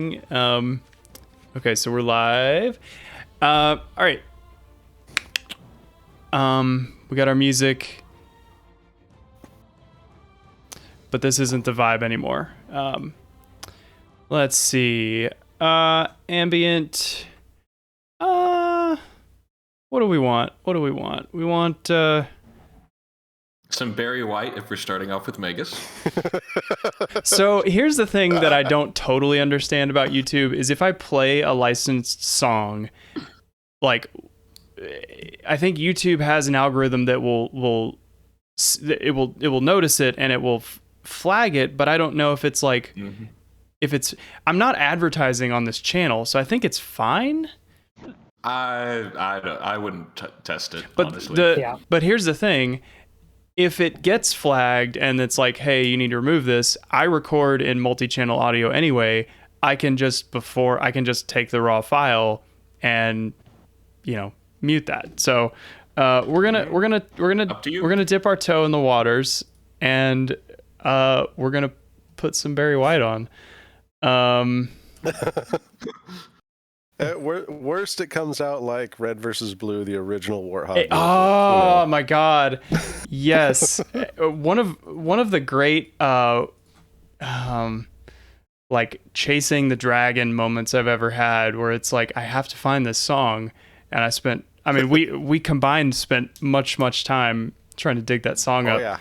Okay, so we're live. All right. We got our music, but this isn't the vibe anymore. Let's see. Ambient. What do we want? We want some Barry White if we're starting off with Megas. So here's the thing that I don't totally understand about YouTube is if I play a licensed song, like I think YouTube has an algorithm that will notice it and it will flag it, but I don't know if it's like if it's I'm not advertising on this channel, so I think it's fine. I wouldn't test it, honestly. But here's the thing. If it gets flagged and it's like, hey, you need to remove this, I record in multi-channel audio anyway. I can just take the raw file and, mute that. So we're gonna dip our toe in the waters and we're gonna put some Barry White on. At worst, it comes out like Red versus Blue, the original Warthog. Oh my God, yes! one of the great like chasing the dragon moments I've ever had, where it's like I have to find this song, and we combined spent much time trying to dig that song up. Yeah.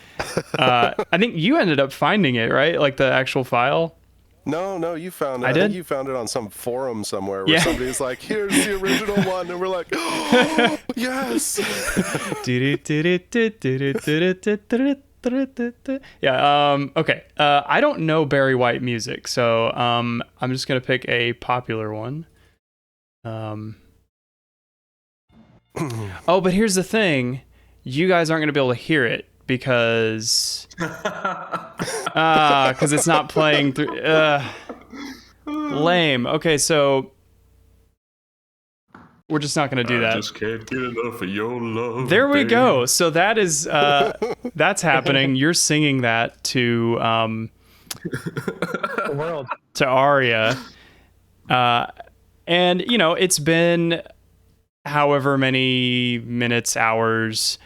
I think you ended up finding it, right? Like the actual file. No, you found it. I think you found it on some forum somewhere where somebody's like, here's the original one. And we're like, oh, yes. Yeah. Okay. I don't know Barry White music, so I'm just going to pick a popular one. Oh, but here's the thing. You guys aren't going to be able to hear it because it's not playing through. Lame. Okay, so we're just not going to do that. I just can't get enough of your love. There we go. So that is that's happening. You're singing that to the world, to Aria, and it's been however many minutes, hours.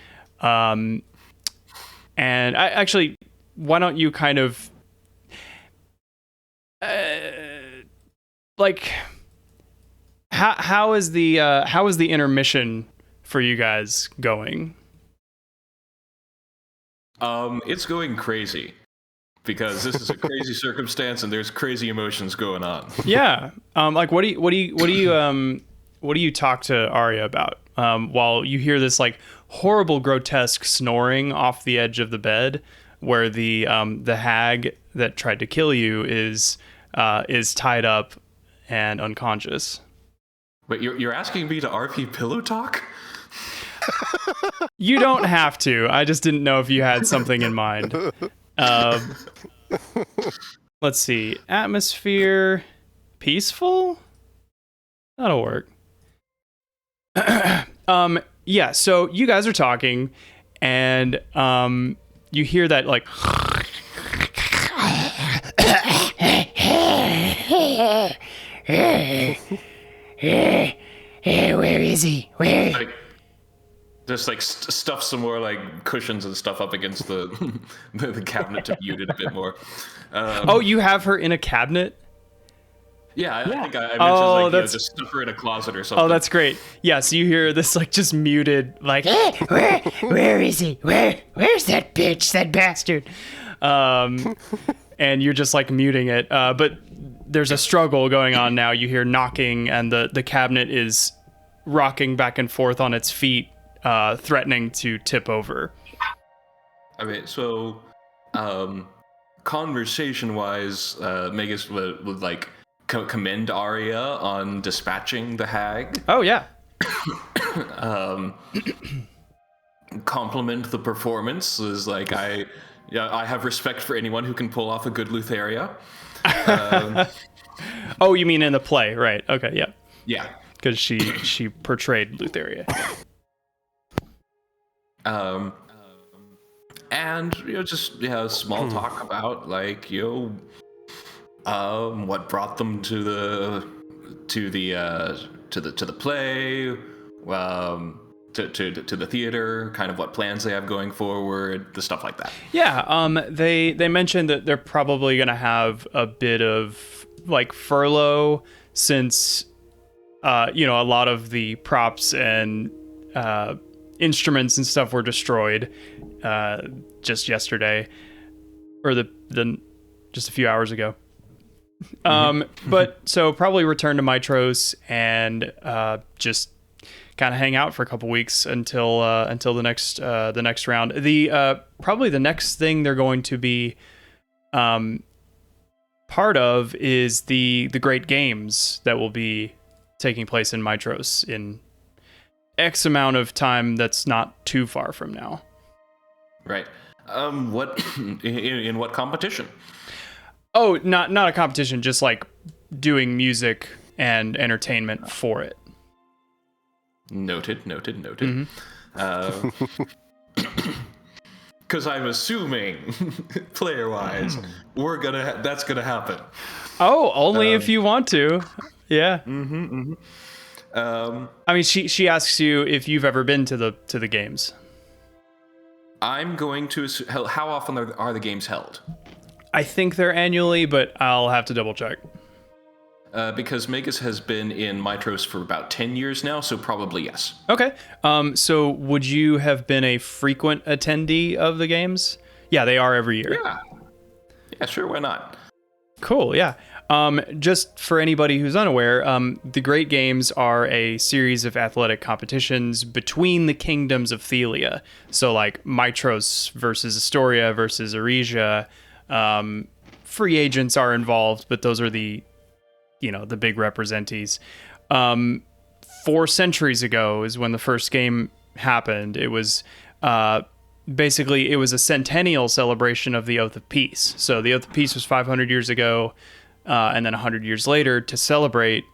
And I actually, why don't you kind of like how is the intermission for you guys going? It's going crazy because this is a crazy circumstance and there's crazy emotions going on. Yeah. Like what do you talk to Arya about while you hear this like horrible, grotesque snoring off the edge of the bed, where the hag that tried to kill you is tied up and unconscious. But you're asking me to RP pillow talk? You don't have to. I just didn't know if you had something in mind. Let's see. Atmosphere, peaceful. That'll work. Yeah, so you guys are talking, and you hear that like where is he? Where? Like, just like stuff some more like cushions and stuff up against the cabinet to mute it a bit more. Oh, you have her in a cabinet? Yeah, I think I mentioned just stuff her in a closet or something. Oh, that's great. Yeah, so you hear this like just muted like where is he? Where's that bitch, that bastard? And you're just like muting it. But there's a struggle going on now. You hear knocking and the cabinet is rocking back and forth on its feet, threatening to tip over. Okay, so conversation-wise, Megas would like commend Arya on dispatching the hag. Oh yeah. Compliment the performance is like I have respect for anyone who can pull off a good Lutheria. Oh, you mean in the play, right? Okay, yeah. Yeah. Because she portrayed Lutheria. And just small talk about like What brought them to the play, to the theater, kind of what plans they have going forward, the stuff like that. Yeah, they mentioned that they're probably going to have a bit of like furlough since a lot of the props and instruments and stuff were destroyed just yesterday, or just a few hours ago. But so probably return to Mitros and just kind of hang out for a couple weeks until the next round. The probably the next thing they're going to be part of is the Great Games that will be taking place in Mitros in X amount of time that's not too far from now. Right. What in what competition? Oh, not a competition, just like doing music and entertainment for it. Noted. Mm-hmm. Because I'm assuming, player-wise, that's gonna happen. Oh, only if you want to. Yeah. I I mean, she asks you if you've ever been to the games. I'm going to assume, how often are the games held? I think they're annually, but I'll have to double check. Because Magus has been in Mitros for about 10 years now, so probably yes. Okay. So would you have been a frequent attendee of the games? Yeah, they are every year. Yeah, sure, why not? Cool, yeah. Just for anybody who's unaware, the Great Games are a series of athletic competitions between the kingdoms of Thelia. So like Mitros versus Estoria versus Arisia. Free agents are involved, but those are the big representees. 4 centuries ago is when the first game happened. It was basically it was a centennial celebration of the Oath of Peace. So the Oath of Peace was 500 years ago, and then 100 years later, to celebrate,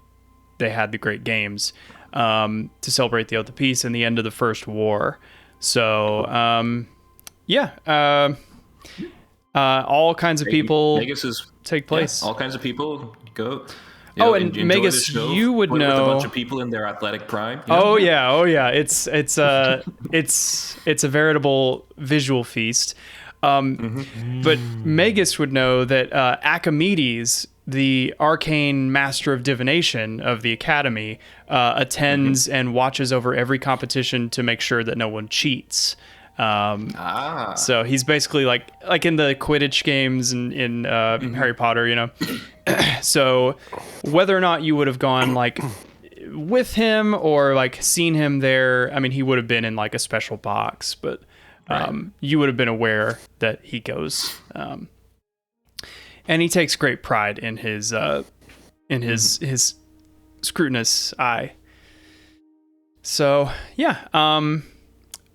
they had the Great Games to celebrate the Oath of Peace and the end of the First War. So all kinds of people take place. Yeah, all kinds of people go. And Magus, you would know with a bunch of people in their athletic prime. Oh yeah. It's a veritable visual feast. But Magus would know that Archimedes, the arcane master of divination of the academy, attends and watches over every competition to make sure that no one cheats. So he's basically like in the Quidditch games and in Harry Potter, So whether or not you would have gone like with him or like seen him there, I mean, he would have been in like a special box, but you would have been aware that he goes. And he takes great pride in his his scrutinous eye. So yeah.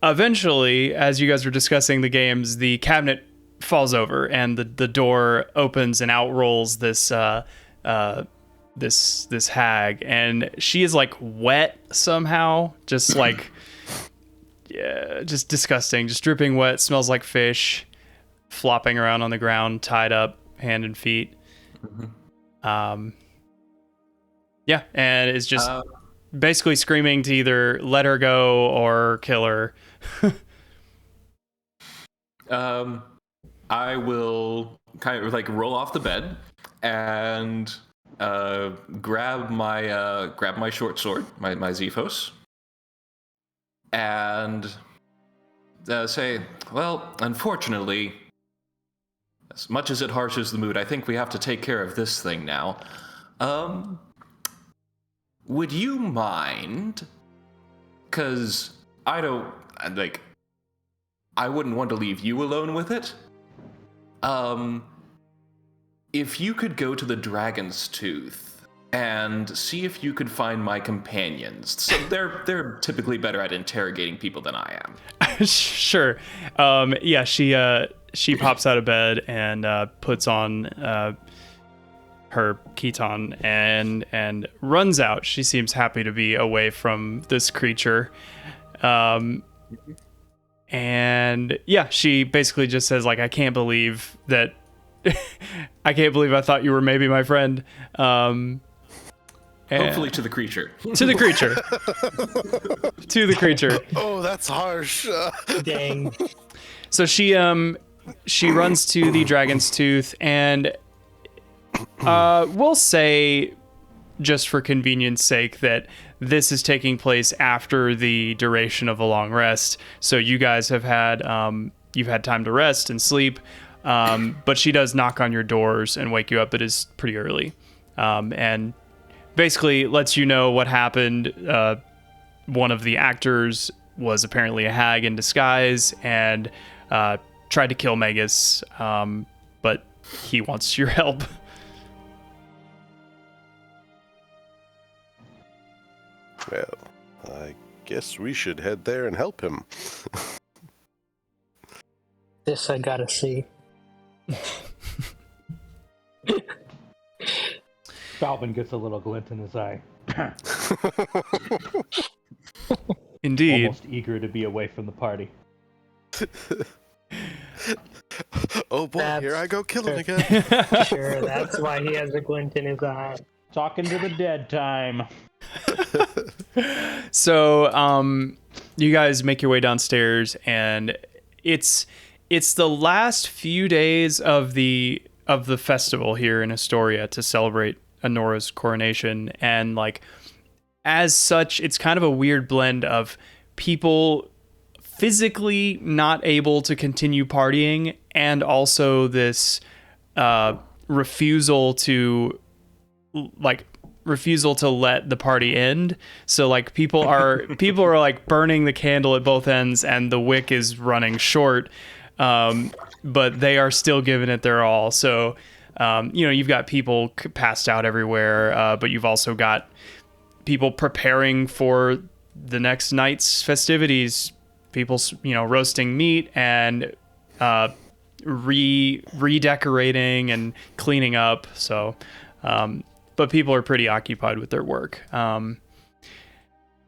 Eventually, as you guys were discussing the games, the cabinet falls over and the door opens and out rolls this this hag, and she is like wet somehow, just like just disgusting, just dripping wet, smells like fish, flopping around on the ground, tied up hand and feet. And it's just basically screaming to either let her go or kill her. I will kind of like roll off the bed and grab my short sword, my Zephos, and say, well, unfortunately, as much as it harshes the mood, I think we have to take care of this thing now. Would you mind? Because I wouldn't want to leave you alone with it. If you could go to the Dragon's Tooth and see if you could find my companions. So they're typically better at interrogating people than I am. Sure. She pops out of bed and puts on her Keton and runs out. She seems happy to be away from this creature. And yeah, she basically just says like, I can't believe that I can't believe I thought you were maybe my friend. Hopefully to the creature. To the creature. To the creature. Oh, that's harsh. Dang. So she runs to the Dragon's Tooth, and we'll say, just for convenience sake, that this is taking place after the duration of a long rest. So you guys have had you've had time to rest and sleep, but she does knock on your doors and wake you up. It is pretty early, and basically lets you know what happened. One of the actors was apparently a hag in disguise and tried to kill Magus, but he wants your help. Well, I guess we should head there and help him. This I gotta see. Balvin gets a little glint in his eye. Indeed. Almost eager to be away from the party. Oh boy, That's here I go killing again. Sure, that's why he has a glint in his eye. Talking to the dead time. So, you guys make your way downstairs, and it's the last few days of the festival here in Estoria to celebrate Anora's coronation, and like as such, it's kind of a weird blend of people physically not able to continue partying, and also this refusal to let the party end. So like people are like burning the candle at both ends, and the wick is running short, but they are still giving it their all. So you've got people passed out everywhere, but you've also got people preparing for the next night's festivities. People, roasting meat and redecorating and cleaning up. So, but people are pretty occupied with their work. And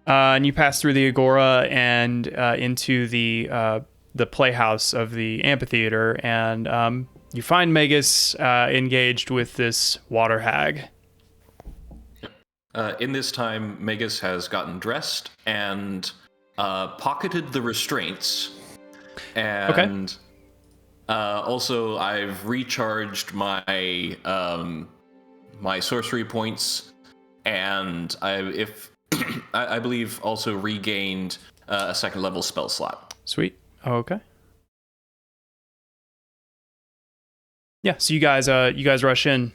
you pass through the agora and into the playhouse of the amphitheater, and you find Magus engaged with this water hag. In this time, Magus has gotten dressed and pocketed the restraints. And also, I've recharged my my sorcery points, and I believe also regained a second level spell slot. Sweet. Okay. Yeah. So you guys rush in.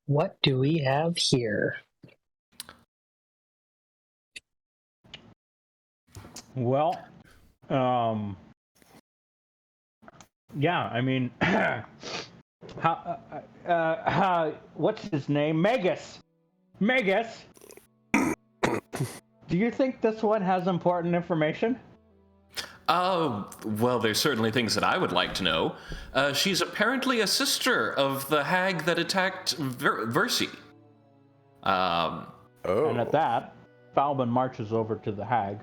What do we have here? Well, yeah, I mean, what's his name? Magus! Magus! Do you think this one has important information? Oh, well, there's certainly things that I would like to know. She's apparently a sister of the hag that attacked Versi. And at that, Balvin marches over to the hag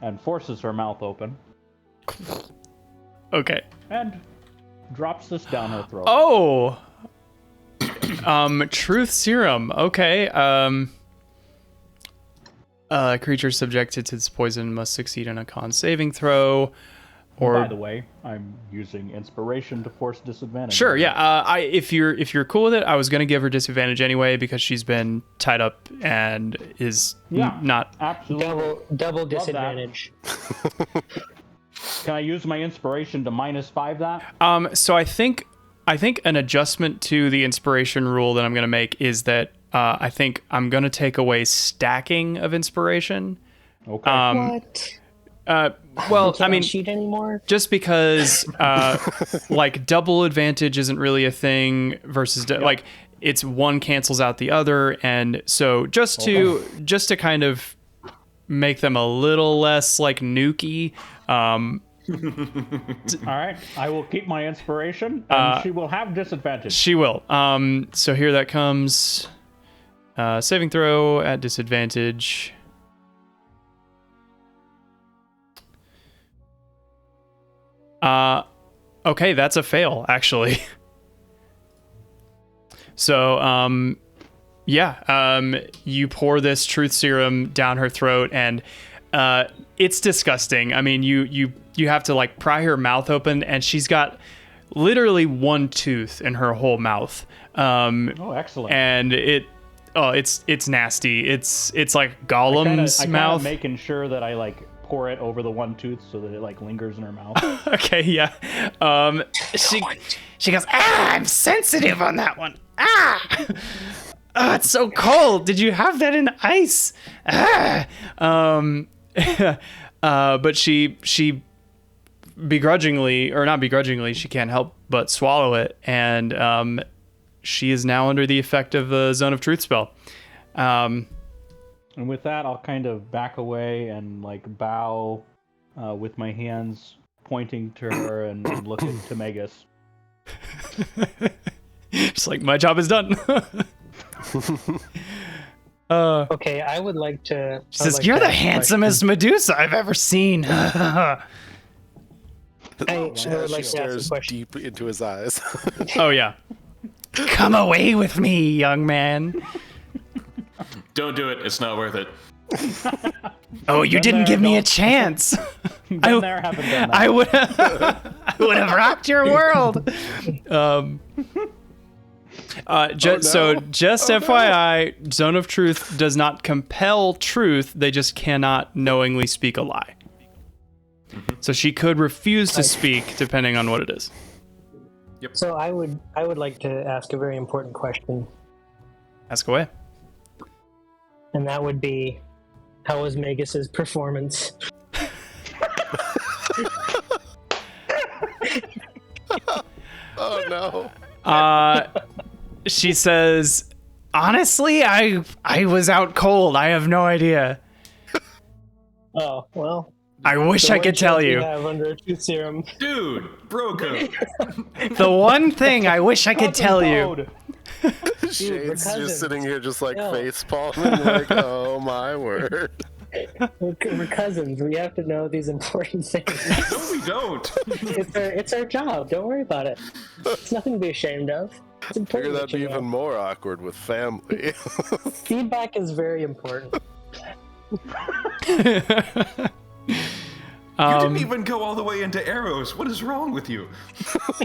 and forces her mouth open. Okay. And drops this down her throat. Oh! Truth serum. Okay. Creature subjected to this poison must succeed in a con saving throw. Or by the way, I'm using inspiration to force disadvantage. Sure, yeah. If you're cool with it, I was gonna give her disadvantage anyway because she's been tied up and is not absolutely double disadvantage. Can I use my inspiration to -5 that? So I think an adjustment to the inspiration rule that I'm gonna make is that I think I'm gonna take away stacking of inspiration. Okay. What? Well, I mean, cheat anymore? just because like double advantage isn't really a thing versus like it's one cancels out the other, and so just to kind of make them a little less like nuky. All right, I will keep my inspiration, and she will have disadvantage. She will. So here that comes. Saving throw at disadvantage. Okay, that's a fail, actually. So, you pour this truth serum down her throat, and it's disgusting. I mean, you have to like pry her mouth open, and she's got literally one tooth in her whole mouth. Oh, excellent. And it's nasty. It's like Gollum's I mouth. making sure that I like pour it over the one tooth so that it like lingers in her mouth. Okay, yeah. She goes, I'm sensitive on that one. Oh, it's so cold. Did you have that in ice? But she begrudgingly, or not begrudgingly, she can't help but swallow it, and she is now under the effect of the Zone of Truth spell. And with that, I'll kind of back away and like bow with my hands pointing to her and looking to Magus. Just like, my job is done. Okay, I would like to. She says, you're the handsomest Medusa I've ever seen. I As would she like to ask a stares question. deep into his eyes. Oh, yeah. Come away with me, young man. Don't do it. It's not worth it. Oh, you didn't give me a chance. Been there, haven't done that. I would have rocked your world. So just FYI, Zone of Truth does not compel truth. They just cannot knowingly speak a lie. So she could refuse to speak depending on what it is. So I would like to ask a very important question, Ask away. and that would be, how was Magus's performance? Oh no. She says, honestly, I was out cold. I have no idea. Oh well. I wish the I one could tell chance we you. have under a truth serum. Dude, bro code. The one thing I wish I could tell you. Shade's cousins. just sitting here just like No. face palming like, oh my word. We're cousins. We have to know these important things. No, we don't. It's our job. Don't worry about it. It's nothing to be ashamed of. It's Figure important that'd that be you know. even more awkward with family. Feedback is very important. You didn't even go all the way into arrows. What is wrong with you?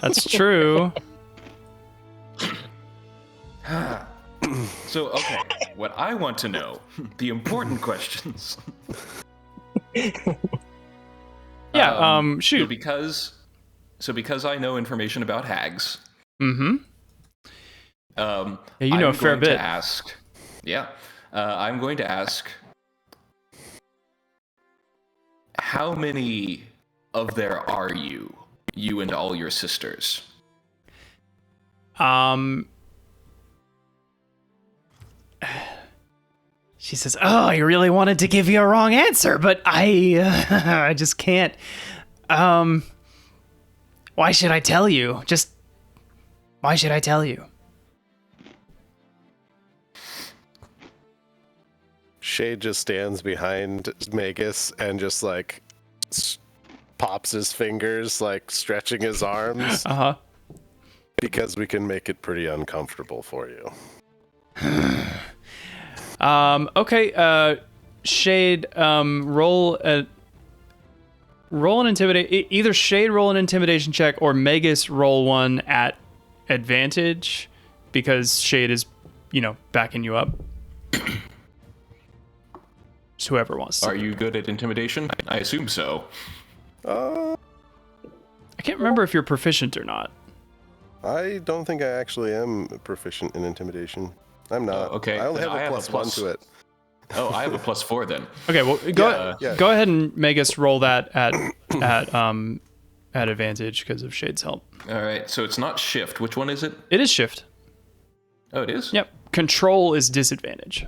That's true. So, okay, what I want to know, the important questions. Yeah, So shoot. because I know information about hags. Mm-hmm. Yeah, you know a fair bit. I'm going to ask, how many of there are you and all your sisters? She says, oh, I really wanted to give you a wrong answer, but I just can't. Why should I tell you? Why should I tell you? Shade just stands behind Magus and just like pops his fingers, like stretching his arms, Uh-huh. because we can make it pretty uncomfortable for you. Okay, Shade, roll an intimidate. Either Shade roll an intimidation check or Magus roll one at advantage, because Shade is, backing you up. Just whoever wants to. Are you good at intimidation? I assume so. Uh, I can't remember if you're proficient or not. I don't think I actually am proficient in intimidation. I'm not. Okay, I only then have I a have a plus one plus. to it. Oh, I have a +4 then. Okay, well, Yeah. go ahead and Magus roll that at advantage because of Shade's help. All right, so it's not shift. Which one is it? It is shift. Oh, it is? Yep. Control is disadvantage.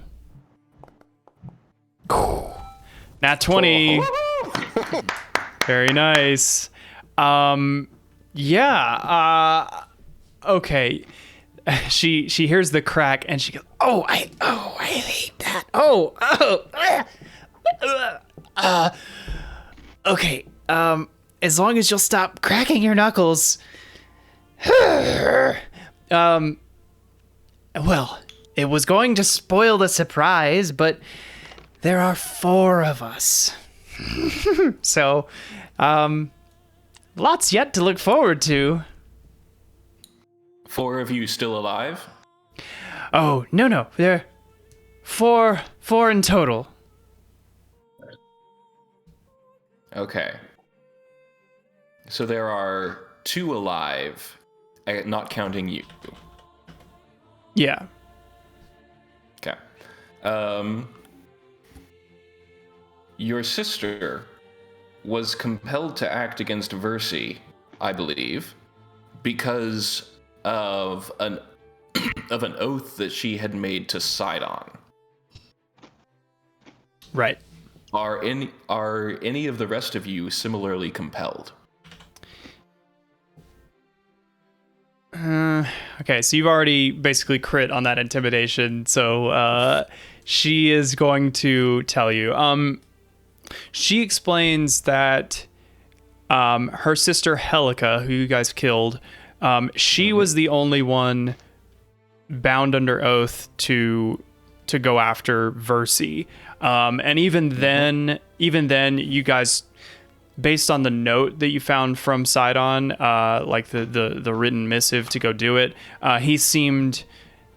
Nat 20. Very nice. Okay. She hears the crack and she goes, I hate that. Okay. as long as you'll stop cracking your knuckles. Well, it was going to spoil the surprise, but there are 4 of us. So, lots yet to look forward to. 4 of you still alive? Oh, no. There are 4 in total. Okay. So there are 2 alive, not counting you. Yeah. Okay. Your sister was compelled to act against Versi, I believe, because of an oath that she had made to Sidon. Right. Are any of the rest of you similarly compelled? Okay, so you've already basically crit on that intimidation, so she is going to tell you. She explains that her sister Helica, who you guys killed, she was the only one bound under oath to go after Versi. And even then, you guys, based on the note that you found from Sidon, like the written missive to go do it, he seemed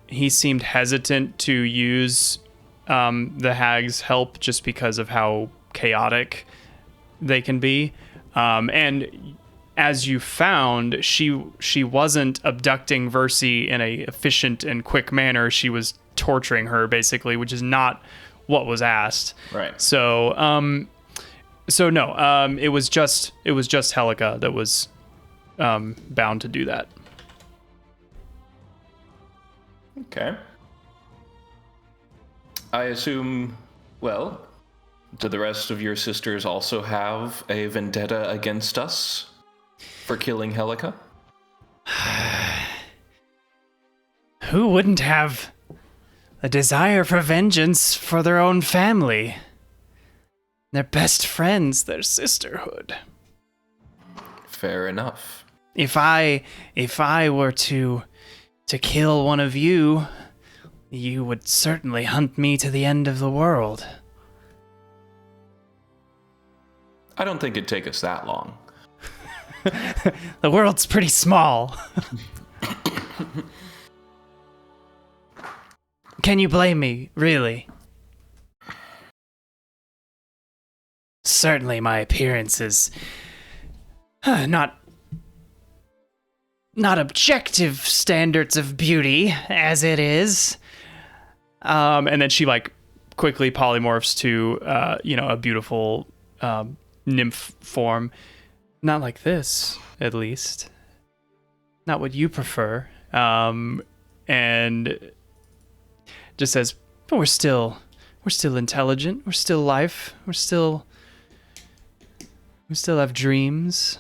hesitant to use the hag's help just because of how chaotic they can be. And as you found, she wasn't abducting Versi in a efficient and quick manner. She was torturing her basically, which is not what was asked. Right. So no, it was just Helica that was bound to do that. Okay. I assume, well, do the rest of your sisters also have a vendetta against us for killing Helica? Who wouldn't have a desire for vengeance for their own family? Their best friends, their sisterhood. Fair enough. If I were to kill one of you, you would certainly hunt me to the end of the world. I don't think it'd take us that long. The world's pretty small. Can you blame me, really? Certainly my appearance is not objective standards of beauty as it is. And then she like quickly polymorphs to a beautiful nymph form. Not like this, at least. Not what you prefer. And just says, but we're still intelligent. We're still life. We still have dreams.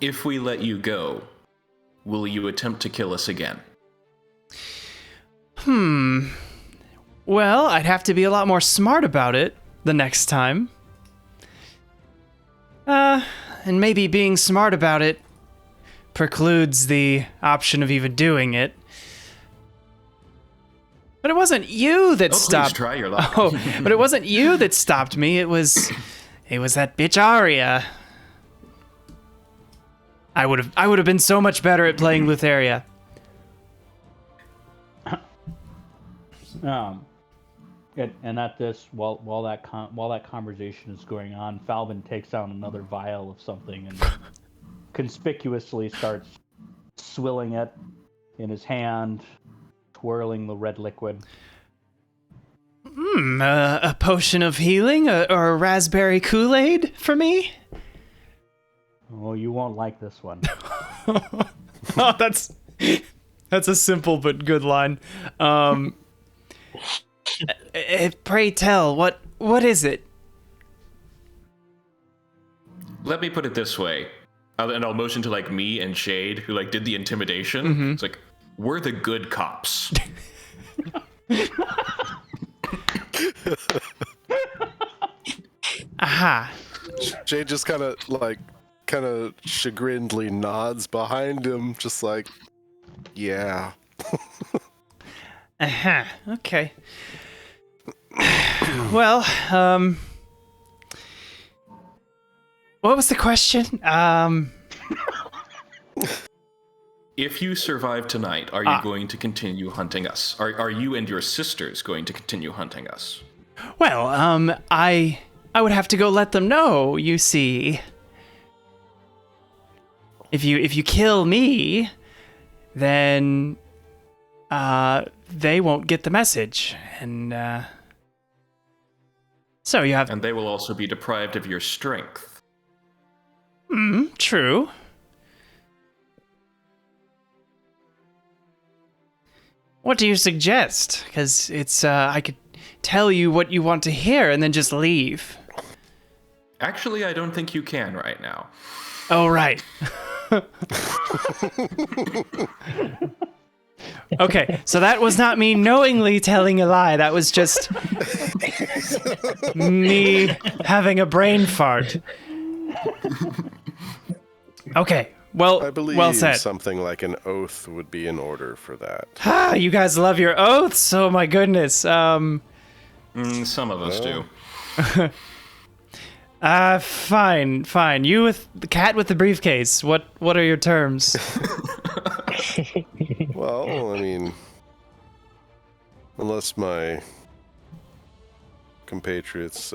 If we let you go, will you attempt to kill us again? Well, I'd have to be a lot more smart about it the next time. And maybe being smart about it precludes the option of even doing it. But it wasn't you that stopped. Please try your luck. Oh, but it wasn't you that stopped me. It was that bitch Aria. I would have been so much better at playing Lutheria. And at this, while that conversation is going on, Falvin takes out another vial of something and conspicuously starts swilling it in his hand, twirling the red liquid. A potion of healing or a raspberry Kool-Aid for me? Oh, you won't like this one. Oh, that's a simple but good line. Pray tell, what is it? Let me put it this way. And I'll motion to like me and Shade, who like did the intimidation. It's like, we're the good cops. Aha. Jade just kind of chagrinedly nods behind him, just like, yeah. Aha. Okay. Well, what was the question? If you survive tonight, are you going to continue hunting us? Are you and your sisters going to continue hunting us? Well, I would have to go let them know, you see. If you kill me, then they won't get the message. And so you have And they will also be deprived of your strength. true. What do you suggest? Because it's I could tell you what you want to hear and then just leave. Actually, I don't think you can right now. Oh, right. Okay, so that was not me knowingly telling a lie. That was just me having a brain fart. Okay, well, I believe well said. something like an oath would be in order for that. Ah, you guys love your oaths. Oh my goodness. Some of us do. Fine. You with the cat with the briefcase. What are your terms? Well, I mean, unless my compatriots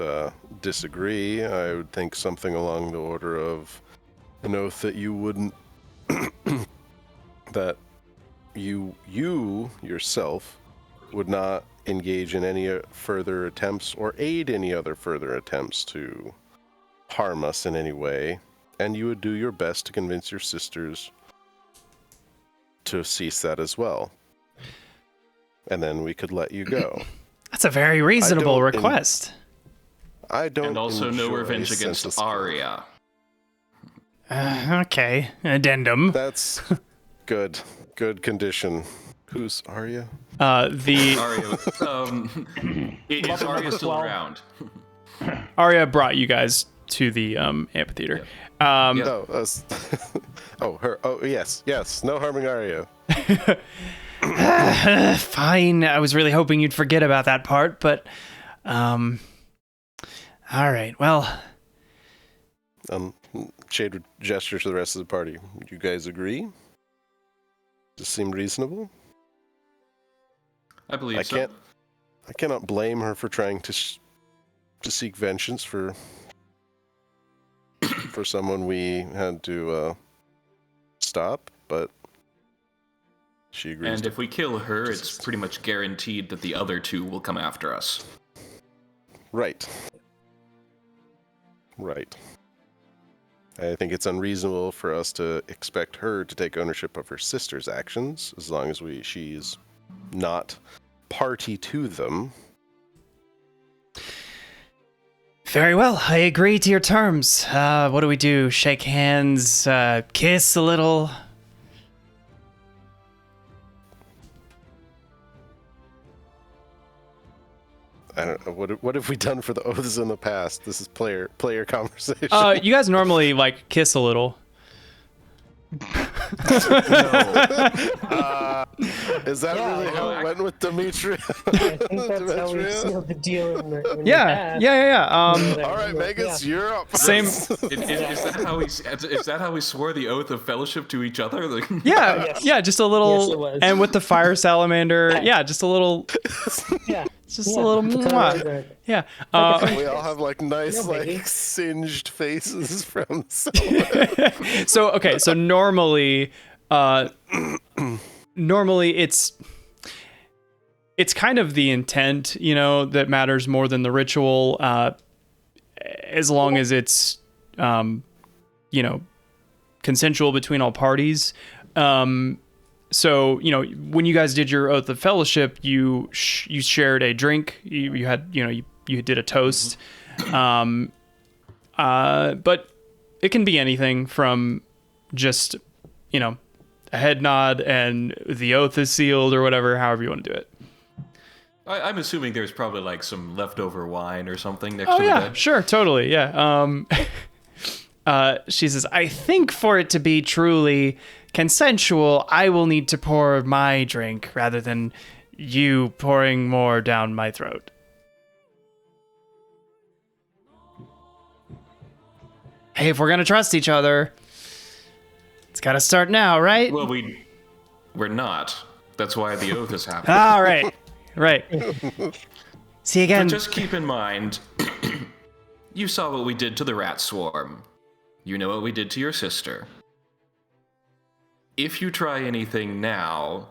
disagree, I would think something along the order of an oath that you wouldn't, that you yourself would not engage in any further attempts or aid any other further attempts to harm us in any way, and you would do your best to convince your sisters to cease that as well. And then we could let you go. That's a very reasonable request. I don't. And also no enjoy revenge against senseless Arya. Okay, addendum. That's good. Good condition. Who's Arya? The Arya, is Arya still around? Arya brought you guys to the amphitheater. No. Her. Oh, yes. No harming Arya. Fine. I was really hoping you'd forget about that part, but all right. Well, Shade would gesture to the rest of the party. You guys agree? Does this seem reasonable? I believe so. I cannot blame her for trying to seek vengeance for someone we had to stop, but she agrees. And if we kill her, it's pretty much guaranteed that the other two will come after us. Right. I think it's unreasonable for us to expect her to take ownership of her sister's actions, as long as she's not party to them. very well. I agree to your terms. What do we do? Shake hands, kiss a little? I don't know. What have we done for the oaths in the past? This is player conversation. You guys normally like kiss a little. Is that Yeah, really how it went with Demetria? I think that's how we sealed the deal in the past. Yeah. All right, Megas, you're up. Same. Is that how we swore the oath of fellowship to each other? Like, Yeah, Yes. yeah, just a little, Yes, it was. and with the fire salamander, yeah, just a little, Yeah. just a little, mwah. Yeah. We all have like nice, No biggie. like singed faces from. So normally, it's kind of the intent, that matters more than the ritual, as long as it's, consensual between all parties. So, when you guys did your oath of fellowship, you shared a drink. You had, you did a toast. But it can be anything from just, a head nod and the oath is sealed or whatever, however you want to do it. I'm assuming there's probably like some leftover wine or something next Oh to the yeah, bed. sure, totally, yeah. She says, I think for it to be truly consensual, I will need to pour my drink rather than you pouring more down my throat. Hey, if we're gonna trust each other, it's gotta start now, right? Well, we're not. That's why the oath is happening. All right, right. See again. But just keep in mind, you saw what we did to the rat swarm. You know what we did to your sister. If you try anything now,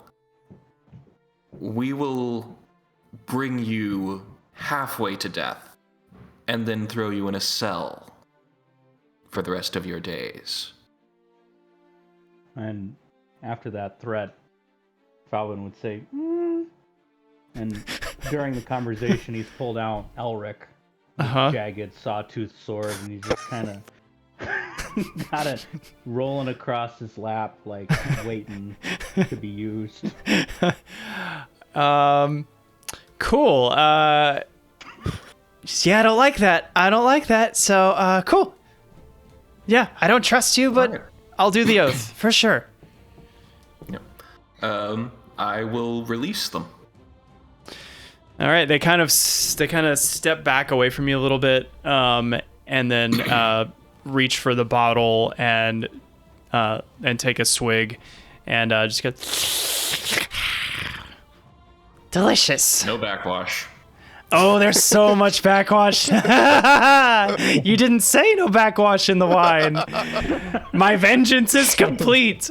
we will bring you halfway to death and then throw you in a cell for the rest of your days. And after that threat, Falvin would say, mm. And during the conversation, he's pulled out Elric, his jagged sawtooth sword, and he's just kind of got it rolling across his lap, like waiting to be used. Cool. Yeah, I don't like that. I don't like that. So, cool. Yeah, I don't trust you, but I'll do the oath for sure. Yep. I will release them. All right, they kind of step back away from you a little bit, and then reach for the bottle and take a swig, and just get delicious. No backwash. Oh, there's so much backwash. You didn't say no backwash in the wine. My vengeance is complete.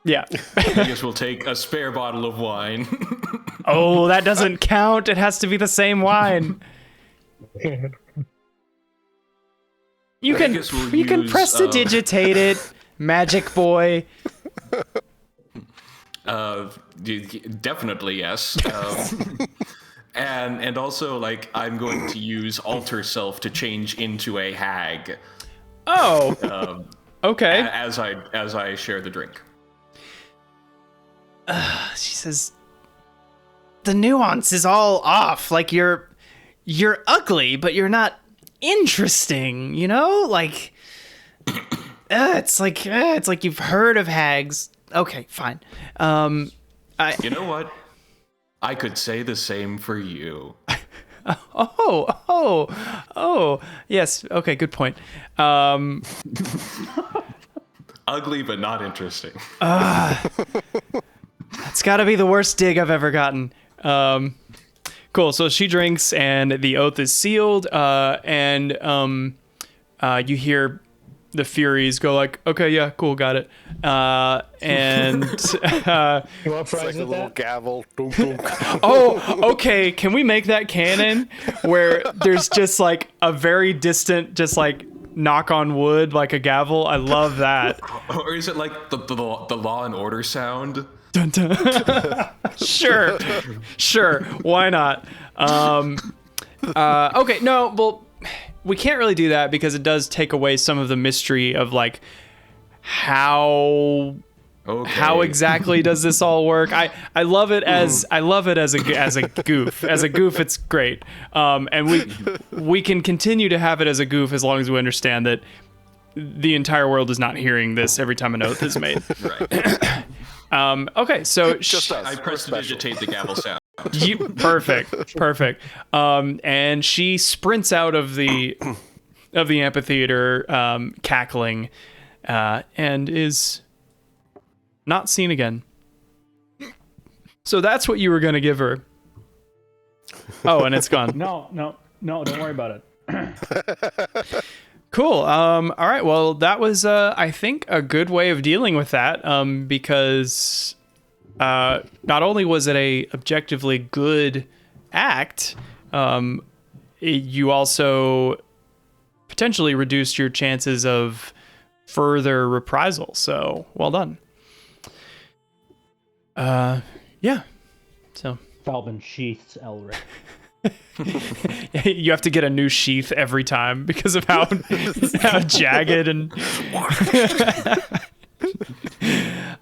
Yeah. I guess we'll take a spare bottle of wine. Oh, that doesn't count. It has to be the same wine. You can guess we'll you can use, prestidigitate it, Magic Boy. Definitely yes. And also, like, I'm going to use Alter Self to change into a hag. Oh. Okay. As I share the drink. She says, the nuance is all off. Like you're ugly, but you're not interesting. You know, like it's like you've heard of hags. Okay, fine. You know what? I could say the same for you. Oh, yes. Okay, good point. Ugly, but not interesting. It's got to be the worst dig I've ever gotten. Cool. So she drinks, and the oath is sealed. And you hear the Furies go like, "Okay, yeah, cool, got it." And You want fries Like a with little that? gavel. Dunk, dunk. oh, okay. Can we make that canon where there's just like a very distant, just like knock on wood, like a gavel? I love that. Or is it like the Law and Order sound? Dun, dun. Sure. Why not? Okay, no, well, we can't really do that because it does take away some of the mystery of like how exactly does this all work. I love it as a goof. As a goof, it's great. And we can continue to have it as a goof as long as we understand that the entire world is not hearing this every time an oath is made. Right. Okay, so Just us. I prestidigitate the gavel sound. Perfect. And she sprints out of the amphitheater, cackling, and is not seen again. So that's what you were going to give her. Oh, and it's gone. No, don't worry about it. Cool. All right. Well, that was, I think, a good way of dealing with that, because not only was it a objectively good act, you also potentially reduced your chances of further reprisal. So, well done. Yeah. So Falvin sheaths Elric. you have to get a new sheath every time because of how jagged and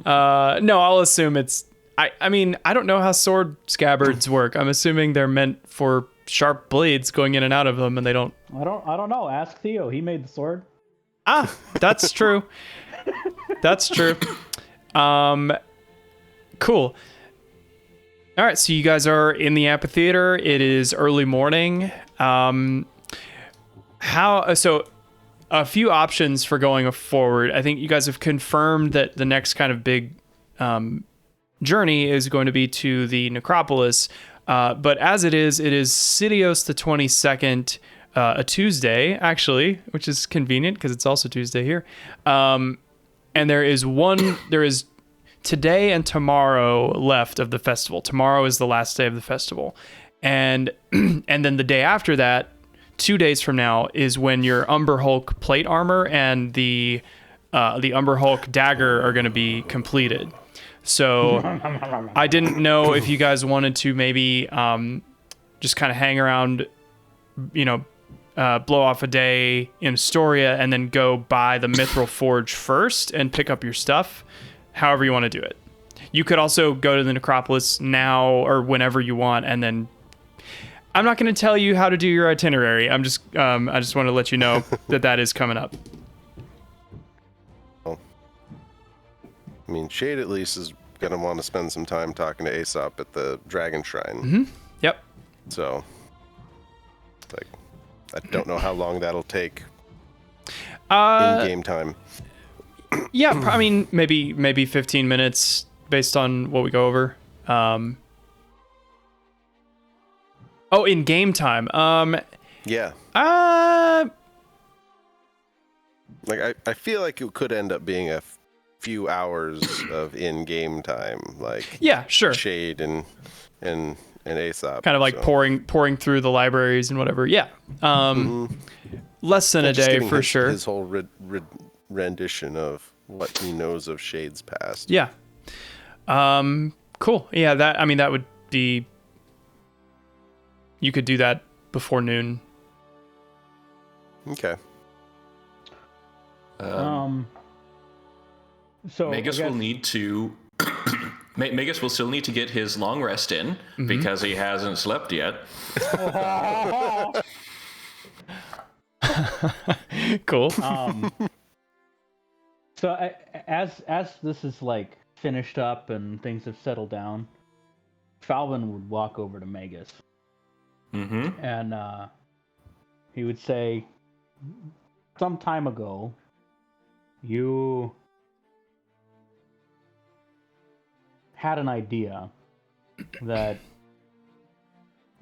No, I'll assume it's. I mean, I don't know how sword scabbards work. I'm assuming they're meant for sharp blades going in and out of them, and they don't. I don't know. Ask Theo. He made the sword. Ah, that's true. That's true. Cool. All right, so you guys are in the amphitheater. It is early morning. So a few options for going forward. I think you guys have confirmed that the next kind of big journey is going to be to the necropolis. But as it is Sidios the 22nd, a Tuesday, actually, which is convenient because it's also Tuesday here. And there is today and tomorrow left of the festival. Tomorrow is the last day of the festival. And then the day after that, 2 days from now, is when your Umber Hulk plate armor and the Umber Hulk dagger are going to be completed. So I didn't know if you guys wanted to maybe just kind of hang around, blow off a day in Estoria and then go by the Mithril Forge first and pick up your stuff, however you want to do it. You could also go to the necropolis now or whenever you want, and then I'm not going to tell you how to do your itinerary. I just want to let you know that is coming up. Well, I mean, Shade at least is going to want to spend some time talking to Aesop at the Dragon Shrine. Mm-hmm. Yep. So, I don't know how long that'll take in game time. Yeah, I mean, maybe 15 minutes based on what we go over. In game time. Yeah. I feel like it could end up being a few hours of in-game time, yeah, sure. Shade and Aesop. Kind of like pouring through the libraries and whatever. Yeah. Less than a day for sure. His whole rendition of what he knows of Shade's past. Yeah. Cool. Yeah, that would be. You could do that before noon. Okay. So Magus will need to. Magus will still need to get his long rest in because he hasn't slept yet. Cool. So as this is finished up and things have settled down, Falvin would walk over to Magus. Mm-hmm. And he would say, some time ago, you had an idea that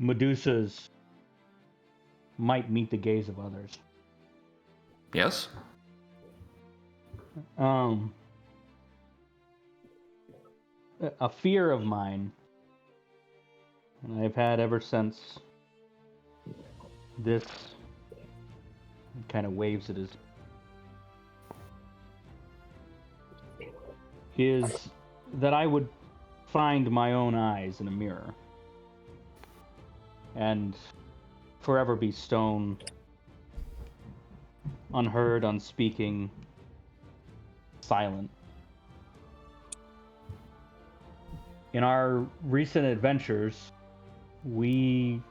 Medusas might meet the gaze of others. Yes? A fear of mine, and I've had ever since this kind of waves at his, is that I would find my own eyes in a mirror and forever be stone, unheard, unspeaking, silent. In our recent adventures, we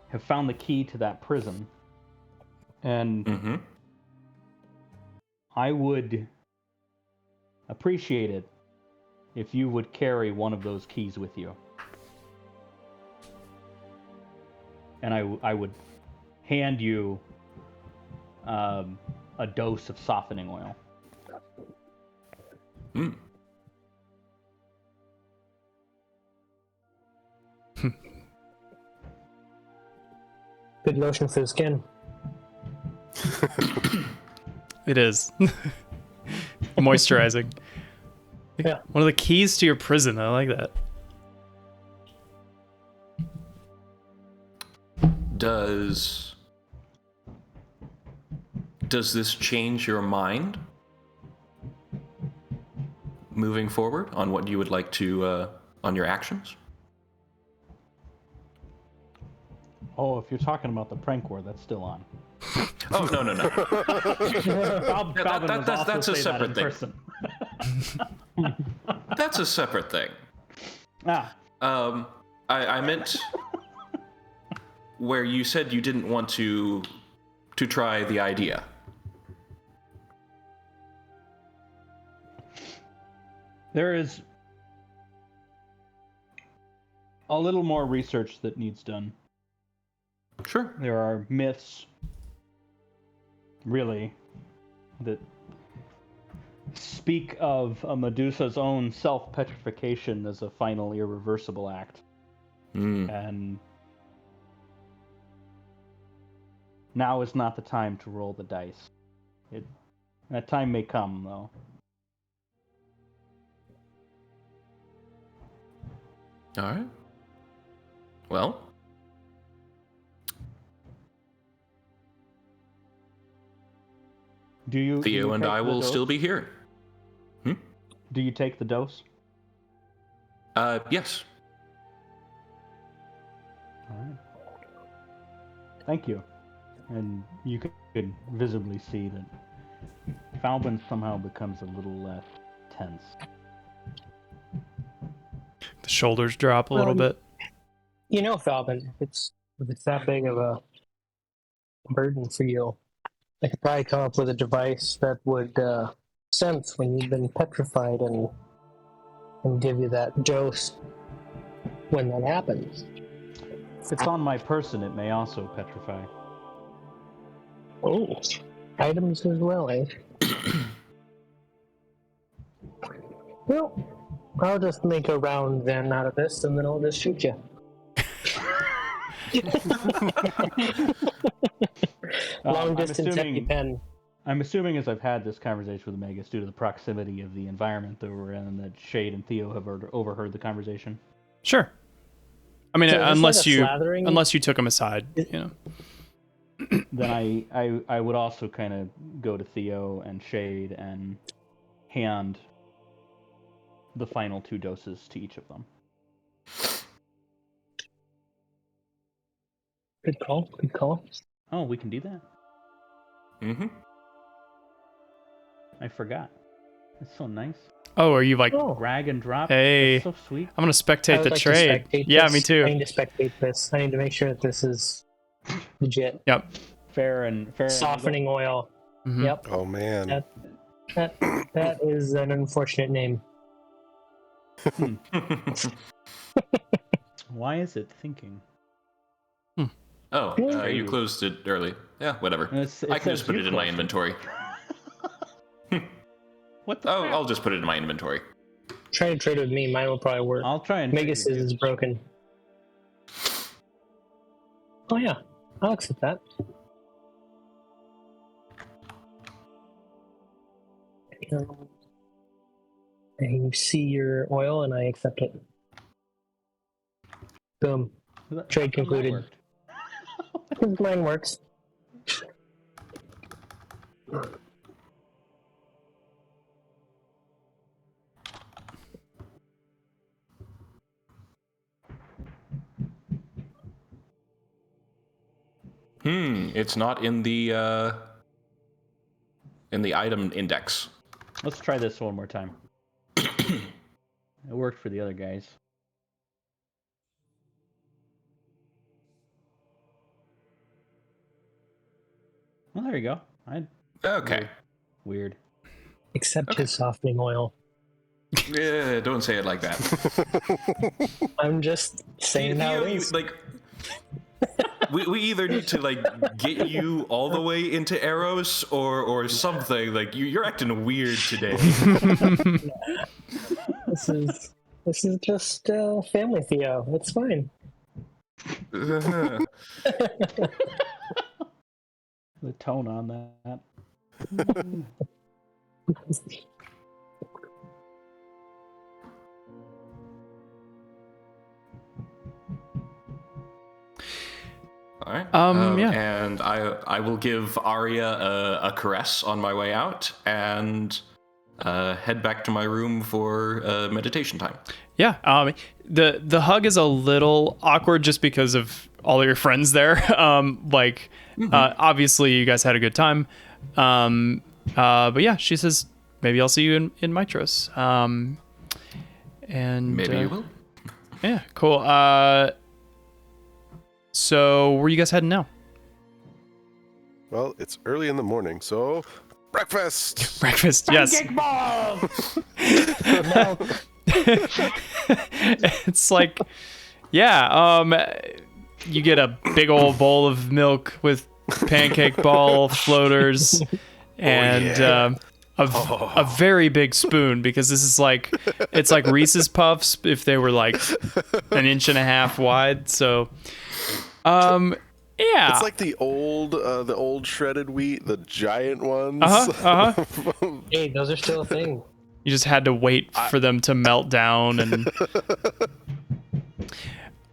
have found the key to that prison, and I would appreciate it if you would carry one of those keys with you. And I would hand you a dose of softening oil. Good lotion for the skin. It is. Moisturizing. Yeah. One of the keys to your prison. I like that. Does this change your mind moving forward on what you would like to, on your actions? Oh, if you're talking about the prank war, that's still on. Oh, no. Falvin that's a separate thing. That's a separate thing. I meant where you said you didn't want to try the idea. There is a little more research that needs done. Sure. There are myths, really, that speak of a Medusa's own self-petrification as a final irreversible act. And now is not the time to roll the dice. That time may come, though. All right. Well. Theo and I will still be here. Do you take the dose? Yes. All right. Thank you. And you could visibly see that Falbin somehow becomes a little less tense. The shoulders drop a little bit. You know, Falbin, if it's that big of a burden for you, I could probably come up with a device that would sense when you've been petrified and give you that dose when that happens. If it's on my person, it may also petrify. Oh, items as well, eh? Well, I'll just make a round then out of this, and then I'll just shoot you. Long distance EpiPen. I'm assuming as I've had this conversation with Magus due to the proximity of the environment that we're in, that Shade and Theo have overheard the conversation. Sure. I mean, So unless like you took him aside, you know. Then I would also kind of go to Theo and Shade and hand the final 2 doses to each of them. Good call. Good call. Oh, we can do that? Mm-hmm. I forgot. It's so nice. Oh, are you like, Drag and drop? hey, That's so sweet. I'm going to spectate the To trade. spectate Yeah, this. me too. I need to spectate this. I need to make sure that this is legit. Yep. Fair and Softening oil. Mhm. Yep. Oh man. That is an unfortunate name. Why is it thinking? Oh, you closed it early. Yeah, whatever. I can just put it in my inventory. What the Oh, crap? I'll just put it in my inventory. Try to trade with me. Mine will probably work. I'll try and Magus is broken. Oh yeah, I'll accept that. And you see your oil, and I accept it. Boom. Trade concluded. Mine works. It's not in the item index. Let's try this one more time. It worked for the other guys. Well, there you go. Okay. Weird. Accept his softening oil. Yeah, don't say it like that. I'm just saying how it is. Like, we either need to like get you all the way into Eros or something. Like you're acting weird today. This is just family Theo. It's fine. The tone on that. All right. Yeah. And I will give Arya a caress on my way out and head back to my room for meditation time. Yeah. The hug is a little awkward just because of all of your friends there. Obviously you guys had a good time. But yeah, she says, maybe I'll see you in Mitros. And Maybe you will. Yeah, cool. So where are you guys heading now? Well, it's early in the morning, so breakfast. Breakfast, yes. Pancake ball! It's like, yeah, you get a big old bowl of milk with pancake ball floaters and a very big spoon, because this is like, it's like Reese's Puffs if they were like an inch and a half wide. So, yeah. It's like the old shredded wheat, the giant ones. Hey, those are still a thing. You just had to wait for them to melt down and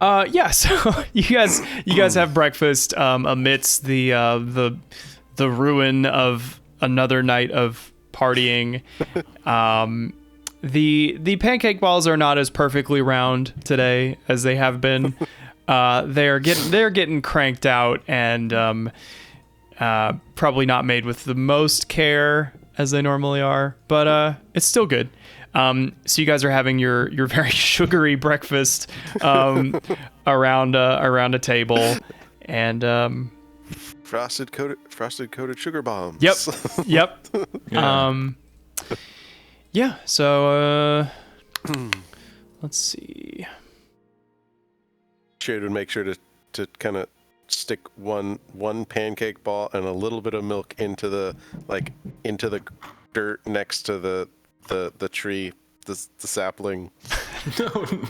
yeah, so you guys have breakfast amidst the ruin of another night of partying. The pancake balls are not as perfectly round today as they have been. They're getting cranked out and probably not made with the most care as they normally are, but it's still good. So you guys are having your very sugary breakfast around a table, and frosted coated sugar bombs. Yep. Yeah. Yeah. So let's see. Shade would make sure to kind of stick one pancake ball and a little bit of milk into the dirt next to the tree, the sapling.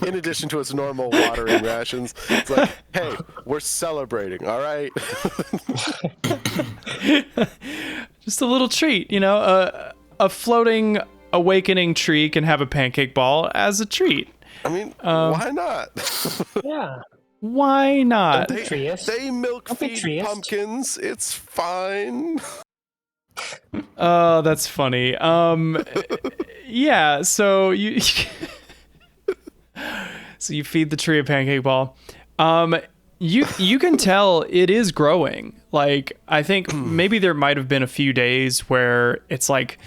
In addition to its normal watering rations, it's like, hey, we're celebrating, all right? Just a little treat, a floating awakening tree can have a pancake ball as a treat. I mean, why not? Yeah. Why not? They milk feed pumpkins. It's fine. Oh, that's funny. Yeah, so you feed the tree a pancake ball. You can tell it is growing. Like, I think maybe there might have been a few days where it's like,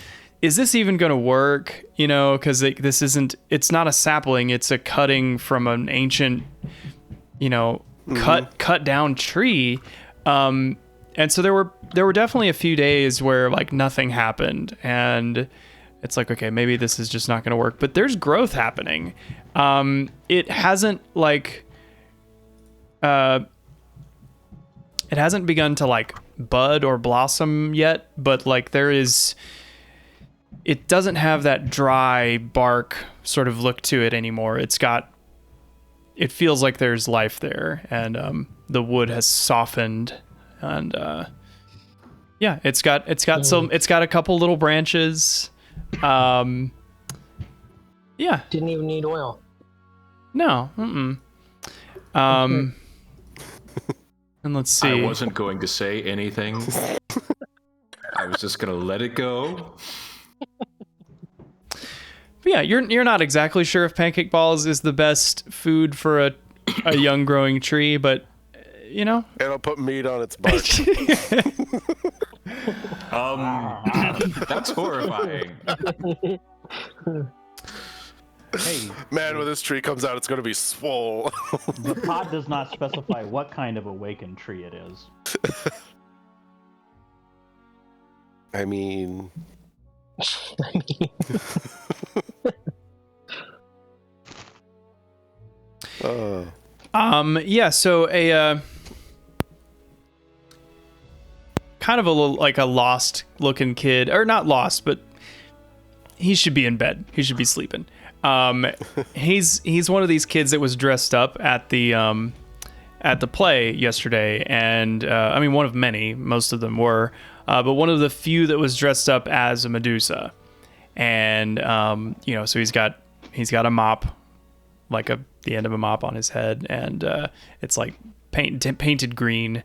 is this even going to work? Because it's not a sapling, it's a cutting from an ancient, cut down tree. And so there were definitely a few days where like nothing happened, and it's like, okay, maybe this is just not going to work, but there's growth happening. It hasn't begun to like bud or blossom yet, but like it doesn't have that dry bark sort of look to it anymore. It feels like there's life there, and the wood has softened. And yeah, it's got a couple little branches. Yeah. Didn't even need oil. No. And let's see. I wasn't going to say anything. I was just gonna let it go. But yeah, you're not exactly sure if pancake balls is the best food for a young growing tree, but It'll put meat on its bark. That's horrifying. Hey, Man, when this tree comes out, it's going to be swole. the pod does not specify what kind of awakened tree it is. I mean... Yeah, so a kind of a little, like a lost looking kid, or not lost, but he should be in bed. He should be sleeping. He's one of these kids that was dressed up at the play yesterday, and I mean, one of many. Most of them were, but one of the few that was dressed up as a Medusa, and so he's got a mop, like the end of a mop on his head, and it's like painted green,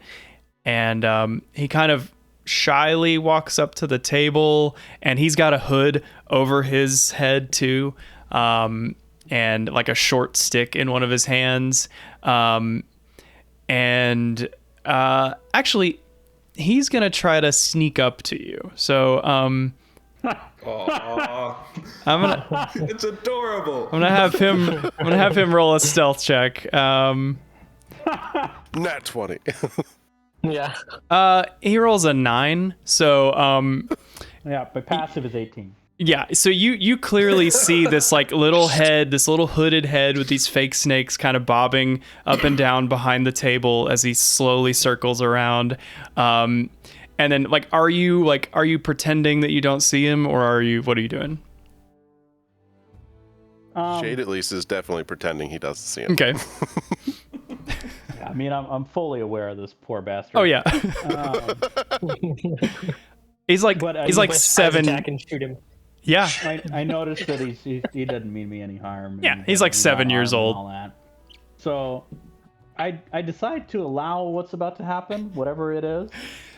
and he kind of shyly walks up to the table, and he's got a hood over his head too, and like a short stick in one of his hands, and actually he's gonna try to sneak up to you. So Aww. It's adorable. I'm gonna have him roll a stealth check. Nat 20. Yeah. He rolls a 9. So Yeah, but passive is 18. yeah, so you clearly see this like little head, this little hooded head with these fake snakes kind of bobbing up and down behind the table as he slowly circles around. And then are you pretending that you don't see him, or what are you doing? Shade at least is definitely pretending he doesn't see him. Okay. I mean, I'm fully aware of this poor bastard. Oh yeah. He's like But, he's you like Let's 7. attack and shoot him. Yeah. I noticed that he doesn't mean me any harm. Yeah, and he's like he's 7 not years armed old. and all that. So I decide to allow what's about to happen, whatever it is.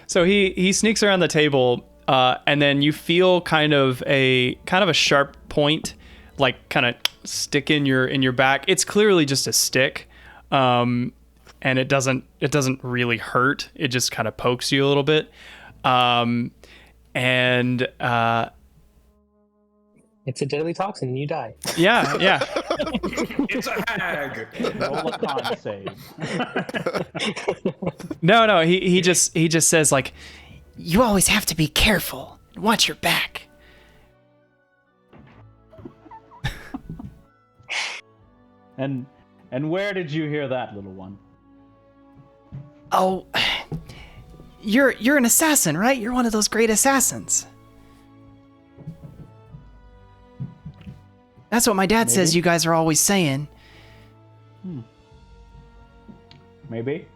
So he sneaks around the table, and then you feel kind of a sharp point, like kind of stick in your back. It's clearly just a stick, and it doesn't really hurt. It just kind of pokes you a little bit, and It's a deadly toxin and you die. yeah. It's a hag. Roll a con save. No, he just says like, You always have to be careful and watch your back. And where did you hear that, little one? Oh, you're an assassin, right? You're one of those great assassins. That's what my dad says you guys are always saying. Maybe.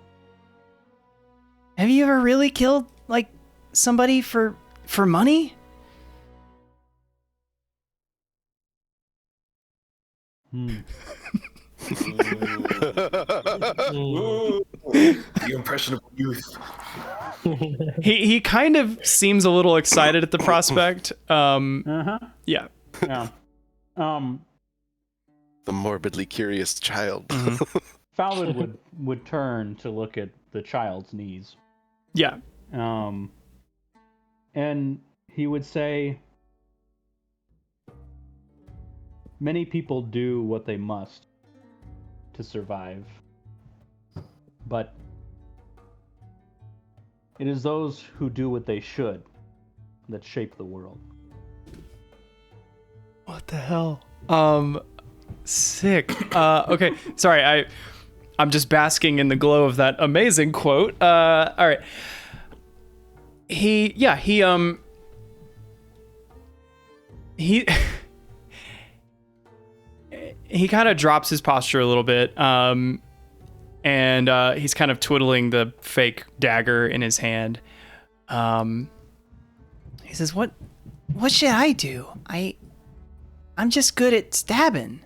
Have you ever really killed, like, somebody for money? Ooh, the impressionable youth. he kind of seems a little excited at the prospect. Uh-huh. Yeah. Yeah. The morbidly curious child. Falvin would turn to look at the child's knees. Yeah. And he would say, many people do what they must to survive, but it is those who do what they should that shape the world. What the hell? Sick. Okay. Sorry, I'm just basking in the glow of that amazing quote. All right. He kind of drops his posture a little bit, and he's kind of twiddling the fake dagger in his hand. He says, What should I do? I'm just good at stabbing.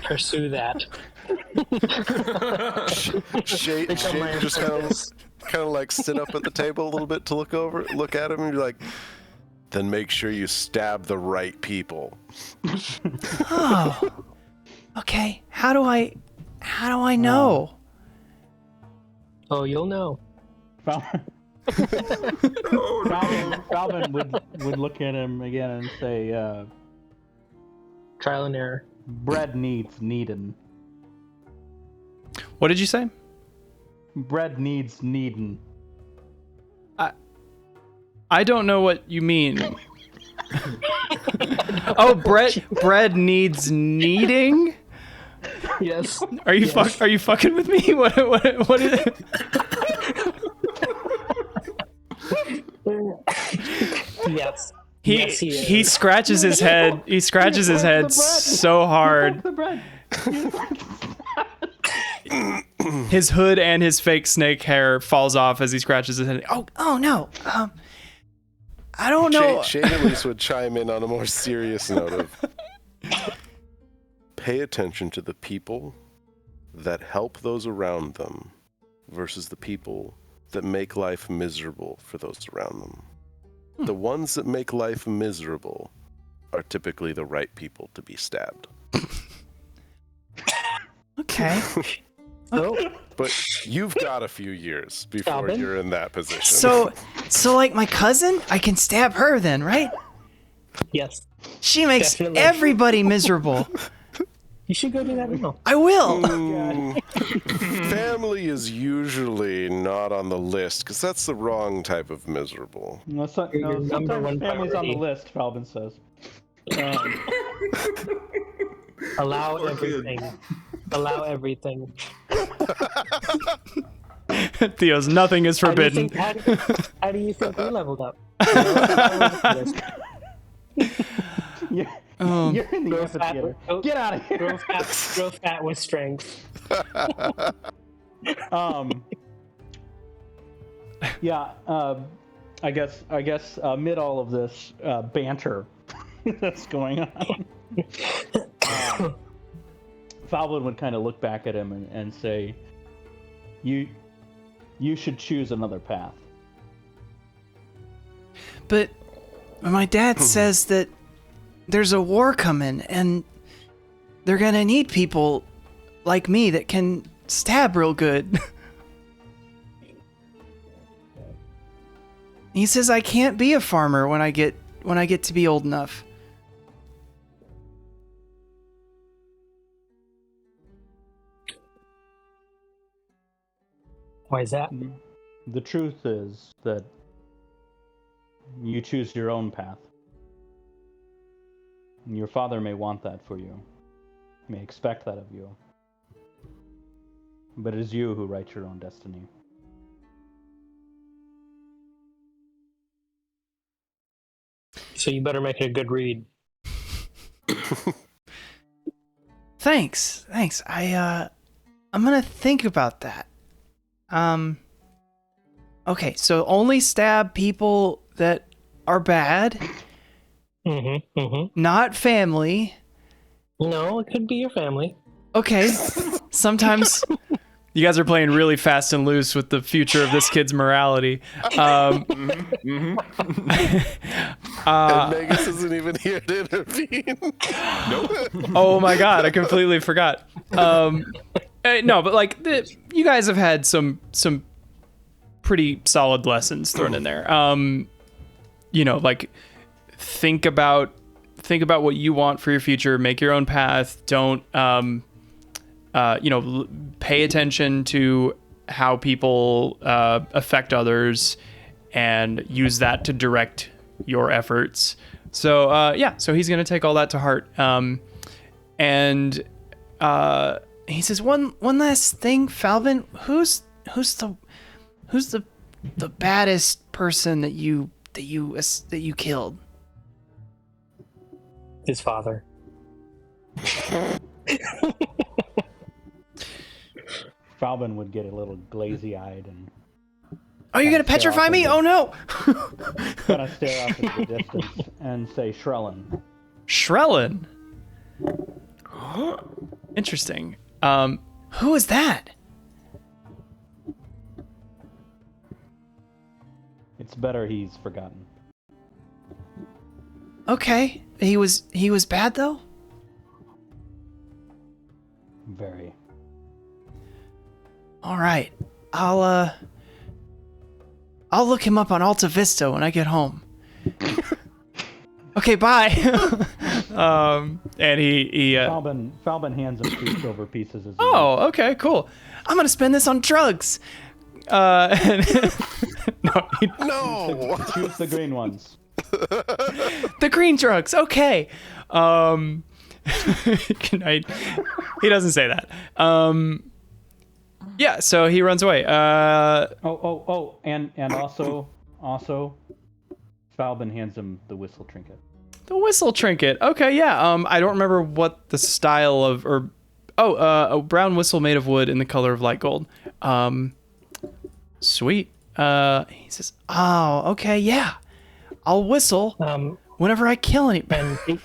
Pursue that. Shade Become my just apprentice. kind of like sit up at the table a little bit to look at him, and be like, then make sure you stab the right people. Oh. Okay. How do I know? Oh, you'll know. Falvin would look at him again and say, Trial and error. bread needs kneading. What did you say? Bread needs kneading. I don't know what you mean. Oh, bread needs kneading? Yes. Are you fucking with me? What is it? Yes. Yes, he is. He scratches his head. He scratches his head so hard. The bread. His hood and his fake snake hair falls off as he scratches his head. Oh no. I don't know. Shade at least would chime in on a more serious note of pay attention to the people that help those around them versus the people that make life miserable for those around them. The ones that make life miserable are typically the right people to be stabbed. Okay. So, But you've got a few years before Robin? you're in that position. So like my cousin, I can stab her then, right? Yes. She makes Definitely. everybody miserable. You should go do that now. I will. Family is usually not on the list because that's the wrong type of miserable. No, Your number sometimes one family's on the priority. list, Falvin says. Allow everything. Allow everything. Theo's nothing is forbidden. How do you think we leveled up? You're in the Grow fat amphitheater. with- Get out of here. grow fat with strength. I guess amid all of this banter that's going on, Falvin would kind of look back at him and say, you should choose another path. But my dad says that there's a war coming and they're gonna need people like me that can stab real good. He says I can't be a farmer when I get to be old enough. Why is that? The truth is that you choose your own path. And your father may want that for you, may expect that of you. But it is you who write your own destiny. So you better make it a good read. Thanks. I'm gonna think about that. Okay, so only stab people that are bad, not family. No, it could be your family. Okay, sometimes You guys are playing really fast and loose with the future of this kid's morality. And Megas isn't even here to intervene. Oh my god, I completely forgot. No, but like you guys have had some pretty solid lessons thrown in there. You know, like think about what you want for your future. Make your own path. Don't pay attention to how people affect others, and use that to direct your efforts. So so he's gonna take all that to heart. And he says, one last thing, Falvin. Who's the baddest person that you killed? His father. Falvin would get a little glazy-eyed and Oh, you're gonna petrify me? Oh no! kind of stare off into the distance and say, Shrellin. Shrellin. Interesting. Who is that? It's better he's forgotten. Okay, he was bad though. Very. All right, I'll look him up on Alta Vista when I get home. Okay, bye. And he Falvin hands him 2 silver pieces as Oh, okay, cool. I'm gonna spend this on drugs. No, No! choose the green ones. The green drugs. Okay. Good night. He doesn't say that. Yeah, so he runs away. And also Falvin hands him the whistle trinket. The whistle trinket. Okay, yeah. I don't remember what the style of a brown whistle made of wood in the color of light gold. Sweet. He says, "Oh, okay, yeah. I'll whistle whenever I kill anybody."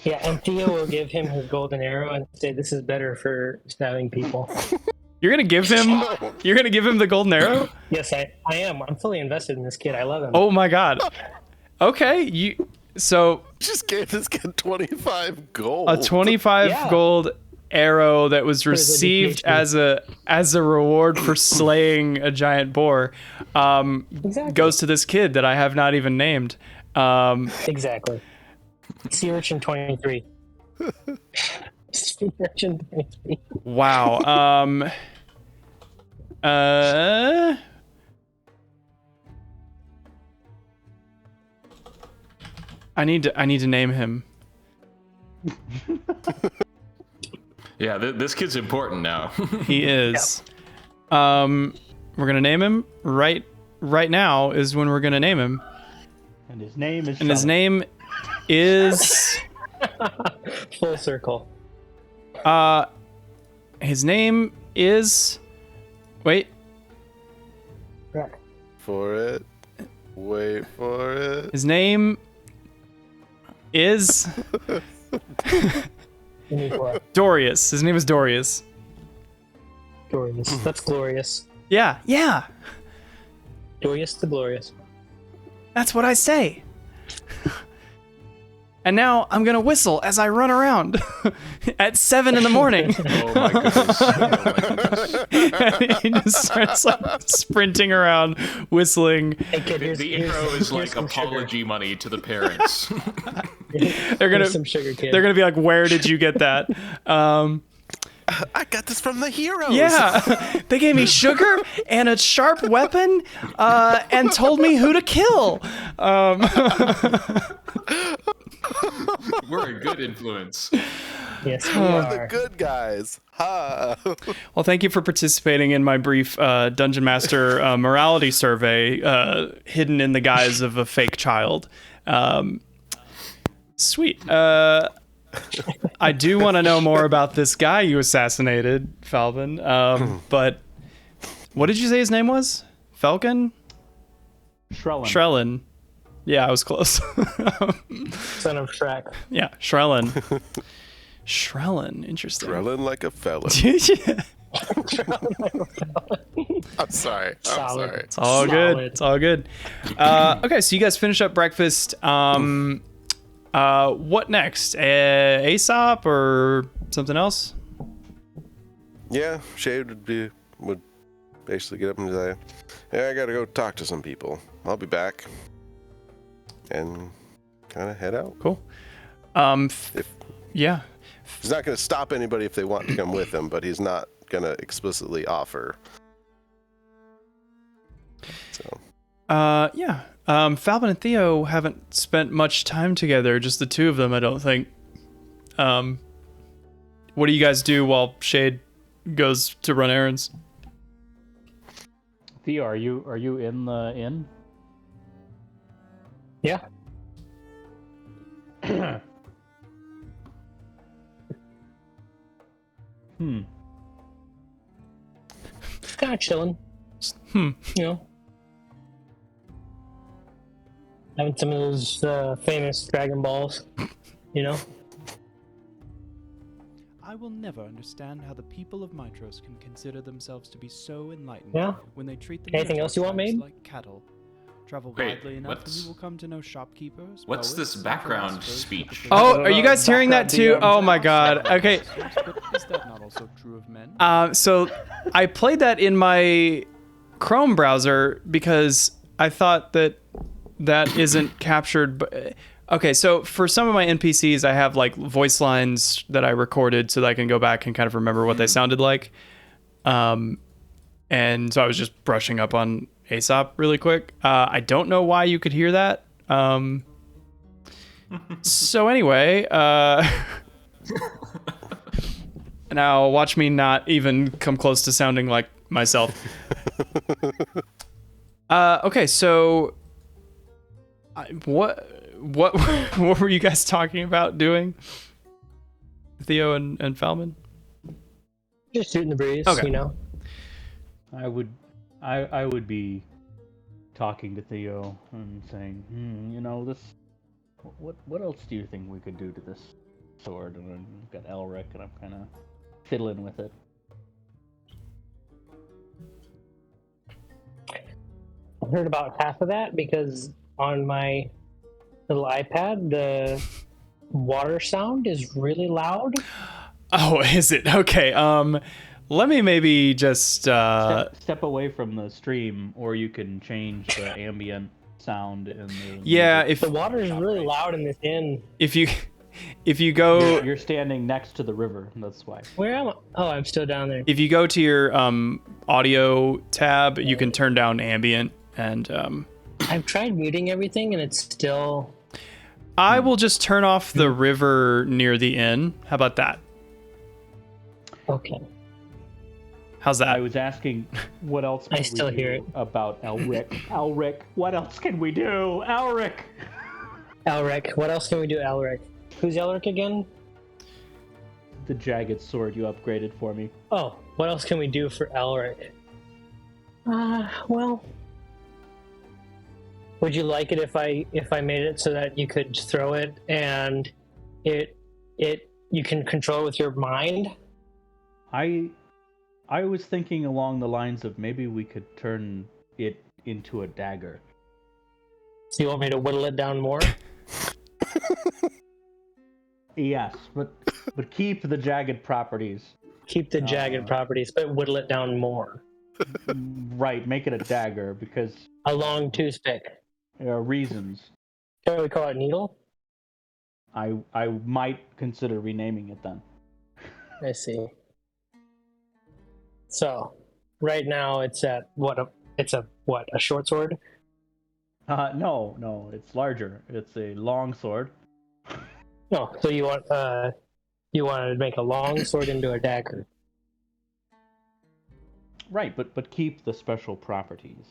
And Theo will give him his golden arrow and say, "This is better for stabbing people." You're gonna give him the golden arrow? Yes, I am. I'm fully invested in this kid. I love him. Oh my god. Okay, so Just gave this kid 25 gold. a 25 Yeah. gold arrow that was received education. as a reward for slaying a giant boar Exactly. goes to this kid that I have not even named. Exactly. Sea Urchin 23. Sea Urchin 23. Wow. I need to name him. Yeah, this kid's important now. He is. We're gonna name him right now is when we're gonna name him. And his name is. And his name is. Full circle. His name is. Wait. Correct. For it. Wait for it. His name is You need what? Dorius. His name is Dorius. Glorious. That's glorious. Yeah. Glorious the glorious. That's what I say. And now I'm gonna whistle as I run around at 7 a.m. Oh my goodness. He just starts like sprinting around, whistling. Hey kid, The intro is like some apology money to the parents. They're gonna Here's some sugar, kid. They're gonna be like, "Where did you get that?" I got this from the heroes. Yeah, they gave me sugar and a sharp weapon, and told me who to kill. We're a good influence. Yes, we We're the are. good guys. Ha. Well, thank you for participating in my brief Dungeon Master morality survey, hidden in the guise of a fake child. Sweet. I do want to know more about this guy you assassinated, Falvin. But what did you say his name was? Falcon? Shrellin. Shrellin. Yeah, I was close. Son of Shrek. Yeah, Shrellin. Shrellin, interesting. Drillin' like a felon. Yeah. I'm sorry. I'm Solid. sorry. It's all good. Solid. It's all good. Okay, so you guys finish up breakfast. What next? Aesop or something else? Yeah, Shade would basically get up and say, "Hey, I gotta go talk to some people. I'll be back," and kind of head out. Cool. Yeah. He's not gonna stop anybody if they want to come with him, but he's not gonna explicitly offer. So. Yeah. Falvin and Theo haven't spent much time together, just the two of them, I don't think. What do you guys do while Shade goes to run errands? Theo, are you in the inn? Yeah. Kind of chilling. You know. Having some of those famous Dragon Balls. You know. I will never understand how the people of Mitros can consider themselves to be so enlightened Yeah. when they treat the Anything else you want tribes made? like cattle. Travel Wait, widely enough and what's- you will come to know shopkeepers. What's this poets, and background philosophers speech? with Oh, are you guys hearing that too? Oh my god. Okay. But is that not also true of men? So I played that in my Chrome browser because I thought that isn't captured. But okay, so for some of my NPCs, I have like voice lines that I recorded so that I can go back and kind of remember what they sounded like. And so I was just brushing up on Aesop really quick. I don't know why you could hear that. So anyway, now watch me not even come close to sounding like myself. Okay, so what were you guys talking about doing, Theo and Falman? Just shooting the breeze. Okay. You know. I would be talking to Theo and saying, you know, this. What else do you think we could do to this sword? And I've got Elric, and I'm kind of fiddling with it. I heard about half of that because on my little iPad, the water sound is really loud. Oh, is it? Okay. Let me maybe just Step away from the stream, or you can change the ambient sound in the yeah, music. The water is really loud in this inn. if you go You're standing next to the river. That's why. Where am I? Oh, I'm still down there. if you go to your audio tab, you can turn down ambient and I've tried muting everything and it's still. I will just turn off the river near the inn. How about that? Okay. How's I that? was asking, what else? I can still we do hear it. about Elric. Elric, what else can we do? Elric. Elric. What else can we do, Elric? Who's Elric again? The jagged sword you upgraded for me. Oh, what else can we do for Elric? Well, would you like it if I made it so that you could throw it and you can control it with your mind? I was thinking along the lines of maybe we could turn it into a dagger. So you want me to whittle it down more? Yes, but keep the jagged properties. Keep the jagged properties, but whittle it down more. Right, make it a dagger because A long toothpick. there are reasons. Shall we call it needle? I might consider renaming it then. I see. So, right now it's at a short sword? No, it's larger. It's a long sword. No, so you want to make a long sword into a dagger. Right, but keep the special properties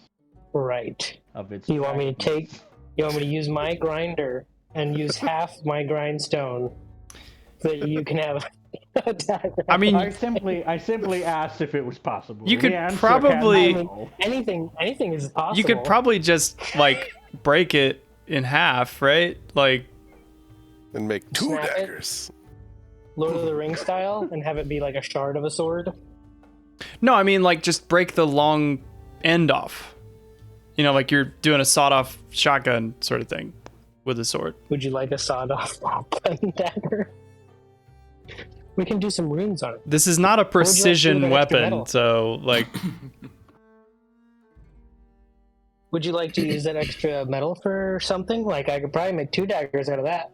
Right. of its. You want me to attractiveness. You want me to use my grinder and use half my grindstone so that you can have a dagger. I mean, I simply asked if it was possible. You could The answer probably- can be no. anything is possible. You could probably just like break it in half, right? Like And make two Snap it. daggers. Lord of the Rings style and have it be like a shard of a sword. no, I mean like just break the long end off. You know, like you're doing a sawed-off shotgun sort of thing with a sword. Would you like a sawed-off gun dagger? We can do some runes on it. This is not a would you like to do precision with an extra weapon, metal? so like Would you like to use that extra metal for something? Like I could probably make 2 daggers out of that.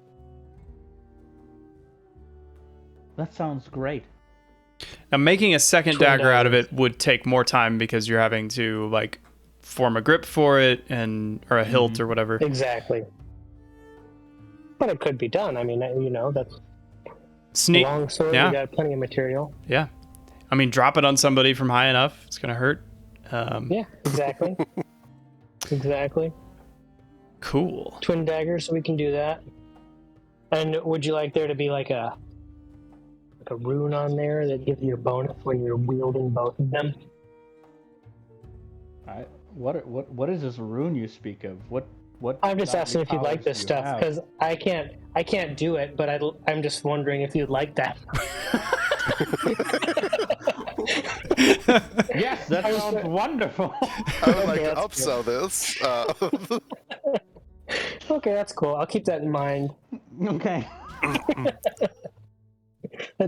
That sounds great. now making a second Twin dagger out of daggers. it would take more time because you're having to like form a grip for it or a hilt or whatever. Exactly. But it could be done. I mean, that's a Sneak. long sword. yeah. We got plenty of material. Yeah. I mean, drop it on somebody from high enough. It's going to hurt. Yeah, exactly. Exactly. Cool. Twin daggers, so we can do that. And would you like there to be like a rune on there that gives you a bonus when you're wielding both of them? What is this rune you speak of? What I'm just asking if you'd like powers this do you stuff have? because I can't do it, but I'm just wondering if you'd like that. Yes, that sounds wonderful. I would like to that's upsell this. Okay, that's cool. I'll keep that in mind. Okay.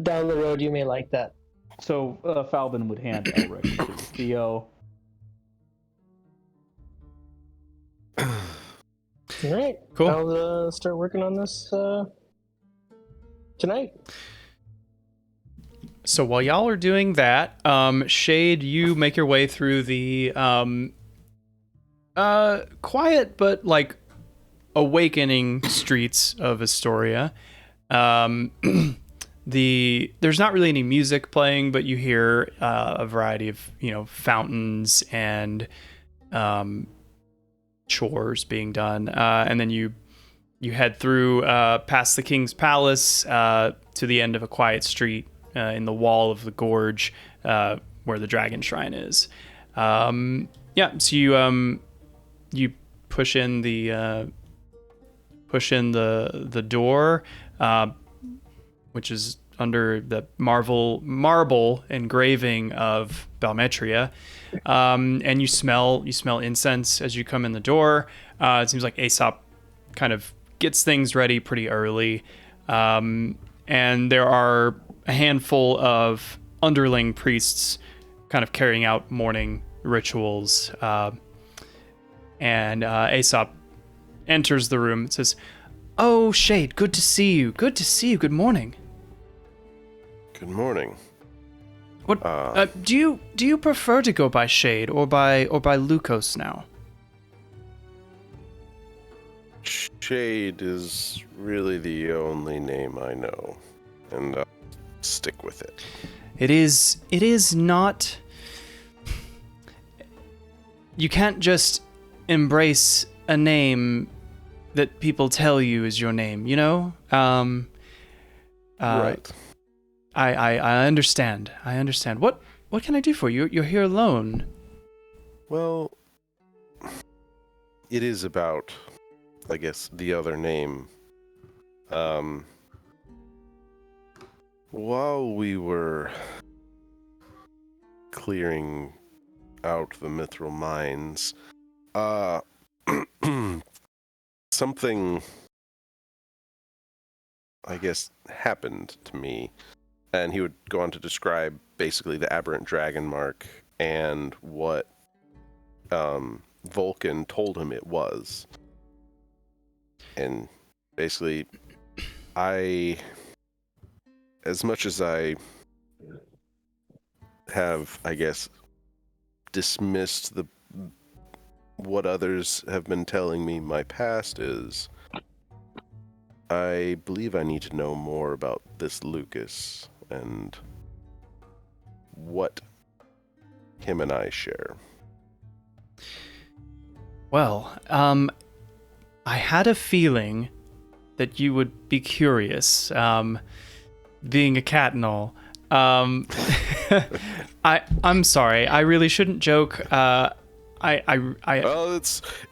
Down the road, you may like that. So Falvin would hand Elric to Theo. All right. Cool. I'll start working on this tonight. So while y'all are doing that, Shade, you make your way through the quiet but like awakening streets of Estoria. There's not really any music playing, but you hear a variety of fountains and chores being done, and then you head through past the King's Palace to the end of a quiet street in the wall of the gorge where the Dragon Shrine is. So you push in the door, which is under the marble engraving of Balmetria, and you smell incense as you come in the door. It seems like Aesop kind of gets things ready pretty early, and there are a handful of underling priests kind of carrying out morning rituals. And Aesop enters the room and says, "Oh, Shade, good to see you. Good to see you. Good morning." Good morning. What do you prefer to go by Shade or by Lucos now? Shade is really the only name I know, and I'll stick with it. It is not. You can't just embrace a name that people tell you is your name, you know? Right. I understand. What can I do for you? You're here alone. Well, it is about, I guess, the other name. While we were clearing out the mithril mines, something, I guess, happened to me. And he would go on to describe basically the aberrant dragon mark and what Vulcan told him it was. And basically, as much as I have, I guess, dismissed what others have been telling me my past is, I believe I need to know more about this Lucas and what him and I share. Well, I had a feeling that you would be curious, being a cat and all. I'm sorry. I really shouldn't joke. Well,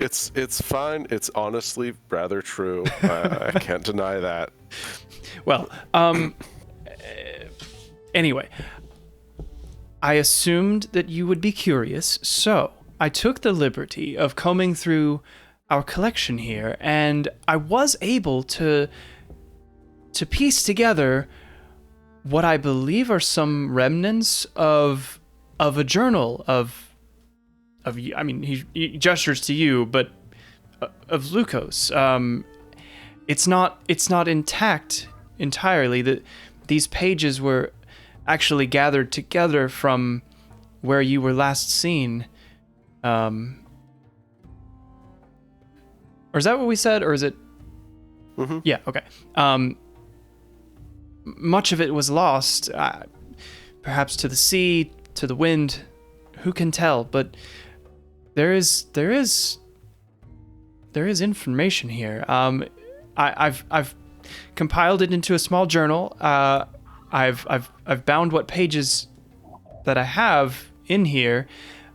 it's fine. It's honestly rather true. I can't deny that. Well, anyway, I assumed that you would be curious, so I took the liberty of combing through our collection here, and I was able to piece together what I believe are some remnants of a journal of I mean, he gestures to you, but of Lucos. It's not intact entirely. These pages were actually gathered together from where you were last seen. Or is that what we said, or is it? Mm-hmm. Yeah. Okay. Much of it was lost, perhaps to the sea, to the wind. Who can tell? But there is information here. I've compiled it into a small journal. I've bound what pages that I have in here,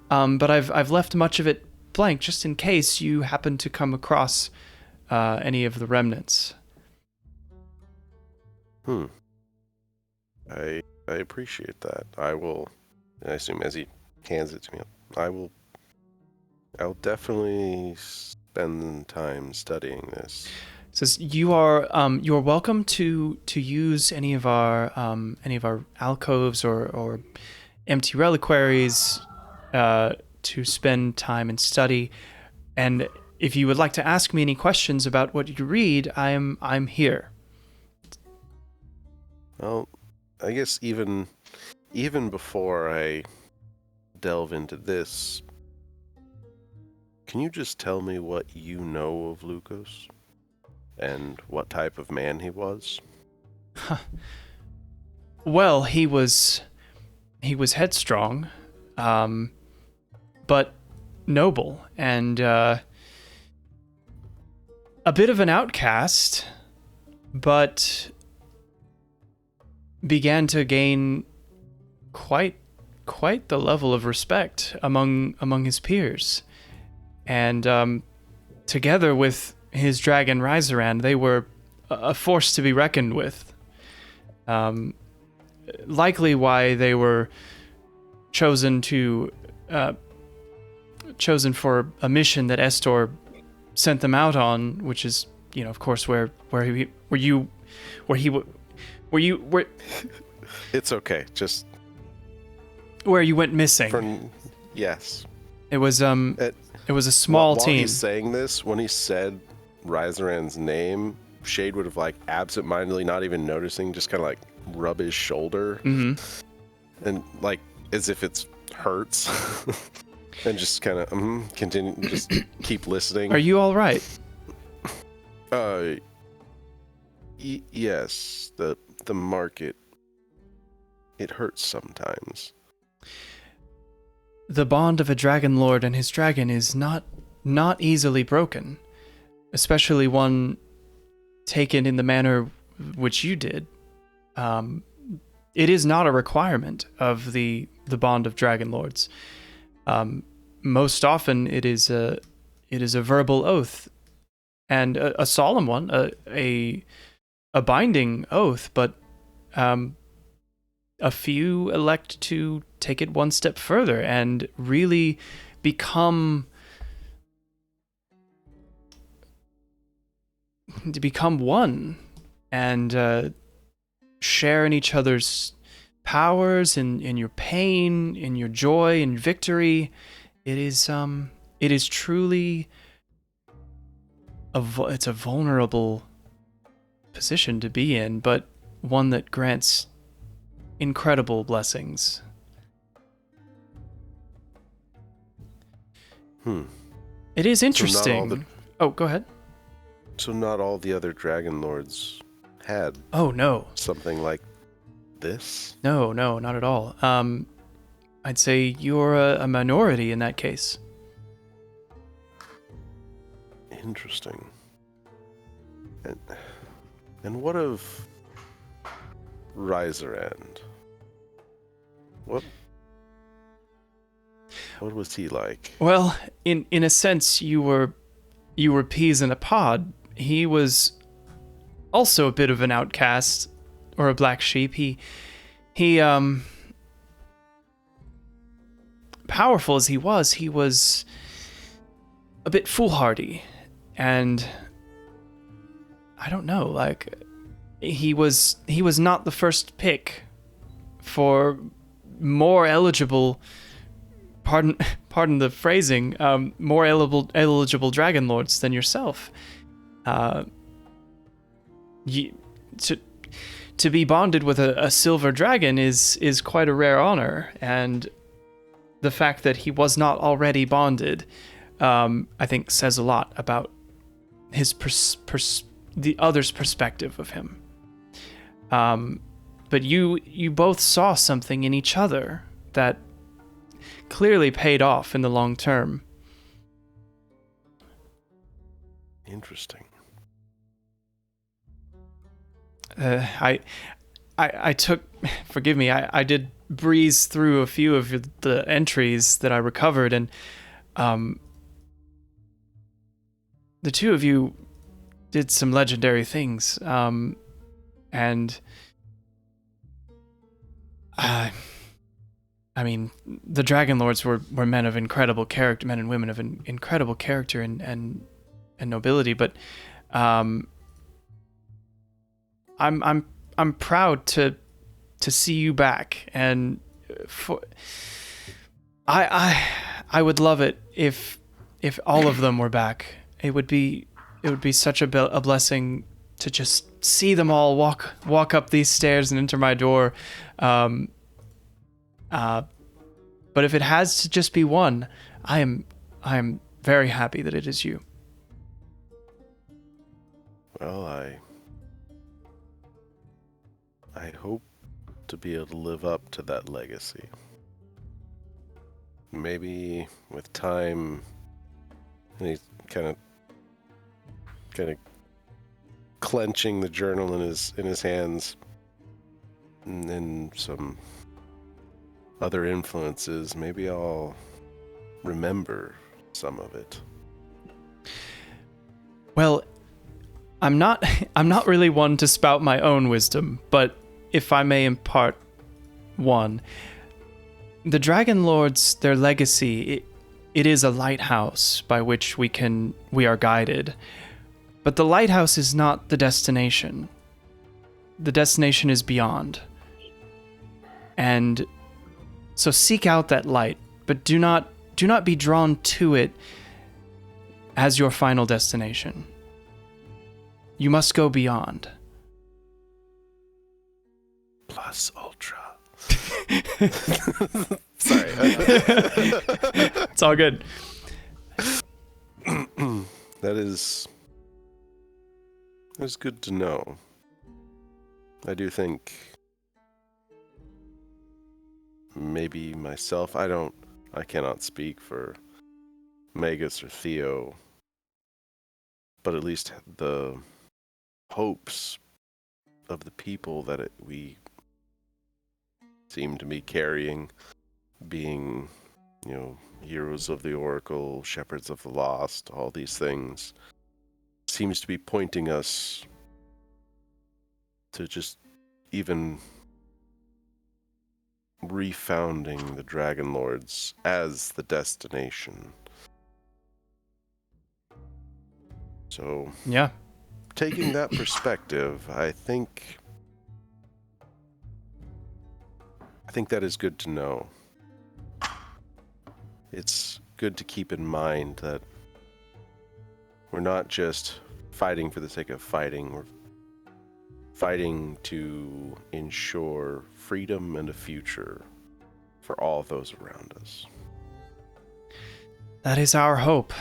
but I've left much of it blank just in case you happen to come across any of the remnants. I appreciate that. I assume as he hands it to me, I'll definitely spend time studying this. Says you are welcome to use any of our alcoves or empty reliquaries to spend time and study, and if you would like to ask me any questions about what you read, I'm here. Well, I guess even before I delve into this, can you just tell me what you know of Lucas and what type of man he was? Well, he was headstrong, but noble, and a bit of an outcast, but began to gain quite the level of respect among his peers. And together with his dragon Rizaran, they were a force to be reckoned with. Likely why they were chosen for a mission that Estor sent them out on, which is, It's okay. Just Where you went missing. yes. It was It- it was a small While team. he's saying this, when he said Ryzeran's name, Shade would have like absentmindedly, not even noticing, just kind of like rub his shoulder, and like as if it's hurts, and just kind of continue, just keep listening. Are you all right? Yes. The market, it hurts sometimes. The bond of a dragon lord and his dragon is not easily broken, especially one taken in the manner which you did. It is not a requirement of the bond of dragon lords. Most often, it is a verbal oath, and a solemn one, a binding oath. But a few elect to take it one step further and really become one and share in each other's powers, in your pain, in your joy, in victory. It is truly it's a vulnerable position to be in, but one that grants incredible blessings. It is interesting. Oh, go ahead. So not all the other Dragon Lords had Oh, no. something like this? No, not at all. I'd say you're a minority in that case. Interesting. And what of Ryzerand? What was he like? Well, in a sense, you were peas in a pod. He was also a bit of an outcast or a black sheep. He powerful as he was a bit foolhardy, and I don't know, like he was not the first pick for more eligible, pardon the phrasing, more eligible dragon lords than yourself. To be bonded with a silver dragon is quite a rare honor, and the fact that he was not already bonded, I think, says a lot about his the other's perspective of him. But you both saw something in each other that clearly paid off in the long term. Interesting. I took, forgive me, I did breeze through a few of the entries that I recovered, and the two of you did some legendary things, and I mean, the Dragonlords were men of incredible character, men and women of incredible character and nobility, but I'm proud to see you back, and I would love it if all of them were back. It would be such a blessing to just see them all walk up these stairs and enter my door. But if it has to just be one, I am very happy that it is you. Well, I hope to be able to live up to that legacy. Maybe with time, and he's kind of clenching the journal in his hands, and then some other influences. Maybe I'll remember some of it. Well, I'm not really one to spout my own wisdom, but if I may impart one, the Dragonlords, their legacy, it is a lighthouse by which we are guided. But the lighthouse is not the destination. The destination is beyond. And so seek out that light, but do not be drawn to it as your final destination. You must go beyond. Plus ultra. Sorry. It's all good. That's good to know. I do think maybe myself, I cannot speak for Magus or Theo, but at least the hopes of the people that we seem to be carrying, being, heroes of the Oracle, shepherds of the lost, all these things, seems to be pointing us to just even refounding the Dragonlords as the destination. So, Yeah. taking that perspective, I think that is good to know. It's good to keep in mind that we're not just fighting for the sake of fighting. We're fighting to ensure freedom and a future for all those around us. That is our hope.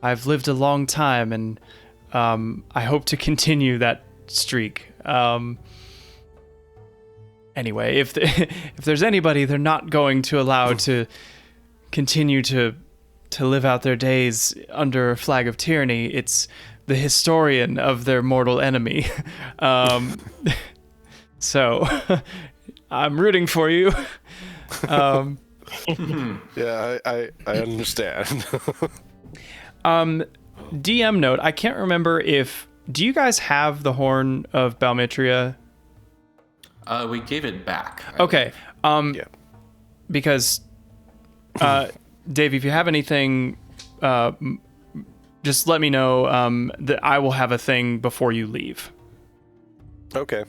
I've lived a long time, and I hope to continue that streak. Anyway, if there's anybody they're not going to allow to continue to live out their days under a flag of tyranny, it's the historian of their mortal enemy. So I'm rooting for you. Yeah, I understand. DM note, I can't remember do you guys have the Horn of Balmitria? We gave it back. Okay. Yeah. Because, Dave, if you have anything, just let me know, that I will have a thing before you leave. Okay.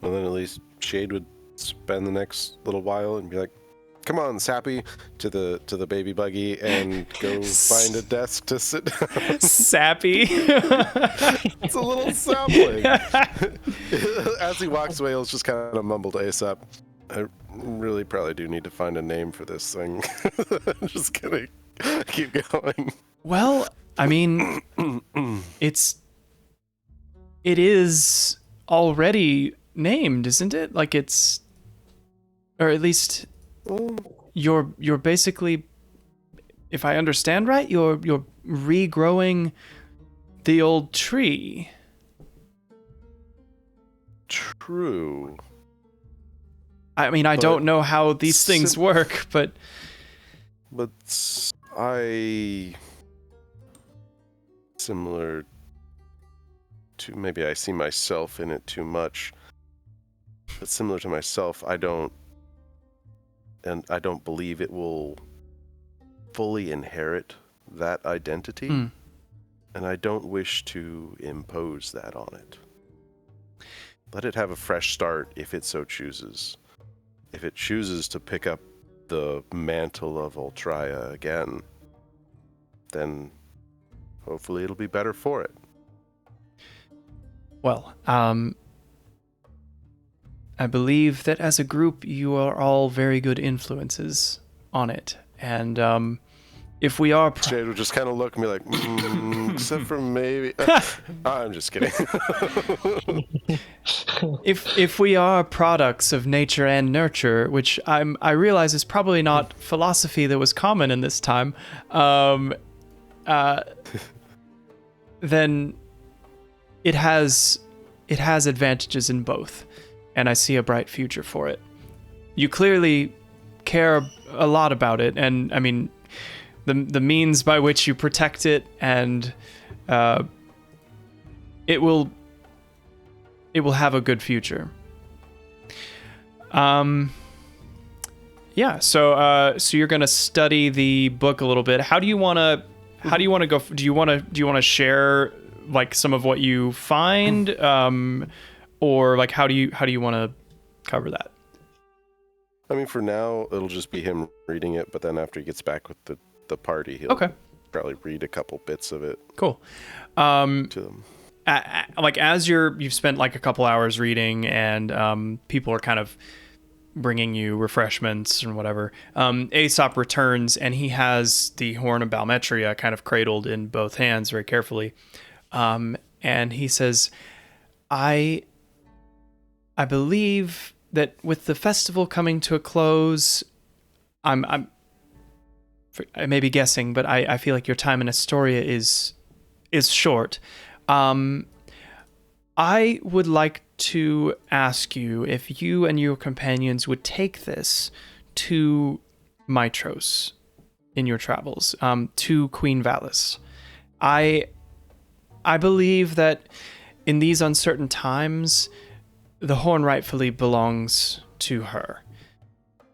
Well, then at least Shade would spend the next little while and be like, "Come on, Sappy," to the baby buggy and go find a desk to sit down. Sappy. It's a little sapling. As he walks away, he'll just kind of mumble to Aesop, "I really probably do need to find a name for this thing." I'm just gonna keep going. Well, I mean, it is already named, isn't it? Like it's, or at least you're basically, if I understand right, you're regrowing the old tree. True. I mean, I don't know how these things work, but similar to, maybe I see myself in it too much, but similar to myself, I don't believe it will fully inherit that identity, and I don't wish to impose that on it. Let it have a fresh start if it so chooses. If it chooses to pick up the mantle of Ultraya again, then hopefully it'll be better for it. well, I believe that as a group, you are all very good influences on it, and if we are Jade would just kind of look at me like, except for maybe. I'm just kidding. if we are products of nature and nurture, which I realize is probably not philosophy that was common in this time, then it has advantages in both, and I see a bright future for it. You clearly care a lot about it, and I mean, the means by which you protect it, and it will have a good future. Yeah. So you're gonna study the book a little bit. How do you want to go? Do you want to share like some of what you find, or like how do you want to cover that? I mean, for now, it'll just be him reading it, but then after he gets back with the party, he'll probably read a couple bits of it. Cool. To them. Like as you've spent like a couple hours reading, and people are kind of bringing you refreshments and whatever. Aesop returns, and he has the horn of Balmetria kind of cradled in both hands very carefully, and he says, "I believe that with the festival coming to a close, I may be guessing, but I feel like your time in Estoria is short. I would like to ask you if you and your companions would take this to Mitros in your travels, to Queen Valis. I believe that in these uncertain times, the horn rightfully belongs to her.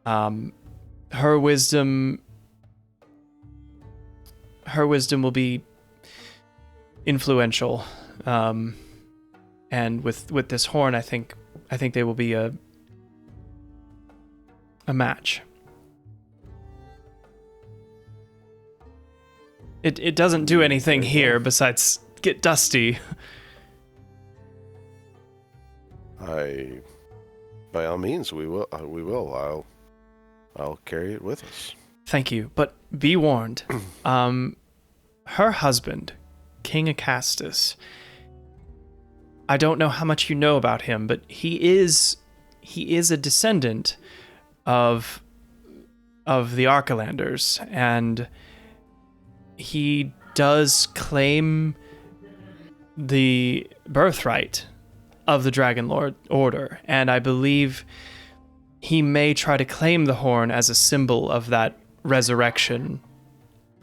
Her wisdom will be influential. And with this horn, I think they will be a match. It doesn't do anything here besides get dusty. By all means, we will. I'll carry it with us. Thank you, but be warned. Her husband, King Acastus. I don't know how much you know about him, but he is a descendant of the Arcalanders, and he does claim the birthright of the Dragonlord Order, and I believe he may try to claim the horn as a symbol of that resurrection.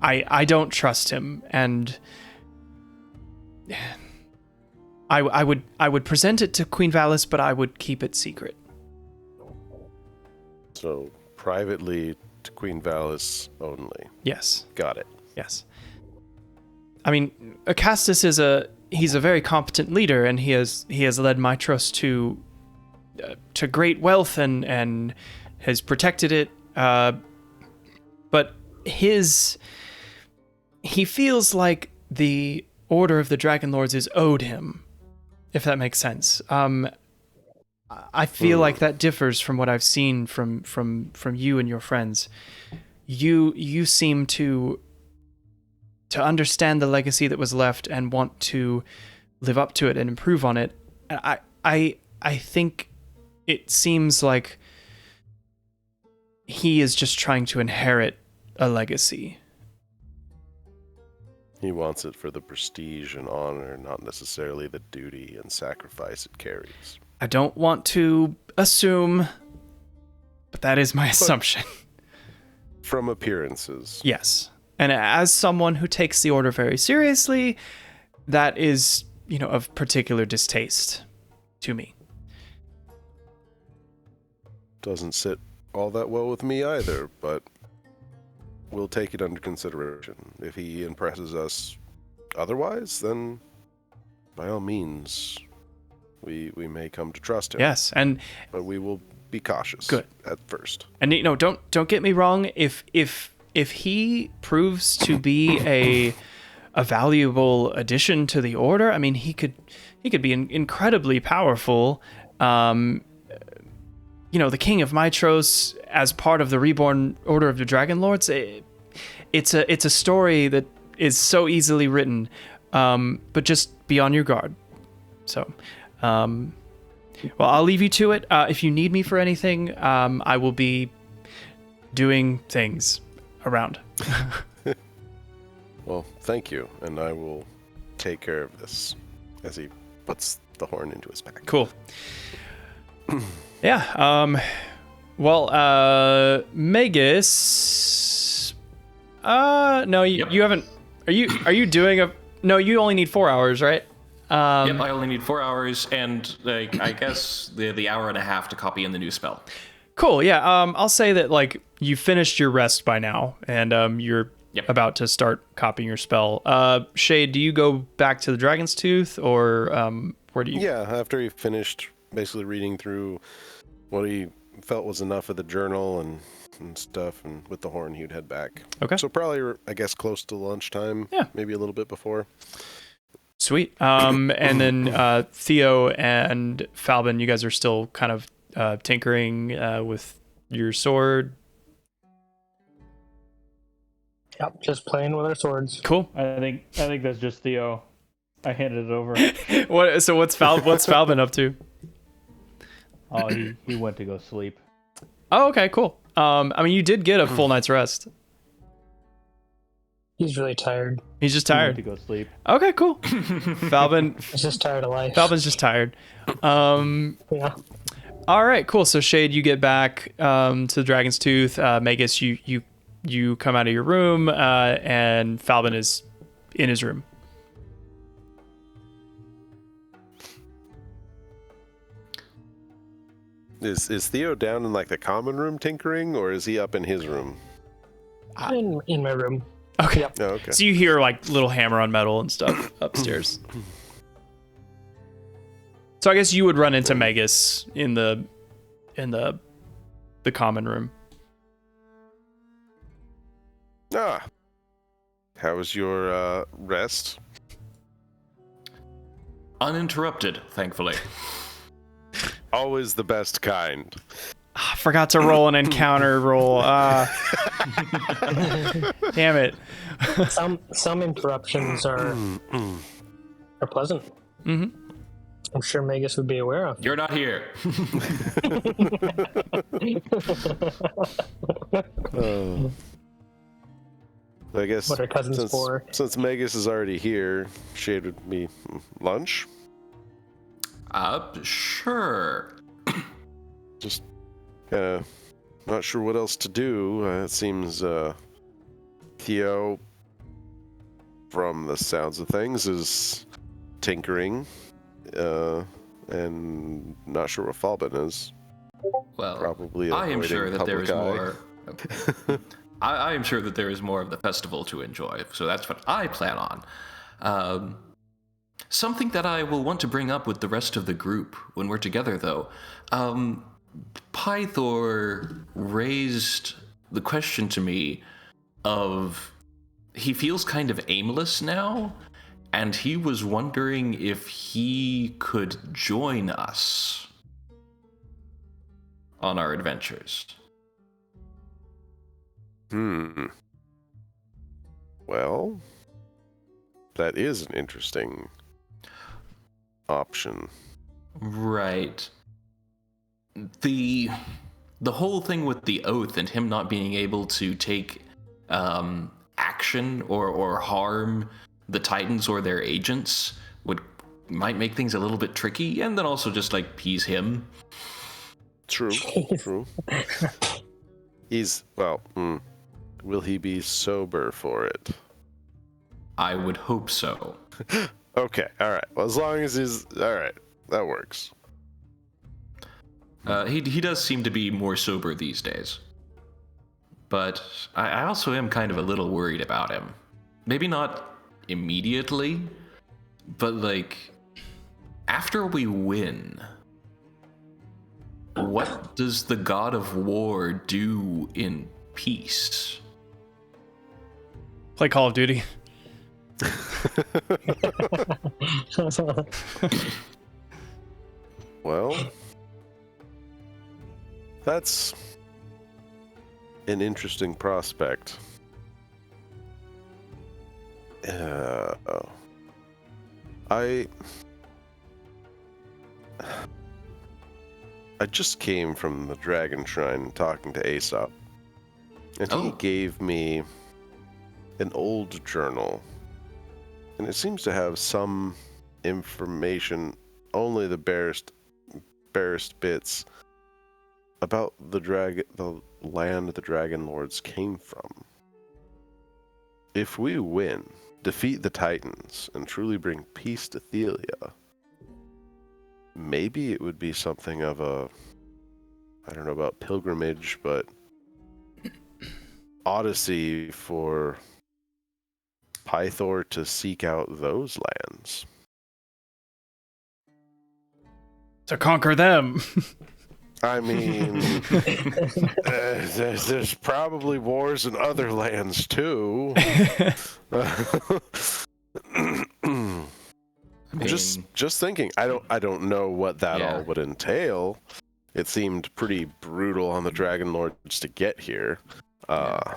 I don't trust him, and I would present it to Queen Valis, but I would keep it secret. So privately to Queen Valis only. Yes. Got it. Yes. I mean, Acastus he's a very competent leader, and he has led Mitros to great wealth and has protected it. But he feels like the Order of the Dragonlords is owed him, if that makes sense. I feel like that differs from what I've seen from you and your friends. You seem to understand the legacy that was left and want to live up to it and improve on it. I think it seems like he is just trying to inherit a legacy. He wants it for the prestige and honor, not necessarily the duty and sacrifice it carries. I don't want to assume, but that is my assumption. From appearances. Yes. And as someone who takes the Order very seriously, that is, of particular distaste to me. Doesn't sit all that well with me either, but we'll take it under consideration. If he impresses us otherwise, then by all means, we may come to trust him. Yes, but we will be cautious. Good. At first. And don't get me wrong. If he proves to be a valuable addition to the Order, I mean, he could be incredibly powerful. The King of Mitros as part of the reborn Order of the Dragonlords. It's a story that is so easily written, but just be on your guard. So, well, I'll leave you to it. If you need me for anything, I will be doing things around. Well, thank you, and I will take care of this as he puts the horn into his pack. Cool. Yeah. Well, Magus. No, you haven't. Are you doing a? No, you only need 4 hours, right? Yep, I only need 4 hours, and I guess the hour and a half to copy in the new spell. Cool. Yeah. I'll say that you finished your rest by now, and you're about to start copying your spell. Shade, do you go back to the Dragon's Tooth, or where do you? Yeah. After he finished basically reading through what he felt was enough of the journal and stuff, and with the horn, he'd head back. Okay. So probably, I guess, close to lunchtime. Yeah. Maybe a little bit before. Sweet. And then Theo and Falbin, you guys are still kind of tinkering with your sword. Yep, just playing with our swords. Cool. I think that's just Theo. I handed it over. So what's Falbin up to? Oh, he went to go sleep. Oh, okay, cool. I mean, you did get a full night's rest. He's really tired. He's just He went tired. to go sleep. Okay, cool. Falbin, He's just tired of life. Falbin's just tired. Yeah. All right, cool. So Shade, you get back to the Dragon's Tooth. Magus, you come out of your room, and Falbin is in his room. Is Theo down in like the common room tinkering, or is he up in his room? In my room. Okay. Yep. Oh, okay. So you hear like little hammer on metal and stuff upstairs. So I guess you would run into Magus in the common room. How was your rest? Uninterrupted, thankfully. Always the best kind. I forgot to roll an encounter roll. Damn it. Some interruptions are pleasant. Mm-hmm. I'm sure Magus would be aware of. You're not here. I guess What are cousins for? since Magus is already here, Shade would be lunch. Sure. Just not sure what else to do. It seems Theo, from the sounds of things, is tinkering, and not sure what Falbin is. Well, Probably I am avoiding sure that there is public more. I am sure that there is more of the festival to enjoy, so that's what I plan on. Something that I will want to bring up with the rest of the group when we're together, though. Pythor raised the question to me of he feels kind of aimless now, and he was wondering if he could join us on our adventures. Well, that is an interesting option. Right. The whole thing with the oath and him not being able to take action or harm the Titans or their agents might make things a little bit tricky, and then also just like appease him. True. True. Will he be sober for it? I would hope so. Okay, alright. Well, as long as he's... Alright, that works. He does seem to be more sober these days. But I also am kind of a little worried about him. Maybe not immediately, but like, after we win, what does the God of War do in peace? Play Call of Duty. Well, that's an interesting prospect. I just came from the Dragon Shrine talking to Aesop, and he gave me an old journal, and it seems to have some information, only the barest bits, about the land the Dragonlords came from. If we win, defeat the Titans, and truly bring peace to Thelia, maybe it would be something of a, I don't know about pilgrimage, but Odyssey for Pythor to seek out those lands. To conquer them. I mean, there's probably wars in other lands too. Just thinking. I don't know what that all would entail. It seemed pretty brutal on the Dragonlords to get here. I'm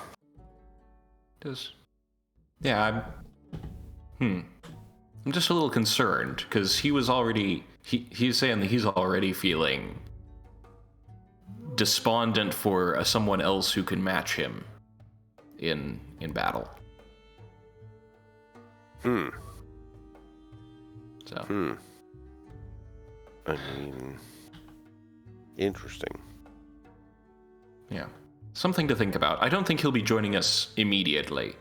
just a little concerned because he was already he's saying that he's already feeling despondent for someone else who can match him in battle. So. I mean, interesting. Yeah. Something to think about. I don't think he'll be joining us immediately.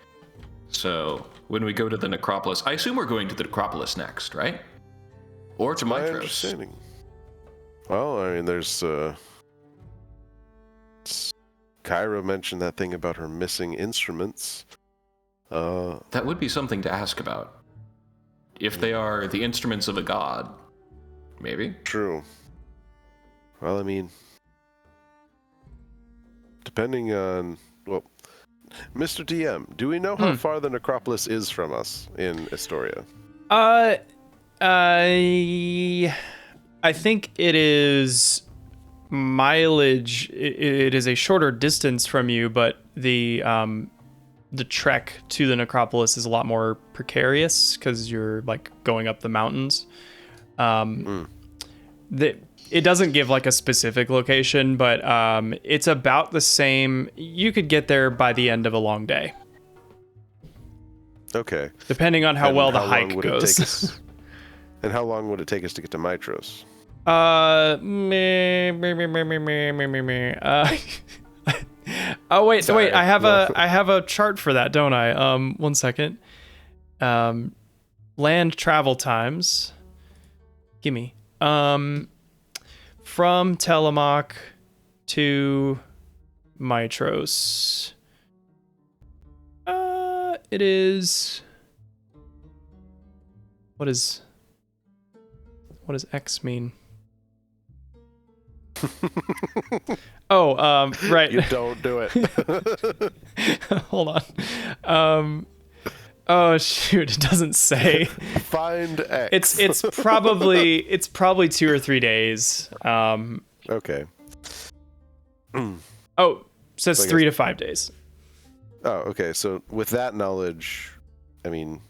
So, when we go to the necropolis, I assume we're going to the necropolis next, right? Or to My Mitros. understanding. Well, I mean, there's Kyra mentioned that thing about her missing instruments. That would be something to ask about. If they are the instruments of a god, maybe. True. Well, I mean, depending on, well, Mr. DM, do we know how far the necropolis is from us in Estoria? I think it is mileage. It is a shorter distance from you, but the trek to the necropolis is a lot more precarious because you're like going up the mountains. It doesn't give like a specific location, but it's about the same. You could get there by the end of a long day. Okay. Depending on how well the hike goes. And how long would it take us to get to Mitros? Oh wait, Sorry, wait. I have a chart for that, don't I? 1 second. Land travel times. Gimme. From Telemach to Mitros. It is. What does X mean? Oh, right. You don't do it. Hold on. Oh shoot, it doesn't say. Find X. It's probably 2 or 3 days. Okay. Oh, says So I 3 to 5 days. Oh, okay. So with that knowledge, I mean,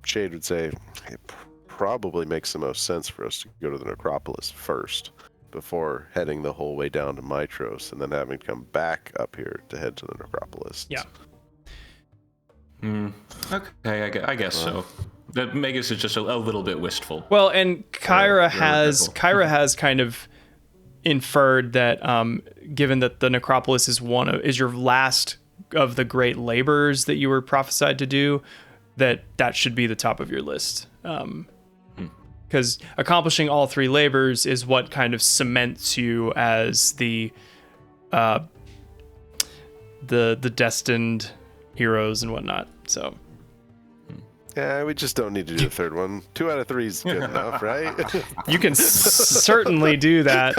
Shade would say it probably makes the most sense for us to go to the necropolis first before heading the whole way down to Mitros and then having to come back up here to head to the necropolis. Yeah. Okay, I guess so. That Magus is just a little bit wistful. Well, and Kyra regretful. has kind of inferred that given that the necropolis is your last of the great labors that you were prophesied to do, that should be the top of your list. Because accomplishing all 3 labors is what kind of cements you as the destined heroes and whatnot. So Yeah, we just don't need to do the 3rd one. 2 out of 3 is good enough, right? you can certainly do that.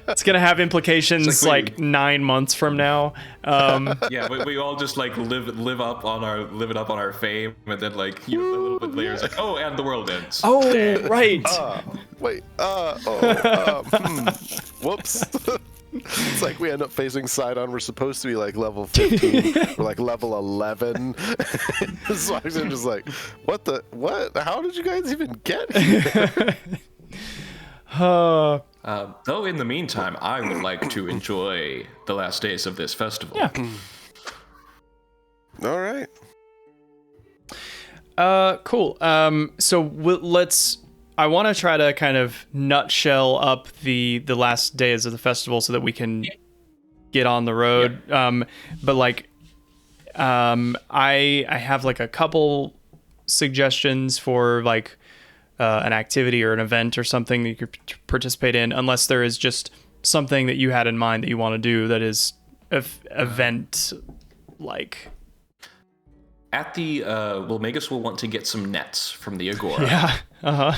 It's gonna have implications like 9 months from now. Yeah, we all just like live it up on our fame, and then like a little bit later, it's like, oh, and the world ends. Oh, right. Whoops. It's like we end up facing Sidon. We're supposed to be like level 15. We're like level 11. So I'm just like, what? How did you guys even get here? Though in the meantime, I would like to enjoy the last days of this festival. Yeah. All right. Cool. So let's. I want to try to kind of nutshell up the last days of the festival so that we can get on the road. Yeah. But like, I have like a couple suggestions for like an activity or an event or something that you could participate in, unless there is just something that you had in mind that you want to do that is event like. At the Magus will want to get some nets from the Agora. Yeah.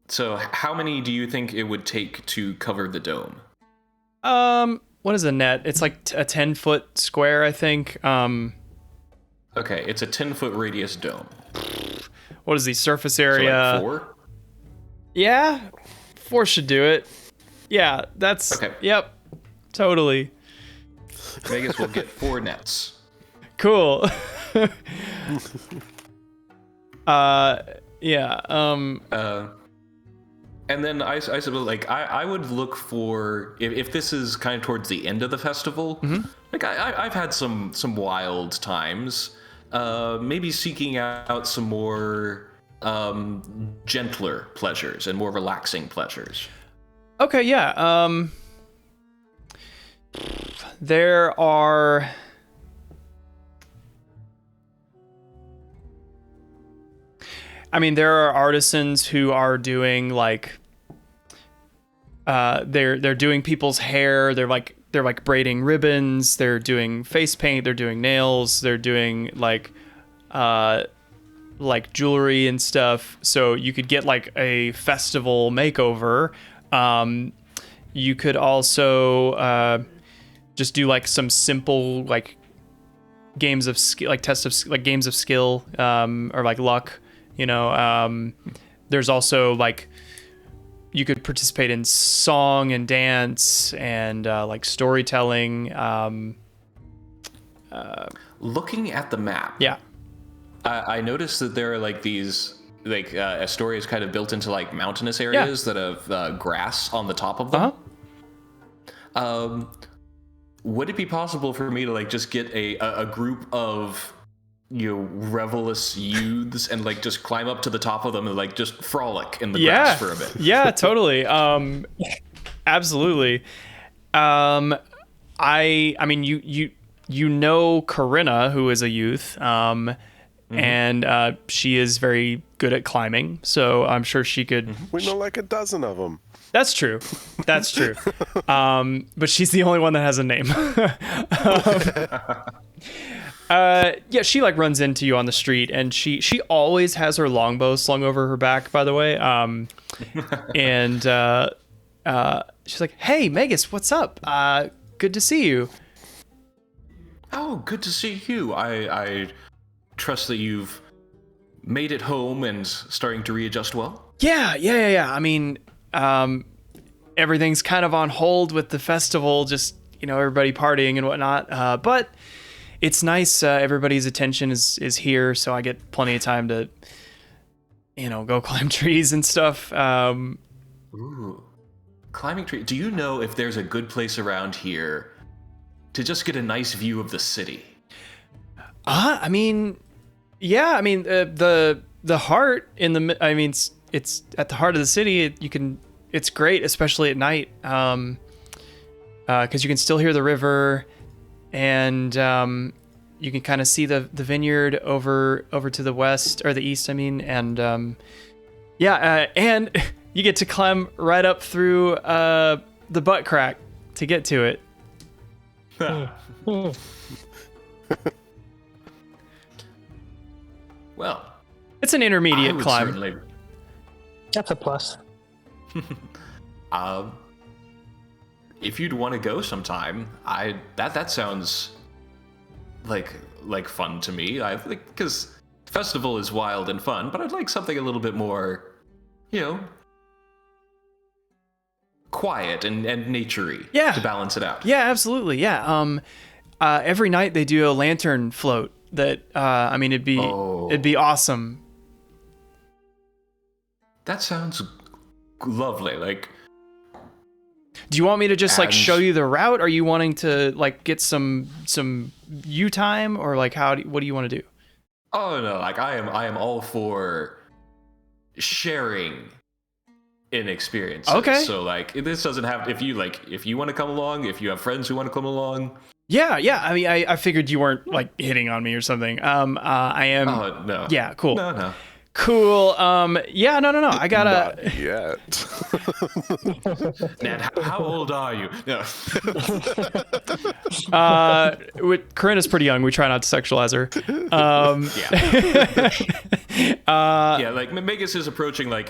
So how many do you think it would take to cover the dome? What is a net? It's like a 10-foot square, I think. Okay, it's a 10-foot radius dome. What is the surface So area? like 4? Yeah, 4 should do it. Yeah, that's Okay. Yep, totally Vegas will get 4 nets. cool. Yeah. And then I suppose, like, I would look for, if this is kind of towards the end of the festival, like, I've had some wild times, maybe seeking out some more gentler pleasures and more relaxing pleasures. Okay, yeah. There are. I mean, there are artisans who are doing like. They're doing people's hair. They're like braiding ribbons. They're doing face paint. They're doing nails. They're doing like jewelry and stuff. So you could get like a festival makeover. You could also just do like some simple like games of skill, like games of skill, or like luck. You know, there's also like you could participate in song and dance and like storytelling. Looking at the map, Yeah. I noticed that there are like these, like Estoria is kind of built into like mountainous areas that have grass on the top of them. Would it be possible for me to like just get a group of revelous youths and like just climb up to the top of them and like just frolic in the grass for a bit? Yeah, totally. Absolutely. I mean, you know Corinna, who is a youth, and she is very good at climbing, so I'm sure she could. We know like a dozen of them. That's true. That's true. But she's the only one that has a name. Yeah, she like runs into you on the street, and she always has her longbow slung over her back, by the way. And she's like, "Hey, Magus, what's up? Good to see you." Oh, good to see you. I trust that you've made it home and starting to readjust well. Yeah. I mean, everything's kind of on hold with the festival, just everybody partying and whatnot. But it's nice. Everybody's attention is here, so I get plenty of time to, go climb trees and stuff. Ooh, climbing tree. Do you know if there's a good place around here to just get a nice view of the city? I mean, yeah. I mean, the heart in the. I mean, it's at the heart of the city. It's great, especially at night, because you can still hear the river. And you can kind of see the vineyard over to the west, or the east, I mean. And and you get to climb right up through the butt crack to get to it. Well, It's an intermediate climb. Certainly, That's a plus. if you'd want to go sometime, that sounds like fun to me. I think because festival is wild and fun, but I'd like something a little bit more, quiet and naturey. Yeah. To balance it out. Yeah, absolutely. Yeah. Every night they do a lantern float. That I mean, it'd be awesome. That sounds lovely. Like, do you want me to just like And- show you the route? Are you wanting to like get some you time, or like what do you want to do? oh no, like I am all for sharing in experiences. Okay. So like this doesn't have, if you want to come along, if you have friends who want to come along. Yeah. I mean, I figured you weren't like hitting on me or something. I am. Oh no. Yeah. Cool. No. Cool. Yeah, no. I gotta. Not yet. Ned, how old are you? No. Corinna's pretty young. We try not to sexualize her. Yeah, like Magus is approaching like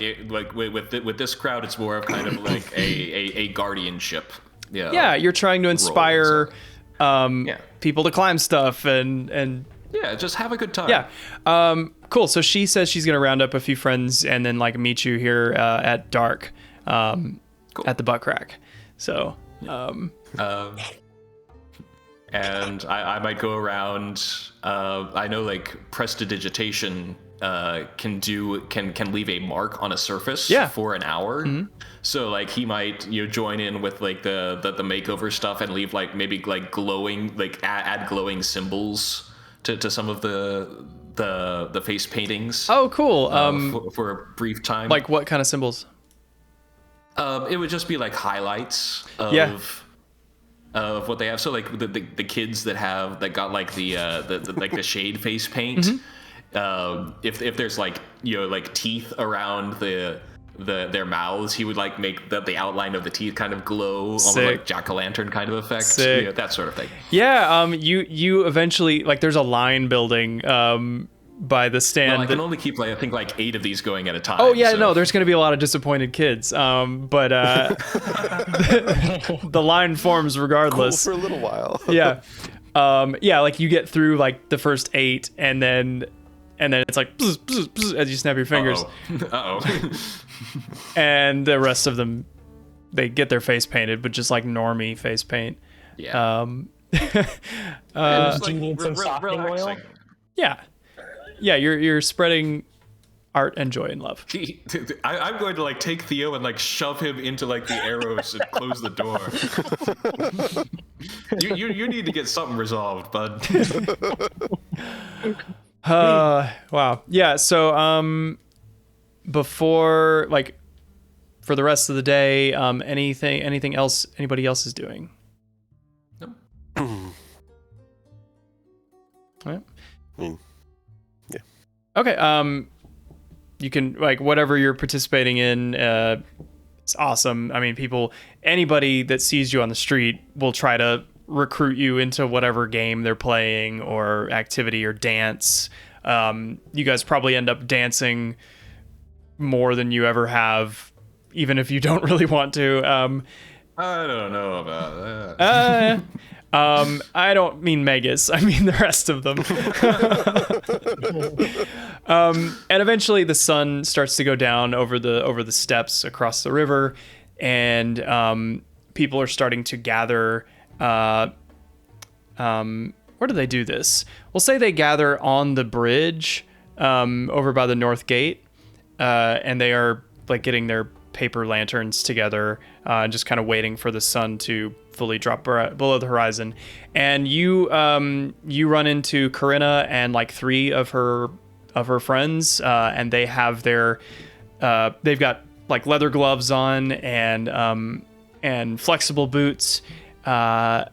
with this crowd. It's more of kind of like a guardianship. Yeah, you're trying to inspire Yeah. people to climb stuff and Yeah, just have a good time. yeah. Cool. So she says she's gonna round up a few friends and then like meet you here at dark at the butt crack. So and I might go around. I know like prestidigitation can leave a mark on a surface for an hour. So like he might join in with like the makeover stuff and leave like maybe like glowing like add glowing symbols to some of the face paintings. oh, cool. For a brief time. Like what kind of symbols? It would just be like highlights of what they have. So like the kids that got like the shade face paint. If there's like like teeth around their mouths, he would like make the outline of the teeth kind of glow, almost like jack-o'-lantern kind of effect. Sick. That sort of thing. Yeah. You eventually like there's a line building by the stand. Well, I can only keep like I think like 8 of these going at a time. Oh yeah, so. no, there's going to be a lot of disappointed kids. But the line forms Cool regardless. for a little while. Yeah. Yeah, like you get through like the first 8 and then it's like bzz, bzz, bzz, as you snap your fingers. Uh-oh. And the rest of them they get their face painted, but just like normie face paint. Yeah. Do you need some softening oil? Yeah. Yeah, you're spreading art and joy and love. I'm going to like take Theo and like shove him into like the arrows and close the door. you need to get something resolved, bud. Wow. Yeah, so before like for the rest of the day, anything else anybody else is doing? Nope. Right. Yeah. Okay, you can like whatever you're participating in, it's awesome. I mean, anybody that sees you on the street will try to recruit you into whatever game they're playing or activity or dance. You guys probably end up dancing more than you ever have, even if you don't really want to. I don't know about that. I don't mean Megas. I mean the rest of them. And eventually the sun starts to go down over the steps across the river, and people are starting to gather. Where do they do this? We'll say they gather on the bridge over by the north gate, and they are like getting their paper lanterns together, just kind of waiting for the sun to fully drop below the horizon. And you run into Corinna and like 3 of her friends, and they have they've got like leather gloves on and flexible boots, and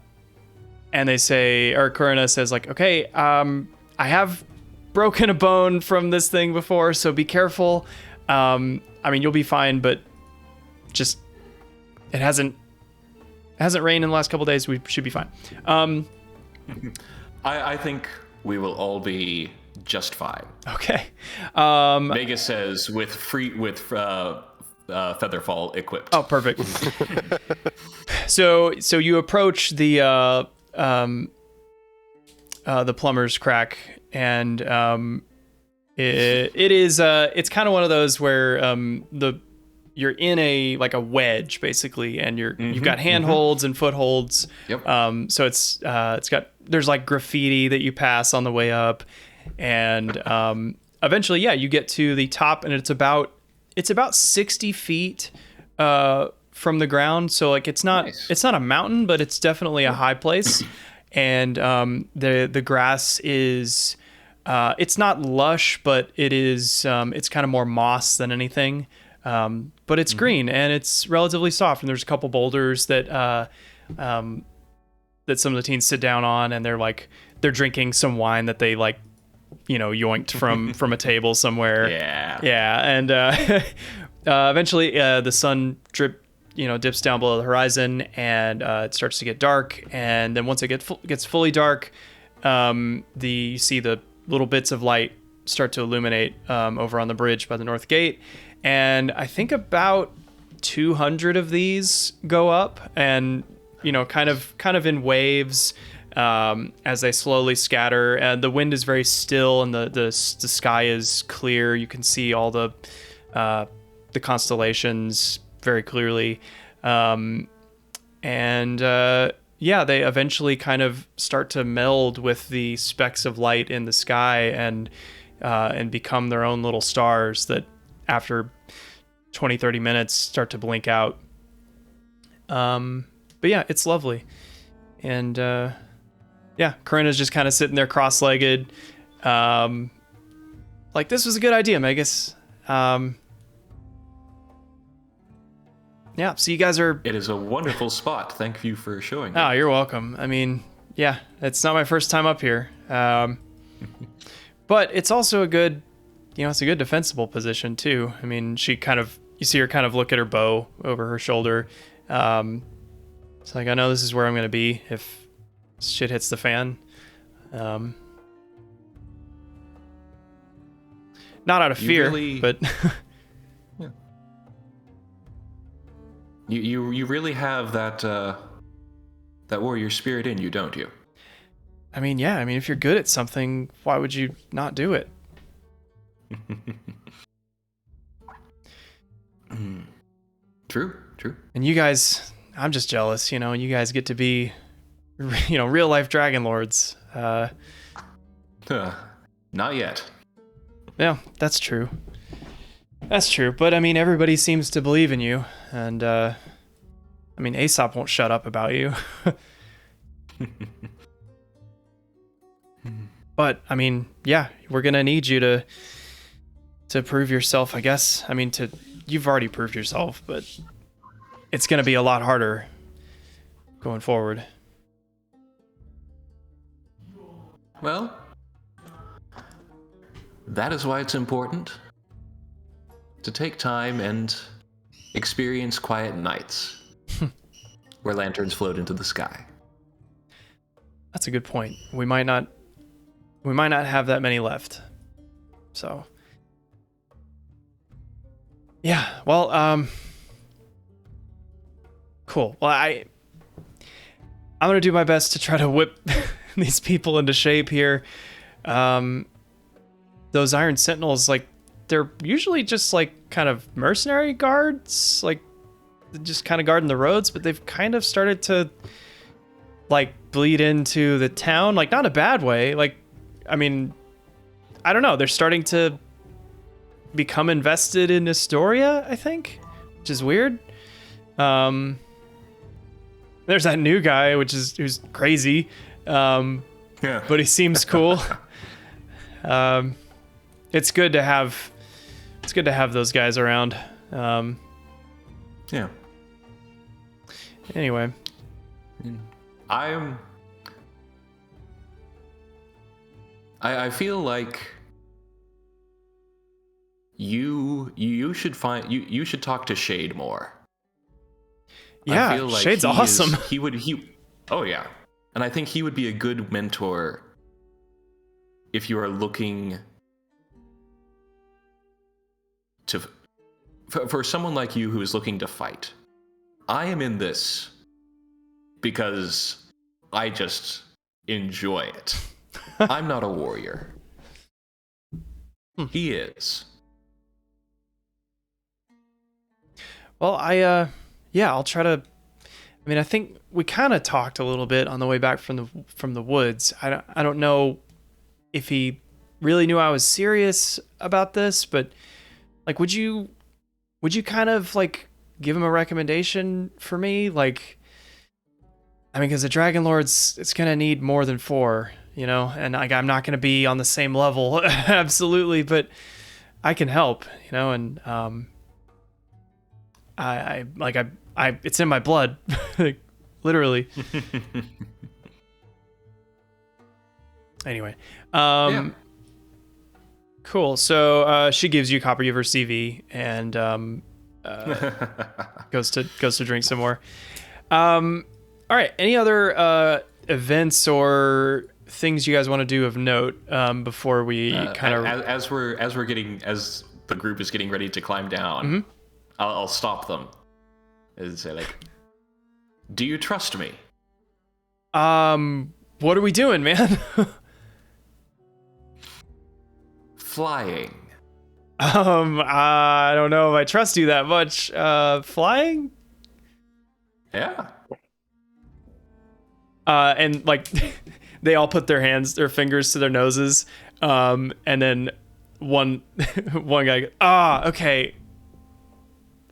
they say, or Corinna says like, okay, I have broken a bone from this thing before, so be careful. I mean, you'll be fine, but just it hasn't rained in the last couple days. We should be fine. I think we will all be just fine. Okay. Vegas says with Featherfall equipped. Oh, perfect. So you approach the plumber's crack, and it's kind of one of those where you're in a wedge basically, and you've got handholds and footholds. Yep. So there's like graffiti that you pass on the way up, and eventually, you get to the top, and it's about 60 feet from the ground. So like it's not a mountain, but it's definitely a high place. And the grass is it's not lush, but it is it's kind of more moss than anything. But it's green and it's relatively soft, and there's a couple boulders that some of the teens sit down on, and they're drinking some wine that they like yoinked from a table somewhere. Yeah. And eventually the sun dips down below the horizon, and it starts to get dark. And then once it gets fully dark, you see the little bits of light start to illuminate over on the bridge by the north gate. And I think about 200 of these go up, and kind of in waves as they slowly scatter. And the wind is very still, and the sky is clear. You can see all the constellations very clearly. They eventually kind of start to meld with the specks of light in the sky and become their own little stars that after 20-30 minutes start to blink out. But yeah, it's lovely. And Corinna's just kind of sitting there cross-legged, like, this was a good idea, Megas. Yeah, so you guys are... It is a wonderful spot. Thank you for showing me. Oh, you're welcome. I mean, yeah, it's not my first time up here. But it's also a good, it's a good defensible position too. I mean, you see her kind of look at her bow over her shoulder. It's like, I know this is where I'm going to be if shit hits the fan. Not out of fear, but... Yeah. You really have that warrior spirit in you, don't you? I mean, yeah. I mean, if you're good at something, why would you not do it? True. And you guys, I'm just jealous. You guys get to be, real life Dragonlords. Not yet. Yeah, that's true. That's true. But I mean, everybody seems to believe in you, and I mean, Aesop won't shut up about you. But I mean, yeah, we're gonna need you to prove yourself, I guess. I mean, you've already proved yourself, but it's gonna be a lot harder going forward. Well, that is why it's important to take time and experience quiet nights where lanterns float into the sky. That's a good point. We might not have that many left. So, yeah. Well, cool. Well, I'm gonna do my best to try to whip these people into shape here. Those Iron Sentinels, like, they're usually just like kind of mercenary guards, like just kind of guarding the roads, but they've kind of started to like bleed into the town, like not a bad way. Like, I mean, I don't know. They're starting to become invested in Estoria, I think, which is weird. There's that new guy, who's crazy. Yeah. But he seems cool. It's good to have those guys around. Yeah. Anyway, I feel like you should talk to Shade more. yeah, I feel like Shade's awesome. Oh yeah. And I think he would be a good mentor if you are looking for someone like you who is looking to fight. I am in this because I just enjoy it. I'm not a warrior. He is. Well, I'll try to. I mean, I think we kind of talked a little bit on the way back from the woods. I don't know if he really knew I was serious about this, but like, would you kind of like give him a recommendation for me? Like, I mean, because the Dragonlords, it's gonna need more than 4, and like, I'm not gonna be on the same level, absolutely, but I can help, and I it's in my blood, like, literally. Anyway, Yeah. Cool. So she gives you a copy of her CV and goes to drink some more. All right. Any other events or things you guys want to do of note before we kind of as the group is getting ready to climb down, I'll stop them and say like, "Do you trust me?" What are we doing, man? Flying. I don't know if I trust you that much. Flying? Yeah. And like they all put their fingers to their noses. And then one guy goes, okay.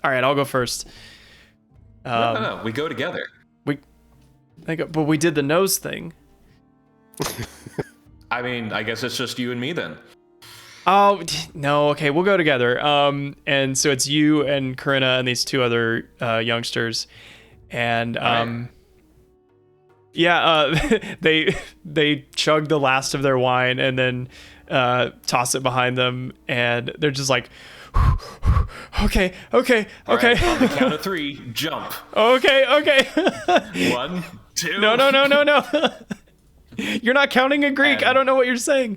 All right, I'll go first. No, we go together. But we did the nose thing. I mean, I guess it's just you and me then. Oh, no, okay, we'll go together. And so it's you and Corinna and these two other youngsters. And they chug the last of their wine and then toss it behind them, and they're just like, okay. All right, on the count of 3, jump. Okay. 1, 2. No. You're not counting in Greek. And I don't know what you're saying.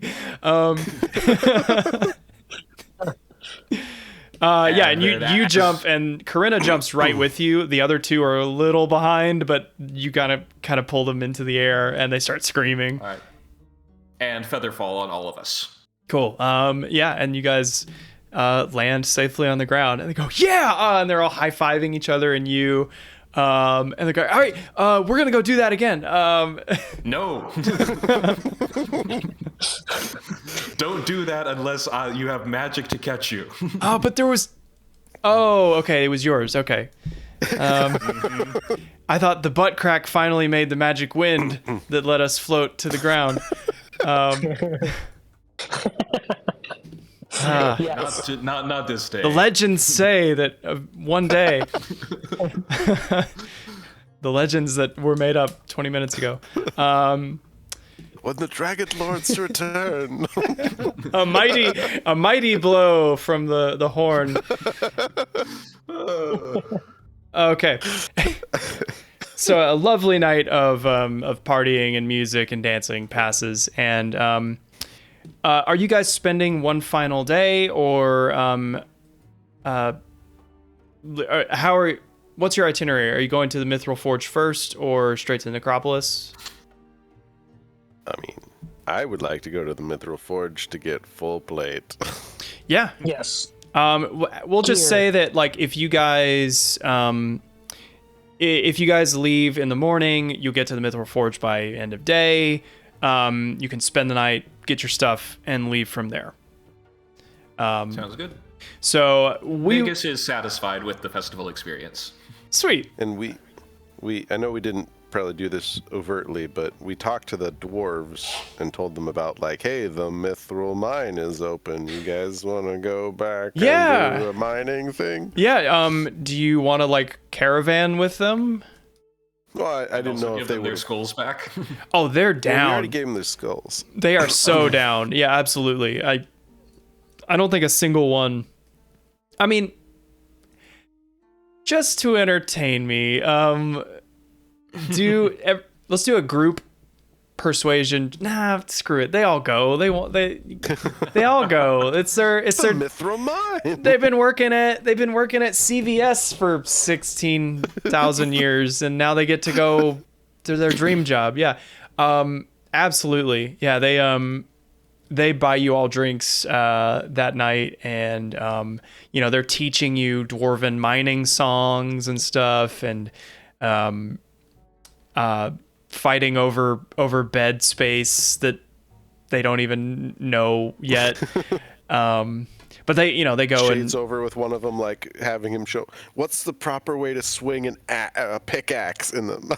And you jump, and Corinna jumps right with you. The other two are a little behind, but you gotta kind of pull them into the air, and they start screaming. All right. And feather fall on all of us. Cool. And you guys land safely on the ground, and they go, yeah! And they're all high-fiving each other and you. And they go, all right, we're gonna go do that again. No. Don't do that unless you have magic to catch you. But there was... Oh, okay, it was yours. Okay. I thought the butt crack finally made the magic wind that let us float to the ground. Yes. Not this day. The legends say that one day... the legends that were made up 20 minutes ago. When the Dragonlords return. A mighty blow from the horn. Okay. So a lovely night of partying and music and dancing passes, and are you guys spending one final day, or what's your itinerary? Are you going to the Mithril Forge first, or straight to the Necropolis? I mean, I would like to go to the Mithril Forge to get full plate. Yeah. Yes. We'll just say that, like, if you guys leave in the morning, you'll get to the Mithril Forge by end of day. You can spend the night, get your stuff, and leave from there. Sounds good. So Vegas is satisfied with the festival experience. Sweet. And I know we didn't probably do this overtly, but we talked to the dwarves and told them about, like, hey, the Mithril mine is open. You guys want to go back and do a mining thing? Yeah. Do you want to, like, caravan with them? Well, I didn't know if they their were. skulls back. Oh, they're Well, down. we already gave them their skulls. They are so down. Yeah, absolutely. I don't think a single one. I mean, just to entertain me, let's do a group persuasion. Nah, screw it. They all go. They all go. It's their Mithril mine. They've been working at CVS for 16,000 years, and now they get to go to their dream job. Yeah. Absolutely. Yeah, they buy you all drinks that night, and they're teaching you dwarven mining songs and stuff, and fighting over bed space that they don't even know yet. But they go Shades over with one of them, like having him show what's the proper way to swing a pickaxe in them.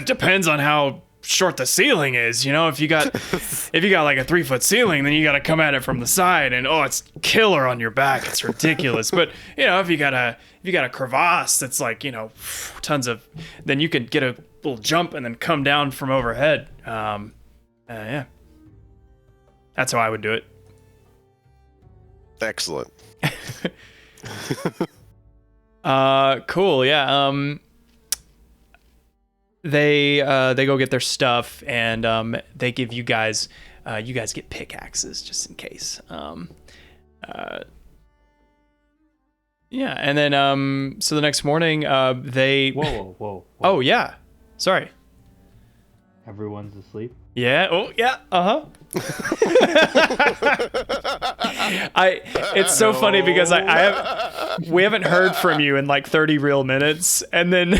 Depends on how short the ceiling is. If you got like a 3-foot ceiling, then you got to come at it from the side, and it's killer on your back. It's ridiculous. But if you got a crevasse that's like tons of, then you could get a little jump and then come down from overhead. Yeah, that's how I would do it. Excellent. Cool. Yeah. They go get their stuff, and they give you guys get pickaxes just in case. Yeah, and then so the next morning they Whoa. Oh yeah. Sorry. Everyone's asleep. Yeah. Oh yeah. It's so funny because we haven't heard from you in like 30 real minutes, and then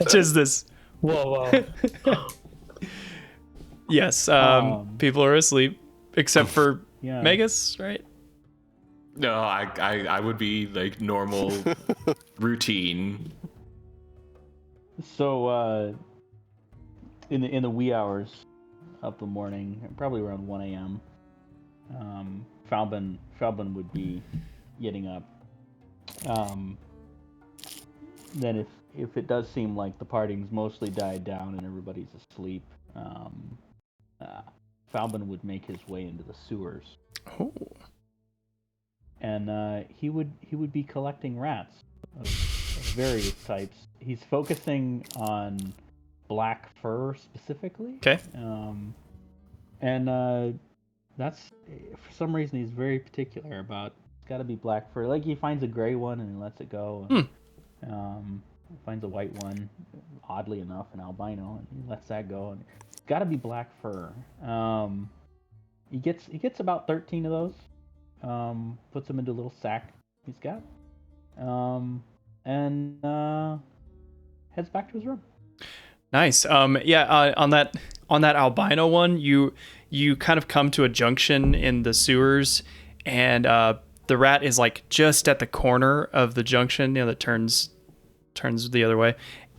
just this. Whoa. Yes. People are asleep except for Magus, right? No, I would be like normal routine. So in the wee hours of the morning, probably around 1 a.m., Falbin would be getting up. Then if it does seem like the party's mostly died down and everybody's asleep, Falbin would make his way into the sewers. Oh. And he would be collecting rats of various types. He's focusing on black fur specifically. Okay. And that's, for some reason, he's very particular about. It's got to be black fur. Like he finds a gray one and he lets it go. Finds a white one, oddly enough, an albino, and he lets that go. And it's got to be black fur. He gets about 13 of those. Puts them into a little sack he's got, and heads back to his room. Nice. On that albino one, you kind of come to a junction in the sewers, and the rat is like just at the corner of the junction, that turns the other way,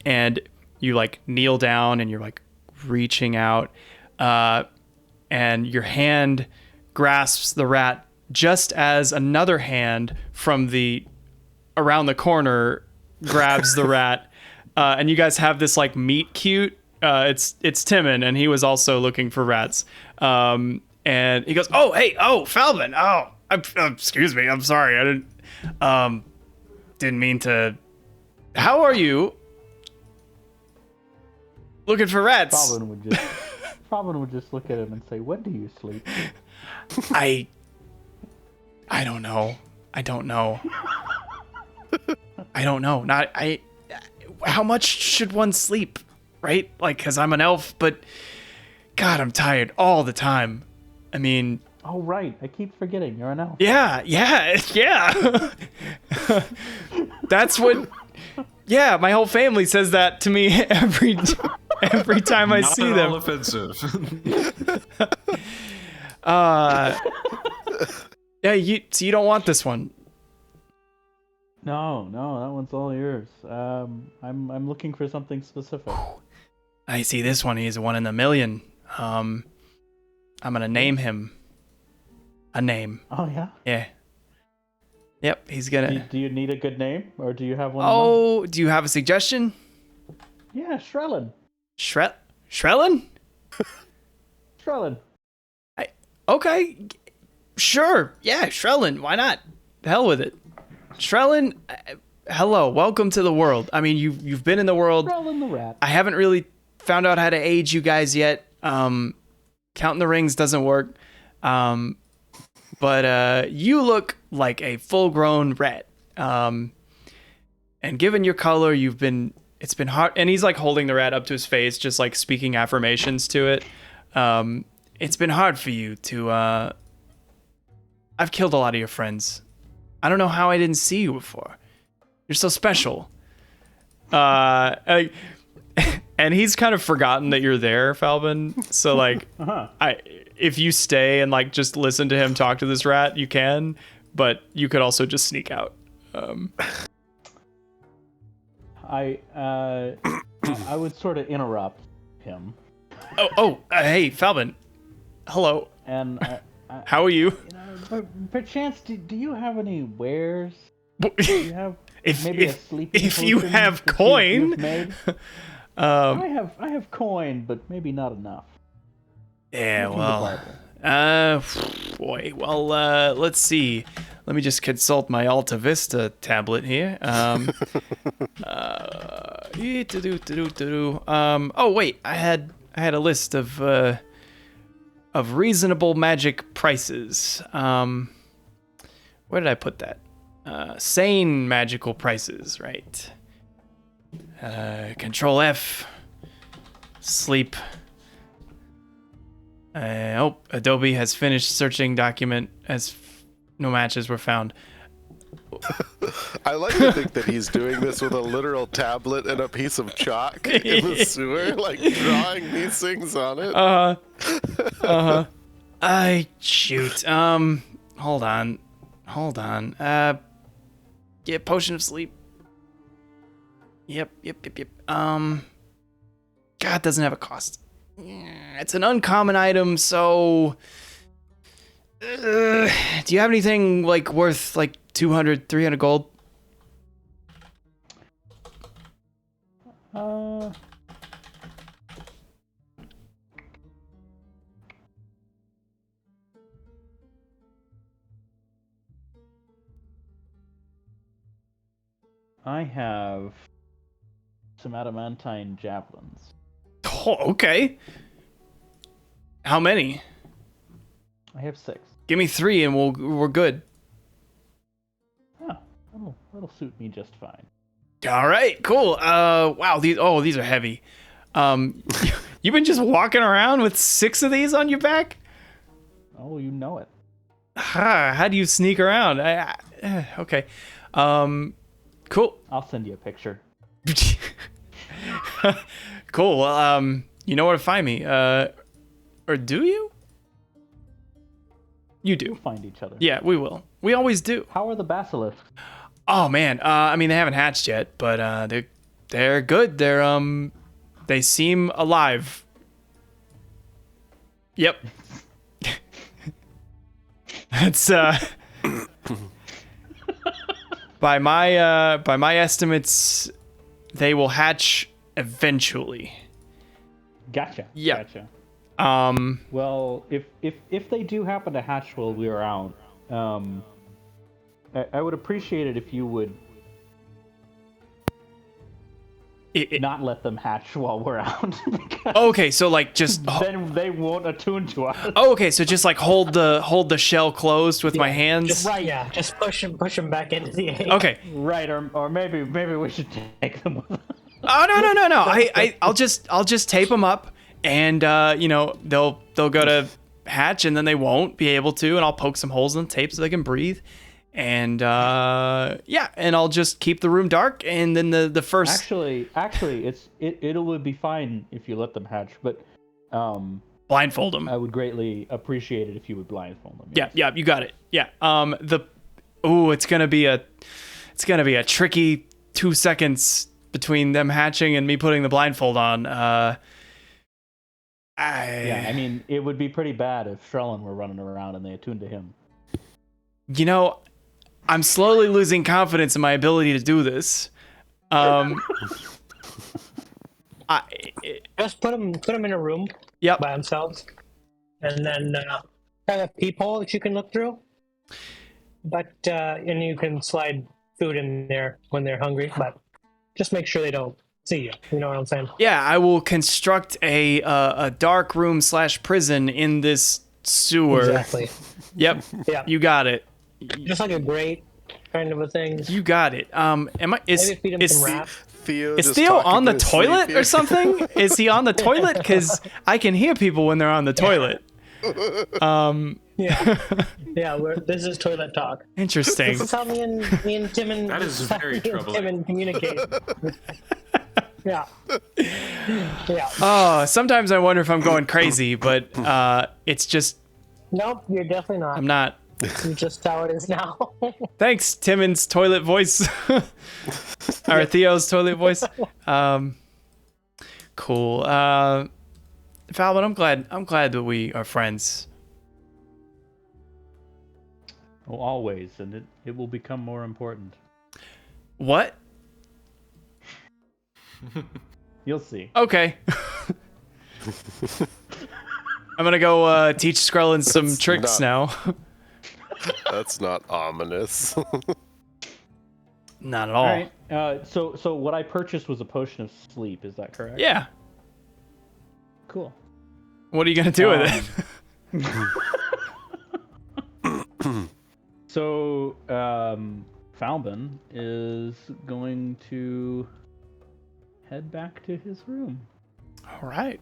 and you like kneel down and you're like reaching out, and your hand grasps the rat just as another hand from around the corner grabs the rat, and you guys have this like meet cute. It's Timon, and he was also looking for rats. And he goes, "Oh, hey, Falbin. Oh, excuse me. I'm sorry. I didn't mean to. How are you? Looking for rats?" Falbin would just look at him and say, "When do you sleep?" I don't know. I don't know. How much should one sleep, right? Like, because I'm an elf, but God, I'm tired all the time. I mean... Oh, right. I keep forgetting. You're an elf. Yeah. That's what... Yeah, my whole family says that to me every time I see them. Not at all offensive. Yeah, so you don't want this one. No, that one's all yours. I'm looking for something specific. I see this one. He's one in a million. I'm gonna name him a name. Oh yeah. Yeah. Yep, he's gonna. Do you need a good name, or do you have one? Oh, do you have a suggestion? Yeah, Shrellin. Shrellin? Shrellin. Okay. Sure. Yeah, Shrellin. Why not? The hell with it. Shrellin, hello. Welcome to the world. I mean, you've been in the world. Shrellin the rat. I haven't really found out how to age you guys yet. Counting the rings doesn't work. But you look like a full-grown rat. And given your color, it's been hard. And he's like holding the rat up to his face, just like speaking affirmations to it. It's been hard for you to, I've killed a lot of your friends. I don't know how I didn't see you before. You're so special. And he's kind of forgotten that you're there, Falbin. So like, if you stay and like just listen to him talk to this rat, you can, but you could also just sneak out. I would sort of interrupt him. Hey, Falbin. Hello. And how are you? Perchance, do you have any wares? Do you have maybe a sleeping if you potion have that coin? you've made? I have coin, but maybe not enough. Yeah, well, Boy. Well, let's see. Let me just consult my Alta Vista tablet here. Oh wait, I had a list of reasonable magic prices. Where did I put that? Sane magical prices, right? Control F. Sleep. Adobe has finished searching document as no matches were found. I like to think that he's doing this with a literal tablet and a piece of chalk in the sewer, like drawing these things on it. Shoot. Hold on. Yeah, potion of sleep. Yep. God, it doesn't have a cost. It's an uncommon item, so... do you have anything, like, worth, like, 200, 300 gold? I have some adamantine javelins. Oh, okay. How many? I have 6. Give me 3 and we're good. Oh, that'll suit me just fine. All right, cool. Wow, these are heavy. You've been just walking around with 6 of these on your back? Oh, you know it. How do you sneak around? Okay. Cool. I'll send you a picture. Cool. Well, you know where to find me. Or do you? You do. We'll find each other. Yeah, we will. We always do. How are the basilisks? Oh man. I mean, they haven't hatched yet, but they're good. They seem alive. Yep. That's by my estimates, they will hatch eventually. Gotcha. Yeah. Gotcha. Well, if they do happen to hatch while we're out, I would appreciate it if you would not let them hatch while we're out. Okay, so like just then they won't attune to us. Oh, okay, so just like hold the shell closed with my hands. Just push them back into the egg. Okay. Right, or maybe we should take them with us. Oh no. I'll just tape them up, and they'll go to hatch, and then they won't be able to, and I'll poke some holes in the tape so they can breathe, and and I'll just keep the room dark, and then the first. Actually, it would be fine if you let them hatch, but blindfold them. I would greatly appreciate it if you would blindfold them. Yes. Yeah, you got it. Yeah. It's gonna be a tricky 2 seconds between them hatching and me putting the blindfold on. I mean, it would be pretty bad if Shrelin were running around and they attuned to him. I'm slowly losing confidence in my ability to do this. Just put them in a room by themselves, and then have a peephole that you can look through. But and you can slide food in there when they're hungry, but just make sure they don't see you. You know what I'm saying? Yeah, I will construct a dark room / prison in this sewer. Exactly. Yep. Yeah. You got it. Just like a grate kind of a thing. You got it. Maybe feed him some wrap. Is Theo on the toilet or something? Is he on the toilet? Because I can hear people when they're on the toilet. Yeah. This is toilet talk. Interesting. This is how me and Tim and That is very troubling. Tim and communicate. Yeah. Oh, sometimes I wonder if I'm going crazy, but it's just. Nope, you're definitely not. I'm not. You're just how it is now. Thanks, Timon's toilet voice. Or Theo's toilet voice. Cool. Falvin, I'm glad that we are friends. Well, always, and it will become more important. What? You'll see. Okay. I'm gonna go teach Skrellin some That's tricks not- now. That's not ominous. Not at all. All right. So what I purchased was a potion of sleep. Is that correct? Yeah. Cool. What are you gonna do with it? So, Falbin is going to head back to his room. All right.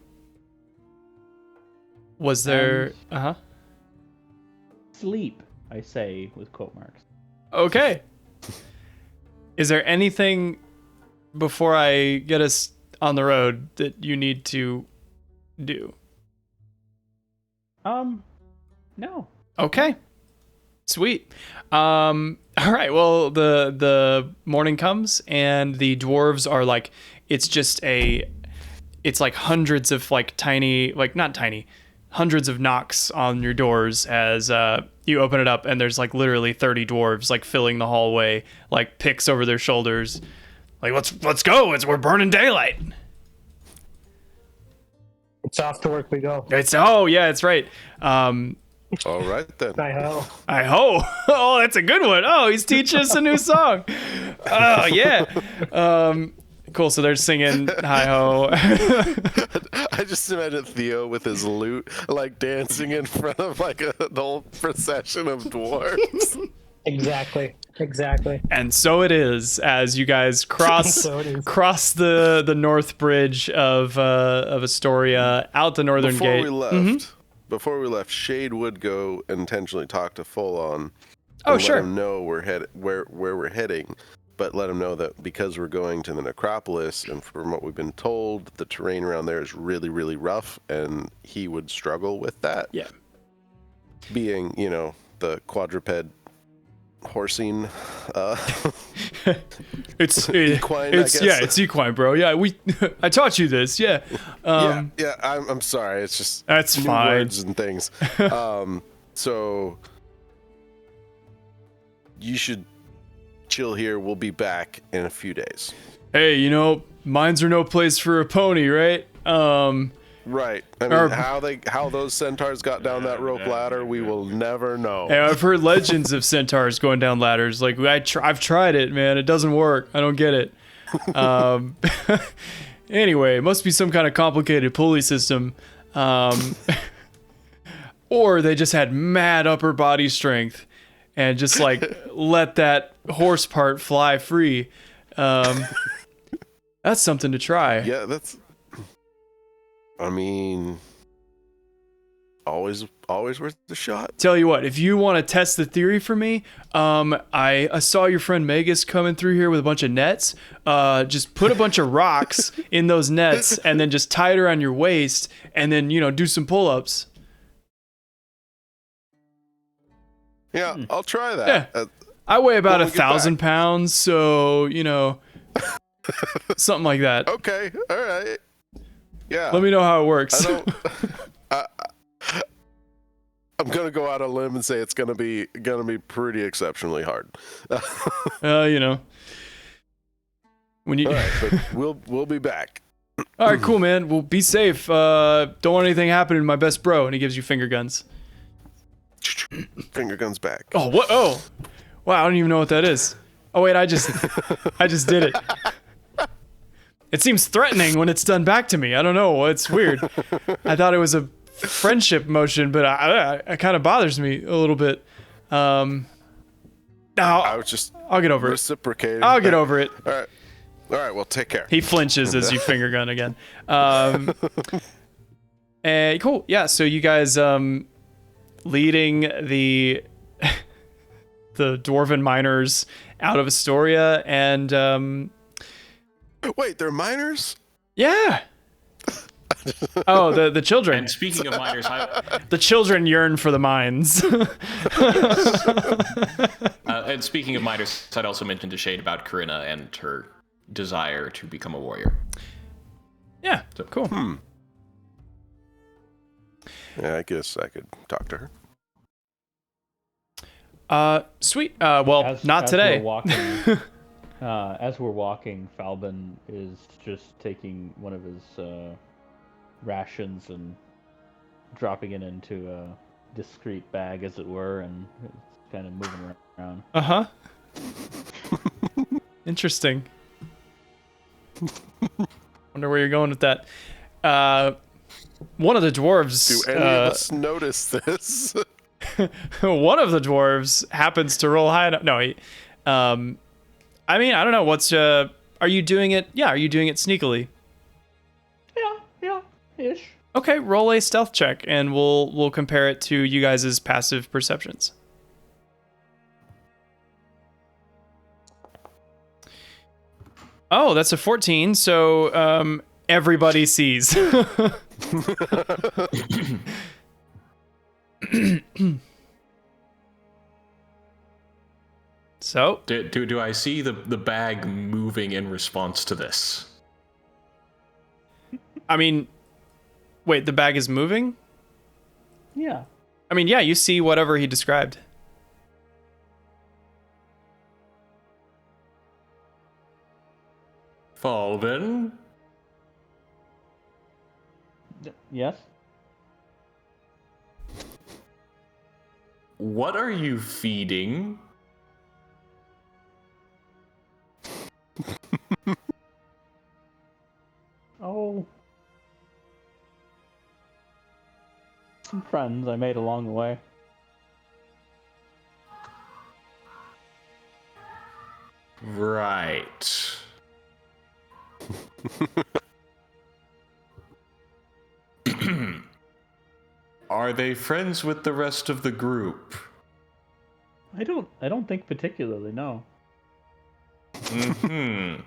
Was there? And- Sleep, I say with quote marks. Okay. Is there anything before I get us on the road that you need to do? No. Okay. Sweet. All right. Well, the morning comes and the dwarves are like, it's like hundreds of like tiny, like not tiny, hundreds of knocks on your doors as you open it up, and there's like literally 30 dwarves like filling the hallway, like picks over their shoulders, like let's go. We're burning daylight. It's off to work we go. It's it's right. All right then. Hi ho. I ho. Oh, that's a good one. Oh, he's teaching us a new song. Oh yeah. Cool. So they're singing hi ho. I just imagine Theo with his lute, like dancing in front of like an old procession of dwarves. Exactly. And so it is as you guys cross So it is. cross the north bridge of Estoria out the northern gate. Before we left, Shade would go and intentionally talk to Full On. Oh, sure. Let him know where we're heading, but let him know that because we're going to the necropolis, and from what we've been told, the terrain around there is really, really rough, and he would struggle with that. Yeah. Being, the quadruped horsing. It's Equine, I it's guess. yeah, it's equine, bro. Yeah, I taught you this. Yeah. Yeah. I'm sorry. It's just That's new fine. words and things. So you should chill here. We'll be back in a few days. Hey, mines are no place for a pony, right? Right. I mean, how those centaurs got down that rope ladder, we will never know. Hey, I've heard legends of centaurs going down ladders. Like I've tried it, man. It doesn't work. I don't get it. Anyway, it must be some kind of complicated pulley system. Or they just had mad upper body strength and just like let that horse part fly free. That's something to try. Yeah, I mean, always worth the shot. Tell you what, if you want to test the theory for me, I saw your friend Magus coming through here with a bunch of nets. Just put a bunch of rocks in those nets and then just tie it around your waist and then, do some pull-ups. Yeah, I'll try that. Yeah. I weigh about when we get 1,000 back. pounds, so, something like that. Okay, all right. Yeah. Let me know how it works. I don't. I'm gonna go out on a limb and say it's gonna be pretty exceptionally hard. When you All right, but we'll be back. All right, cool, man. Well, be safe. Don't want anything happening to my best bro. And he gives you finger guns. Finger guns back. Oh, what? Oh, wow. I don't even know what that is. Oh, wait. I just did it. It seems threatening when it's done back to me. I don't know. It's weird. I thought it was a friendship motion, but it kind of bothers me a little bit. I was just I'll get over it. reciprocating. I'll get over it. All right. Well, take care. He flinches as you finger gun again. And cool. Yeah. So you guys leading the dwarven miners out of Estoria and Wait, they're miners? yeah. Oh, the children. And speaking of miners, The children yearn for the mines. and speaking of miners, I'd also mentioned to Shade about Corinna and her desire to become a warrior. Yeah. Cool. Yeah, I guess I could talk to her. Sweet. Well, not today. As we're walking, Falbin is just taking one of his rations and dropping it into a discreet bag, as it were, and it's kind of moving around. Uh-huh. Interesting. Wonder where you're going with that. One of the dwarves... Do any of us notice this? one of the dwarves happens to roll high enough. No, I mean, I don't know. What's... are you doing it? Yeah, are you doing it sneakily? Yeah, ish. Okay, roll a stealth check, and we'll compare it to you guys' passive perceptions. Oh, that's a 14, so everybody sees. So, Do I see the bag moving in response to this? I mean, wait, the bag is moving? Yeah. I mean, yeah, you see whatever he described. Falvin? Yes? What are you feeding? Oh. Some friends I made along the way. Right. Are they friends with the rest of the group? I don't think particularly, no. Mm-hmm.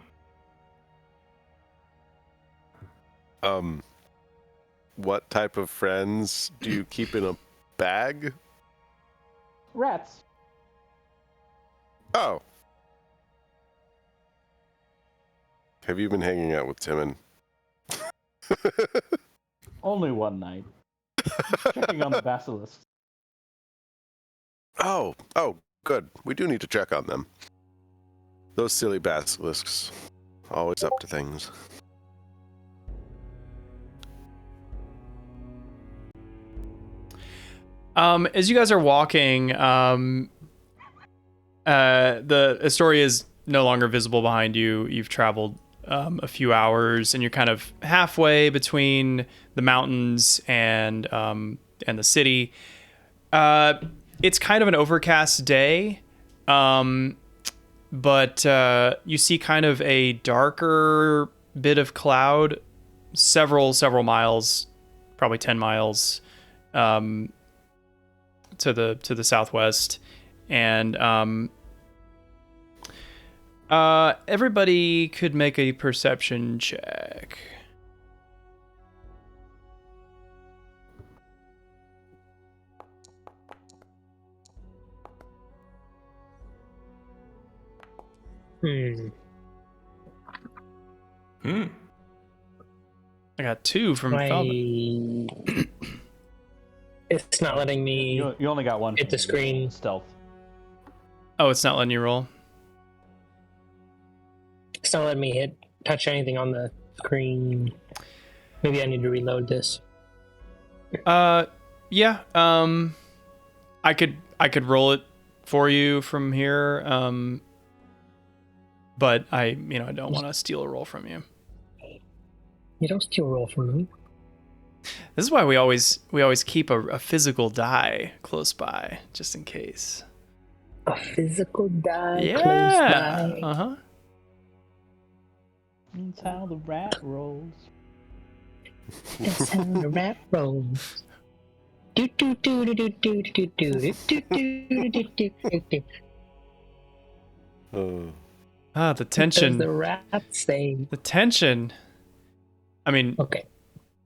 What type of friends do you keep in a bag? Rats. Oh. Have you been hanging out with Timon? Only one night. Checking on the basilisks. Oh, good. We do need to check on them. Those silly basilisks. Always up to things. As you guys are walking, the Estoria is no longer visible behind you. You've traveled a few hours, and you're kind of halfway between the mountains and the city. It's kind of an overcast day, but you see kind of a darker bit of cloud, several miles, probably 10 miles, to the southwest, and everybody could make a perception check. I got 2 from Falvin. It's not letting me You only got one. hit the screen. Stealth. Oh, it's not letting you roll? It's not letting me touch anything on the screen. Maybe I need to reload this. Yeah. I could roll it for you from here. But I don't want to steal a roll from you. You don't steal a roll from me. This is why we always keep a physical die close by, just in case. A physical die Yeah. close by. Uh-huh. That's how the rat rolls. That's how the rat rolls. Do do do do do do do do do do do do do do. Ah, the tension. Does the rat say? The tension. I mean, Okay.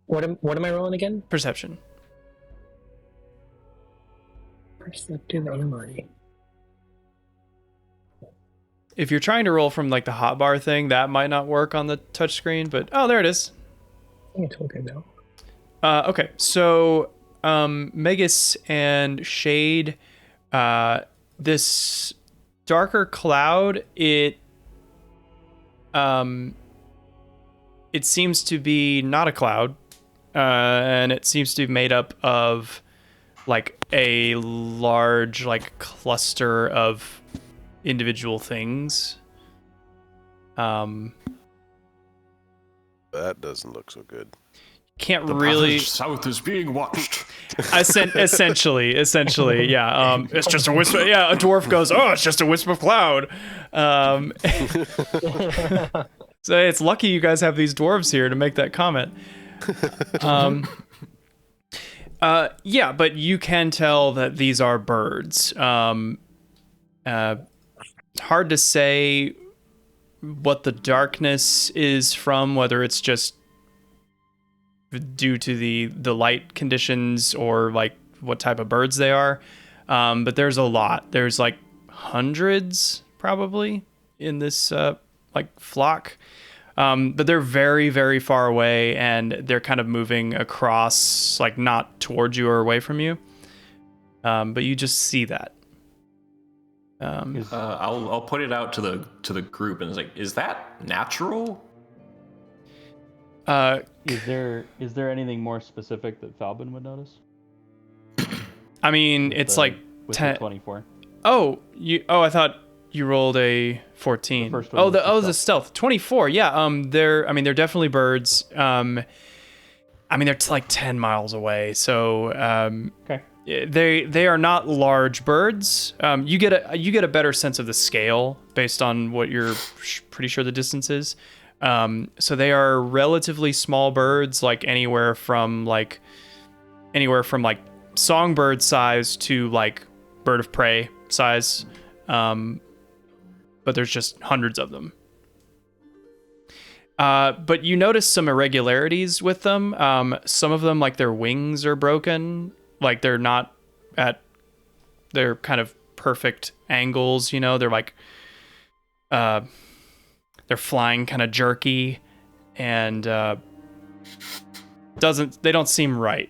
What am I rolling again? perception. Perceptive anomaly. If you're trying to roll from like the hotbar thing, that might not work on the touchscreen, but oh, there it is. I think it's okay now. Okay, so Megas and Shade, this darker cloud, it seems to be not a cloud. and it seems to be made up of like a large like cluster of individual things. That doesn't look so good. Can't really. South is being watched. Essentially, yeah. It's just a wisp. Yeah, a dwarf goes, "Oh, it's just a wisp of cloud." So it's lucky you guys have these dwarves here to make that comment. Yeah, but you can tell that these are birds. Hard to say what the darkness is from, whether it's just due to the light conditions or like what type of birds they are. But there's a lot. There's like hundreds probably in this like flock. But they're very, very far away, and they're kind of moving across, like not towards you or away from you. But you just see that. I'll put it out to the group, and it's like, is that natural? Is there anything more specific that Falbin would notice? I mean, it's like with 10. 24. Oh, I thought you rolled a 14. The first one was the stealth. 24. Yeah. They're definitely birds. They're like 10 miles away. So, Okay. they are not large birds. You get a better sense of the scale based on what you're pretty sure the distance is. So they are relatively small birds, like anywhere from songbird size to like bird of prey size. But there's just hundreds of them. But you notice some irregularities with them. Some of them, like their wings are broken. Like they're not at their kind of perfect angles, you know, they're like, they're flying kind of jerky and, they don't seem right.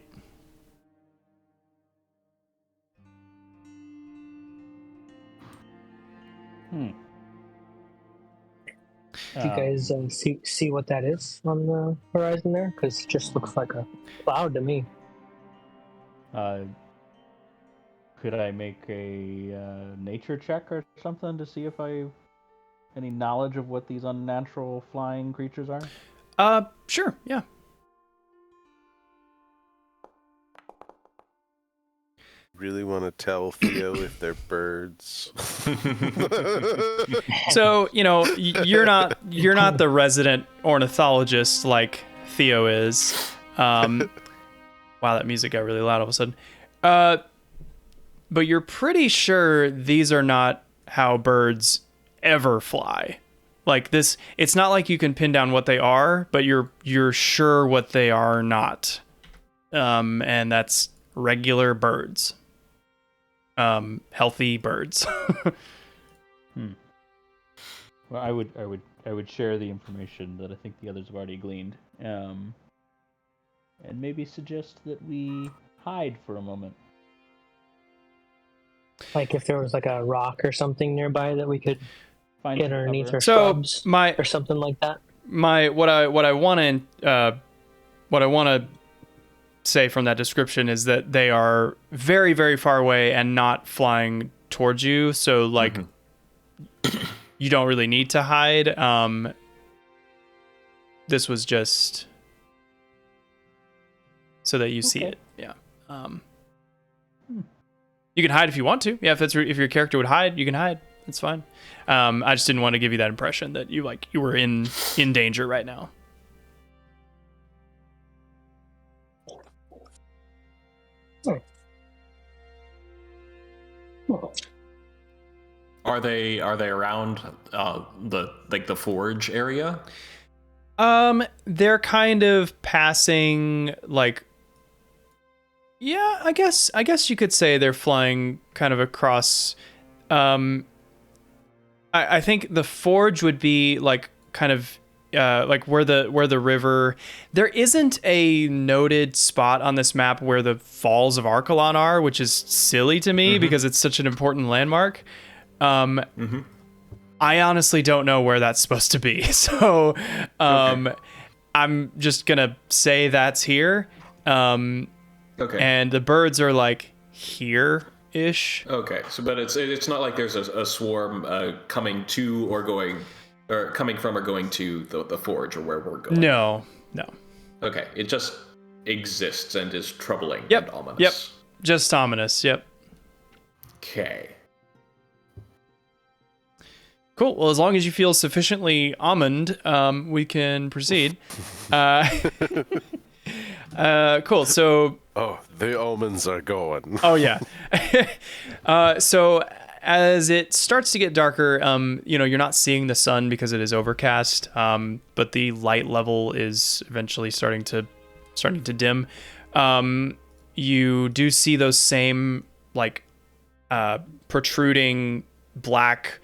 Do you guys see what that is on the horizon there? Because it just looks like a cloud to me. Could I make a nature check or something to see if I have any knowledge of what these unnatural flying creatures are? Sure, yeah. Really want to tell Theo if they're birds? So, you know, you're not the resident ornithologist like Theo is. Wow, that music got really loud all of a sudden. But you're pretty sure these are not how birds ever fly. Like this, it's not like you can pin down what they are, but you're sure what they are not. And that's regular birds. Healthy birds. Well, I would share the information that I think the others have already gleaned, and maybe suggest that we hide for a moment. Like if there was like a rock or something nearby that we could Find get some underneath cover. our So shrubs my or something like that. what I want to say from that description is that they are very, very far away and not flying towards you. So like, you don't really need to hide. This was just so that you see it. Yeah. You can hide if you want to. Yeah, if your character would hide, you can hide. That's fine. I just didn't want to give you that impression that you were in danger right now. Are they around the forge area? They're kind of passing like. Yeah, I guess you could say they're flying kind of across. I think the forge would be like kind of like where the river. There isn't a noted spot on this map where the Falls of Archelon are, which is silly to me because it's such an important landmark. I honestly don't know where that's supposed to be. So, I'm just gonna say that's here. Okay. And the birds are like here-ish. Okay. So, but it's not like there's a swarm coming to or going, or coming from or going to the forge or where we're going. No. Okay. It just exists and is troubling Yep. and ominous. Yep. Just ominous. Yep. Okay. Cool. Well, as long as you feel sufficiently almond, we can proceed. Cool. So. Oh, the omens are going. Oh yeah. So as it starts to get darker, you're not seeing the sun because it is overcast. But the light level is eventually starting to dim. You do see those same like protruding black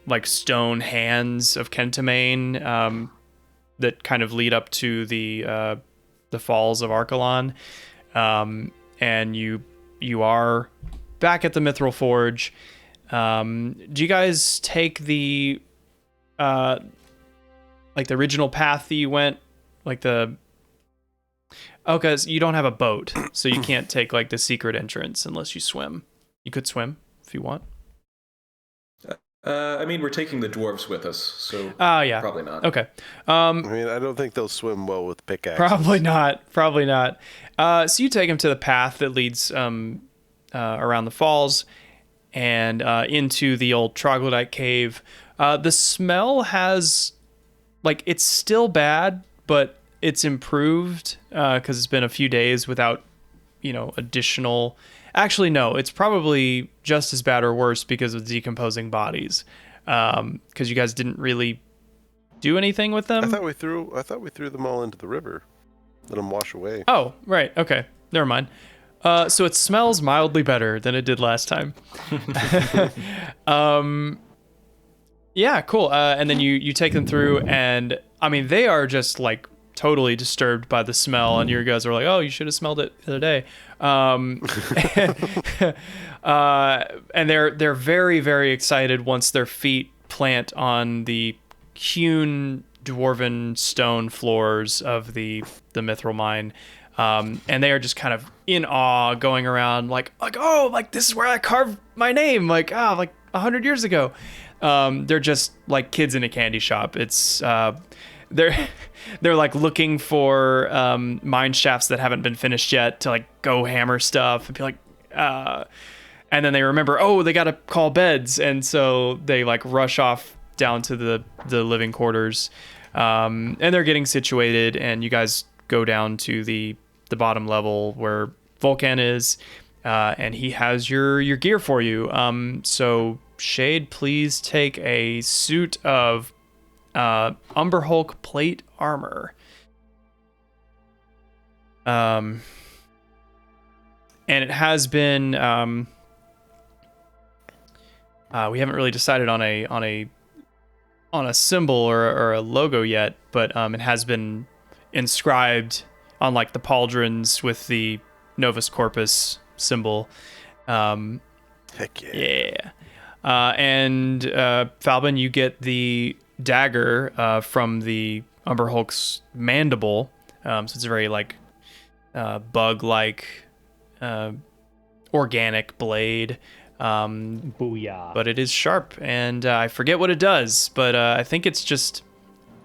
like stone hands of Kentamane that kind of lead up to the falls of Archelon. And you are back at the Mithril Forge. Do you guys take the like the original path that you went, like the... Oh, because you don't have a boat, so you can't take like the secret entrance unless you swim. You could swim if you want. I mean, we're taking the dwarves with us, so Yeah. probably not. Okay. I mean, I don't think they'll swim well with pickaxes. Probably not. So you take him to the path that leads around the falls and into the old troglodyte cave. The smell has, like, it's still bad, but it's improved because it's been a few days without, additional... Actually, no, it's probably just as bad or worse because of decomposing bodies. Because you guys didn't really do anything with them. I thought we threw them all into the river. Let them wash away. Oh, right. Okay. Never mind. So it smells mildly better than it did last time. Yeah, cool. And then you take them through, and I mean, they are just like totally disturbed by the smell, and your guys are like, "Oh, you should have smelled it the other day." And they're very, very excited once their feet plant on the hewn dwarven stone floors of the mithril mine. And they are just kind of in awe, going around like, oh, like this is where I carved my name, like 100 years ago. They're just like kids in a candy shop. It's they're like looking for mine shafts that haven't been finished yet to like go hammer stuff and be like, and then they remember, oh, they got to call beds, and so they like rush off down to the living quarters, and they're getting situated, and you guys go down to the bottom level where Volcan is, and he has your gear for you. So Shade, please take a suit of Umber Hulk plate armor. And it has been we haven't really decided on a symbol or a logo yet, but it has been inscribed on like the pauldrons with the Novus Corpus symbol. Heck yeah. Yeah. And Falbin, you get the dagger from the Umber Hulk's mandible. So it's a very like bug-like organic blade. Booyah. But it is sharp, and I forget what it does, but I think it's just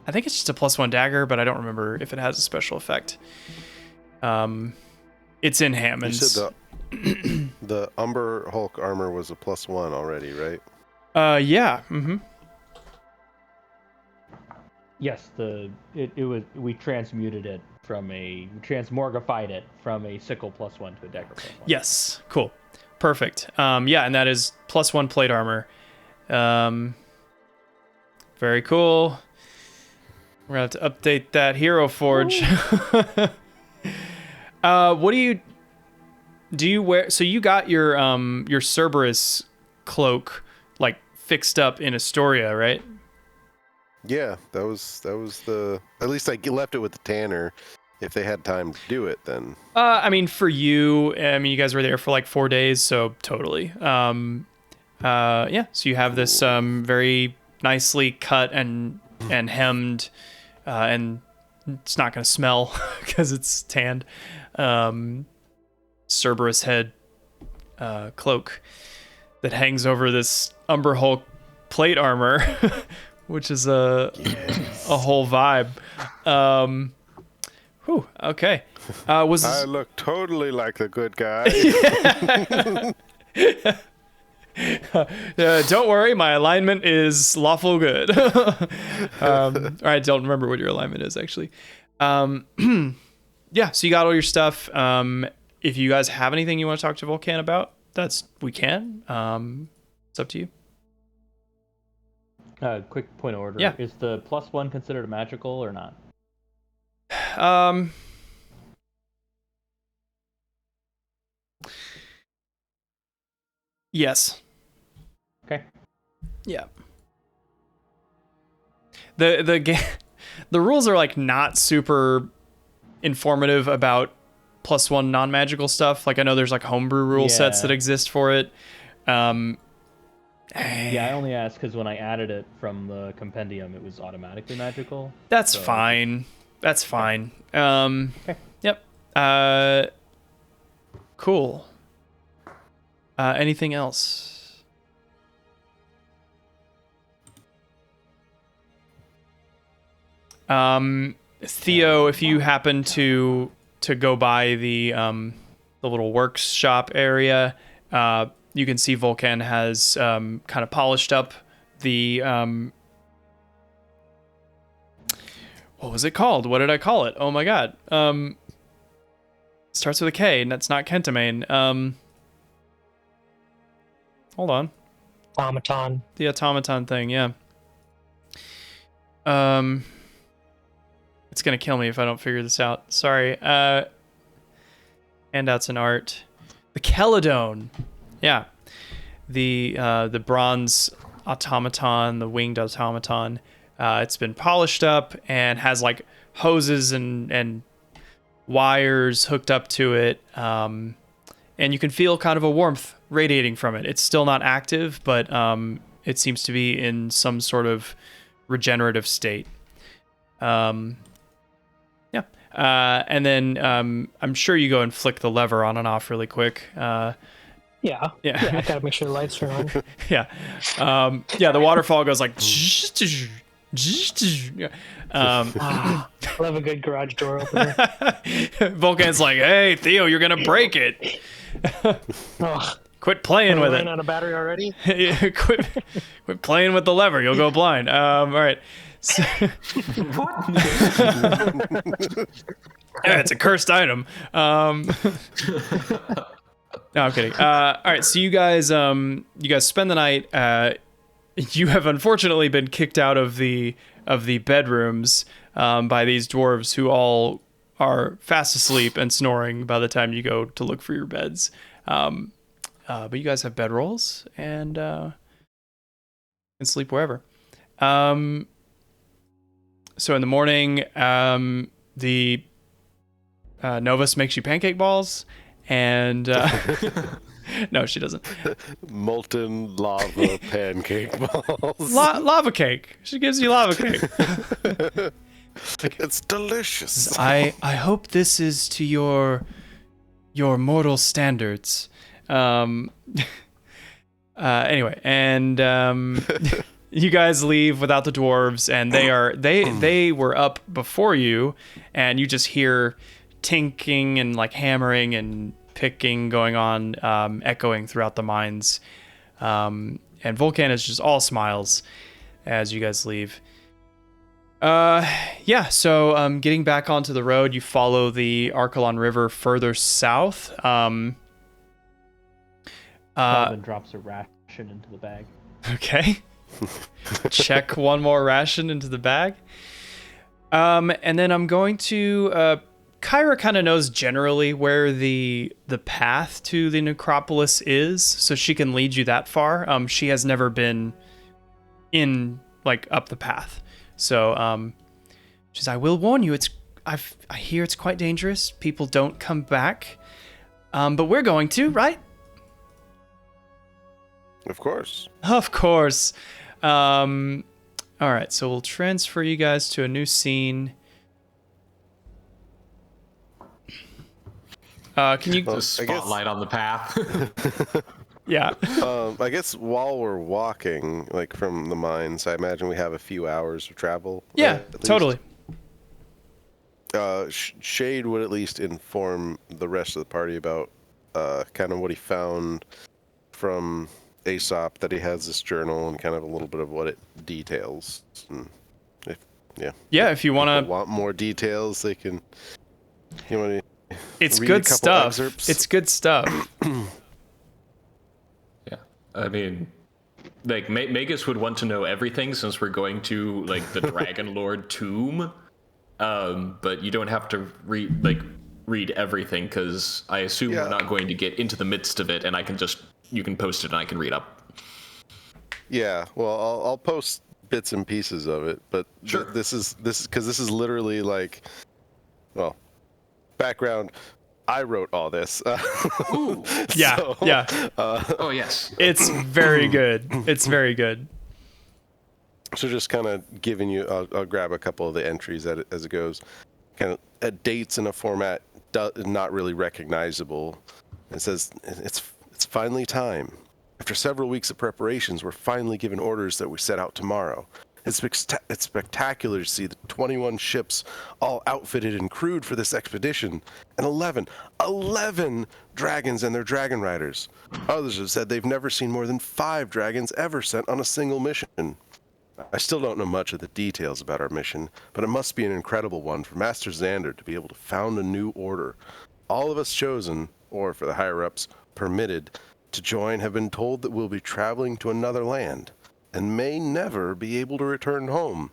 a +1 dagger, but I don't remember if it has a special effect. It's in Hammond's. You said the Umber Hulk armor was a +1 already, right? Yeah. Mm-hmm. Yes, we transmorgified it from a sickle +1 to a dagger +1. Yes. Cool. Perfect. Yeah, and that is +1 plate armor. Very cool. We're gonna have to update that Hero Forge. What do you wear? So you got your Cerberus cloak like fixed up in Estoria, right? Yeah, that was the. At least I left it with the tanner. If they had time to do it, then. I mean, for you, you guys were there for like 4 days, so totally. Yeah. So you have this very nicely cut and hemmed, and it's not going to smell because it's tanned. Cerberus head cloak that hangs over this Umber Hulk plate armor, which is a whole vibe. Okay. I look totally like the good guy. Don't worry, my alignment is lawful good. I don't remember what your alignment is actually. Yeah, so you got all your stuff. If you guys have anything you want to talk to Volcan about, we can. It's up to you. Quick point of order. Yeah. Is the +1 considered a magical or not? Yes. Okay. Yeah. The rules are like not super informative about +1 non-magical stuff. Like I know there's like homebrew rule sets that exist for it. Yeah, I only asked because when I added it from the compendium, it was automatically magical. That's fine. That's fine. Okay. Yep. Cool. Anything else? Theo, if you happen to go by the little workshop area, you can see Volcan has kind of polished up the what was it called? What did I call it? Oh my god. Starts with a K, and that's not Kentamane. Hold on. Automaton. The automaton thing, yeah. It's gonna kill me if I don't figure this out. Sorry. Handouts and art. The Keladone. Yeah. The bronze automaton, the winged automaton. It's been polished up and has like hoses and wires hooked up to it. And you can feel kind of a warmth radiating from it. It's still not active, but it seems to be in some sort of regenerative state. Yeah. And then I'm sure you go and flick the lever on and off really quick. Yeah. I gotta make sure the lights turn on. Yeah. The waterfall goes like... I love a good garage door opener. Volcan's like, hey, Theo, you're going to break it. Oh, Quit playing with it. Ran out of battery already? Quit playing with the lever. You'll go blind. All right. So, yeah, it's a cursed item. No, I'm kidding. All right, so you guys spend the night. You have unfortunately been kicked out of the bedrooms by these dwarves who all are fast asleep and snoring by the time you go to look for your beds. But you guys have bedrolls and can sleep wherever. So in the morning, the Novus makes you pancake balls, and no, she doesn't. Molten lava pancake balls. Lava cake. She gives you lava cake. It's delicious. I hope this is to your mortal standards. Anyway, and you guys leave without the dwarves, and they were up before you, and you just hear tinking and like hammering and picking going on, echoing throughout the mines. And Volcan is just all smiles as you guys leave. So getting back onto the road, you follow the Archelon River further south. Calvin drops a ration into the bag. Okay. Check one more ration into the bag. And then I'm going to... Kyra kind of knows generally where the path to the necropolis is, so she can lead you that far. She has never been in, like, up the path. So, she's, I will warn you, I hear it's quite dangerous. People don't come back. But we're going to, right? Of course. Of course. All right, so we'll transfer you guys to a new scene. Can you? Well, Just spotlight on the path. Yeah. I guess while we're walking, like from the mines, I imagine we have a few hours of travel. Yeah. at least. Totally. Shade would at least inform the rest of the party about kind of what he found from Aesop, that he has this journal and kind of a little bit of what it details. And If you want to. want more details, they can. You want to? It's read a good couple stuff. excerpts? It's good stuff. Yeah, I mean, like Magus would want to know everything since we're going to like the Dragonlord tomb. But you don't have to read everything because I assume we're not going to get into the midst of it, and you can post it and I can read up. Yeah, well, I'll post bits and pieces of it, but Sure. this is because this is literally like, well, background. I wrote all this. Yeah. Yeah. Oh yes. It's very good. It's very good. So just kind of giving you, I'll grab a couple of the entries as it goes. Kind of at dates in a format not really recognizable. It says, it's finally time. After several weeks of preparations, we're finally given orders that we set out tomorrow. It's spectacular to see the 21 ships all outfitted and crewed for this expedition, and 11 dragons and their dragon riders. Others have said they've never seen more than 5 dragons ever sent on a single mission. I still don't know much of the details about our mission, but it must be an incredible one for Master Xander to be able to found a new order. All of us chosen, or for the higher-ups, permitted to join have been told that we'll be traveling to another land, and may never be able to return home.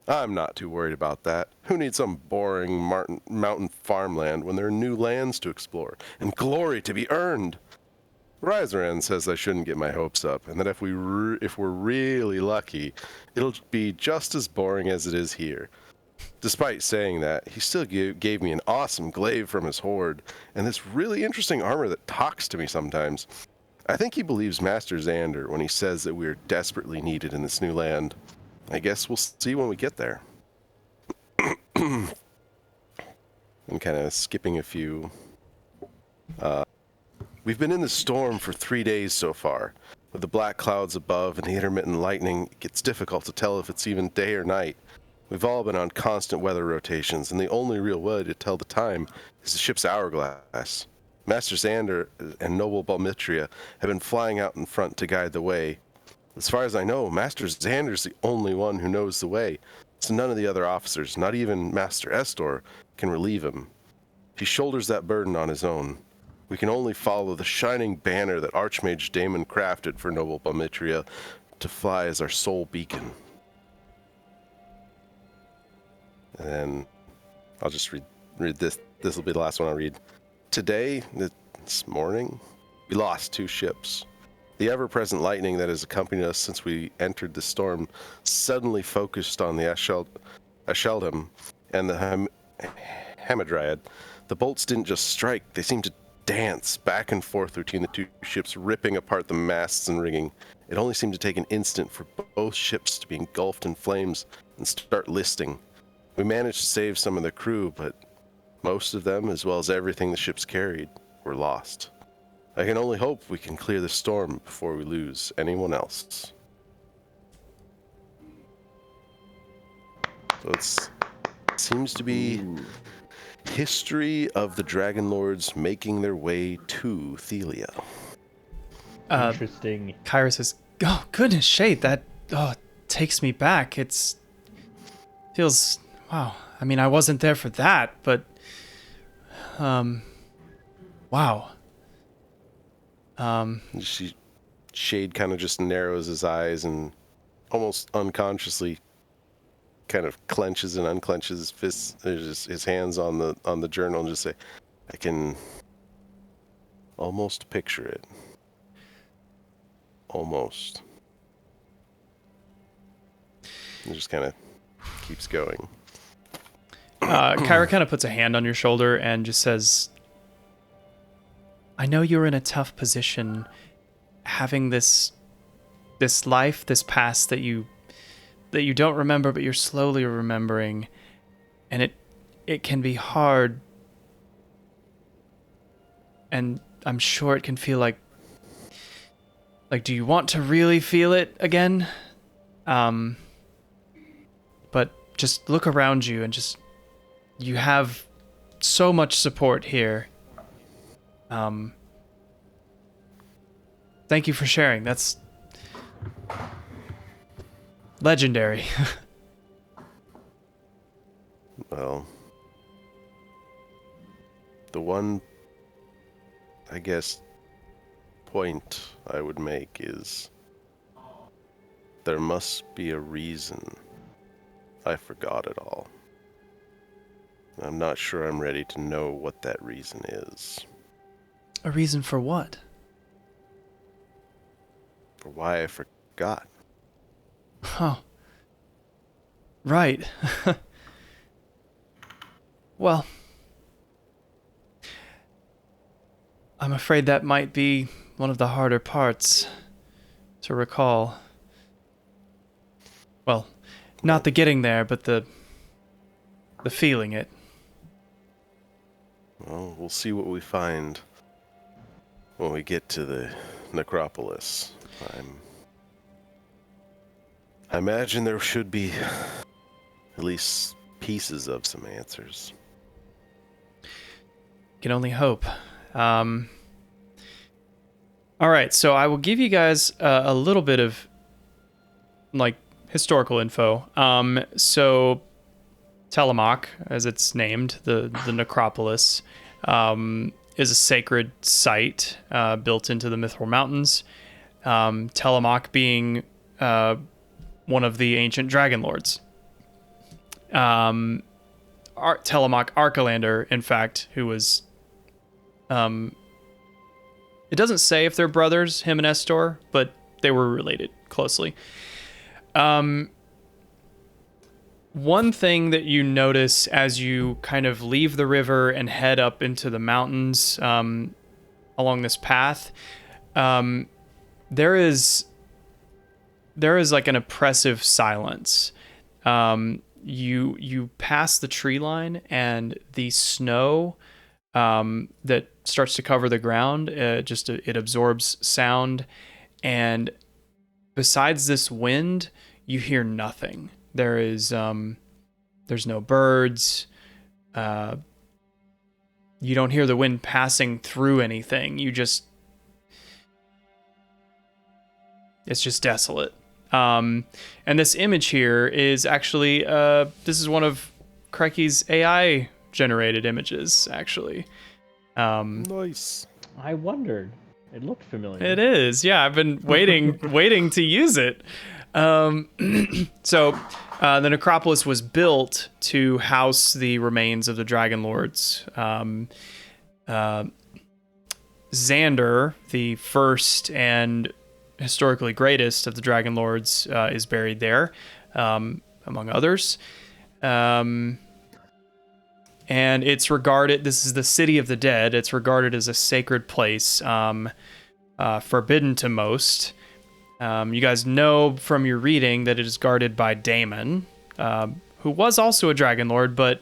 I'm not too worried about that. Who needs some boring mountain farmland when there are new lands to explore, and glory to be earned? Rizaran says I shouldn't get my hopes up, and that if we're really lucky, it'll be just as boring as it is here. Despite saying that, he still gave me an awesome glaive from his hoard, and this really interesting armor that talks to me sometimes. I think he believes Master Xander when he says that we are desperately needed in this new land. I guess we'll see when we get there. I'm kind of skipping a few. We've been in the storm for 3 days so far. With the black clouds above and the intermittent lightning, it gets difficult to tell if it's even day or night. We've all been on constant weather rotations, and the only real way to tell the time is the ship's hourglass. Master Xander and Noble Balmitria have been flying out in front to guide the way. As far as I know, Master Xander's the only one who knows the way, so none of the other officers, not even Master Estor, can relieve him. He shoulders that burden on his own. We can only follow the shining banner that Archmage Daemon crafted for Noble Balmitria to fly as our sole beacon. And then I'll just read this. This will be the last one I'll read. Today, this morning, we lost 2 ships. The ever-present lightning that has accompanied us since we entered the storm suddenly focused on the Asheldham and the Hamadryad. The bolts didn't just strike, they seemed to dance back and forth between the 2 ships, ripping apart the masts and rigging. It only seemed to take an instant for both ships to be engulfed in flames and start listing. We managed to save some of the crew, but most of them, as well as everything the ships carried, were lost. I can only hope we can clear the storm before we lose anyone else. So it seems to be history of the Dragonlords making their way to Thelia. Interesting. Kyra says, "Oh goodness, Shade, that takes me back. Feels wow. I mean, I wasn't there for that, but wow." Shade kind of just narrows his eyes and almost unconsciously kind of clenches and unclenches his fists, his hands on the journal, and just say, "I can almost picture it. Almost." And just kind of keeps going. Kyra kind of puts a hand on your shoulder and just says, "I know you're in a tough position, having this life, this past that you don't remember, but you're slowly remembering, and it can be hard and I'm sure it can feel like do you want to really feel it again? But just look around you and you have so much support here. Thank you for sharing. That's legendary. Well, the one, I guess, point I would make is there must be a reason I forgot it all. I'm not sure I'm ready to know what that reason is. A reason for what? For why I forgot. Oh. Right. Well, I'm afraid that might be one of the harder parts to recall. Well, not the getting there, but the feeling it. Well, we'll see what we find when we get to the necropolis. I imagine there should be at least pieces of some answers. Can only hope. All right, so I will give you guys a little bit of historical info. So Tillamook, as it's named, the necropolis, is a sacred site built into the Mithril Mountains. Tillamook being one of the ancient Dragonlords. Tillamook Archelander, in fact, who was... it doesn't say if they're brothers, him and Estor, but they were related closely. One thing that you notice as you kind of leave the river and head up into the mountains along this path, there is like an oppressive silence. You pass the tree line and the snow that starts to cover the ground, it absorbs sound, and besides this wind, you hear nothing. There's no birds. You don't hear the wind passing through anything. It's just desolate. And this image here is actually this is one of Crikey's AI generated images, actually. Nice. I wondered. It looked familiar. It is, yeah. I've been waiting to use it. So the necropolis was built to house the remains of the Dragonlords. Xander, the first and historically greatest of the Dragonlords, is buried there, among others. And it's regarded, this is the city of the dead, it's regarded as a sacred place, forbidden to most. You guys know from your reading that it is guarded by Daemon, who was also a Dragonlord, but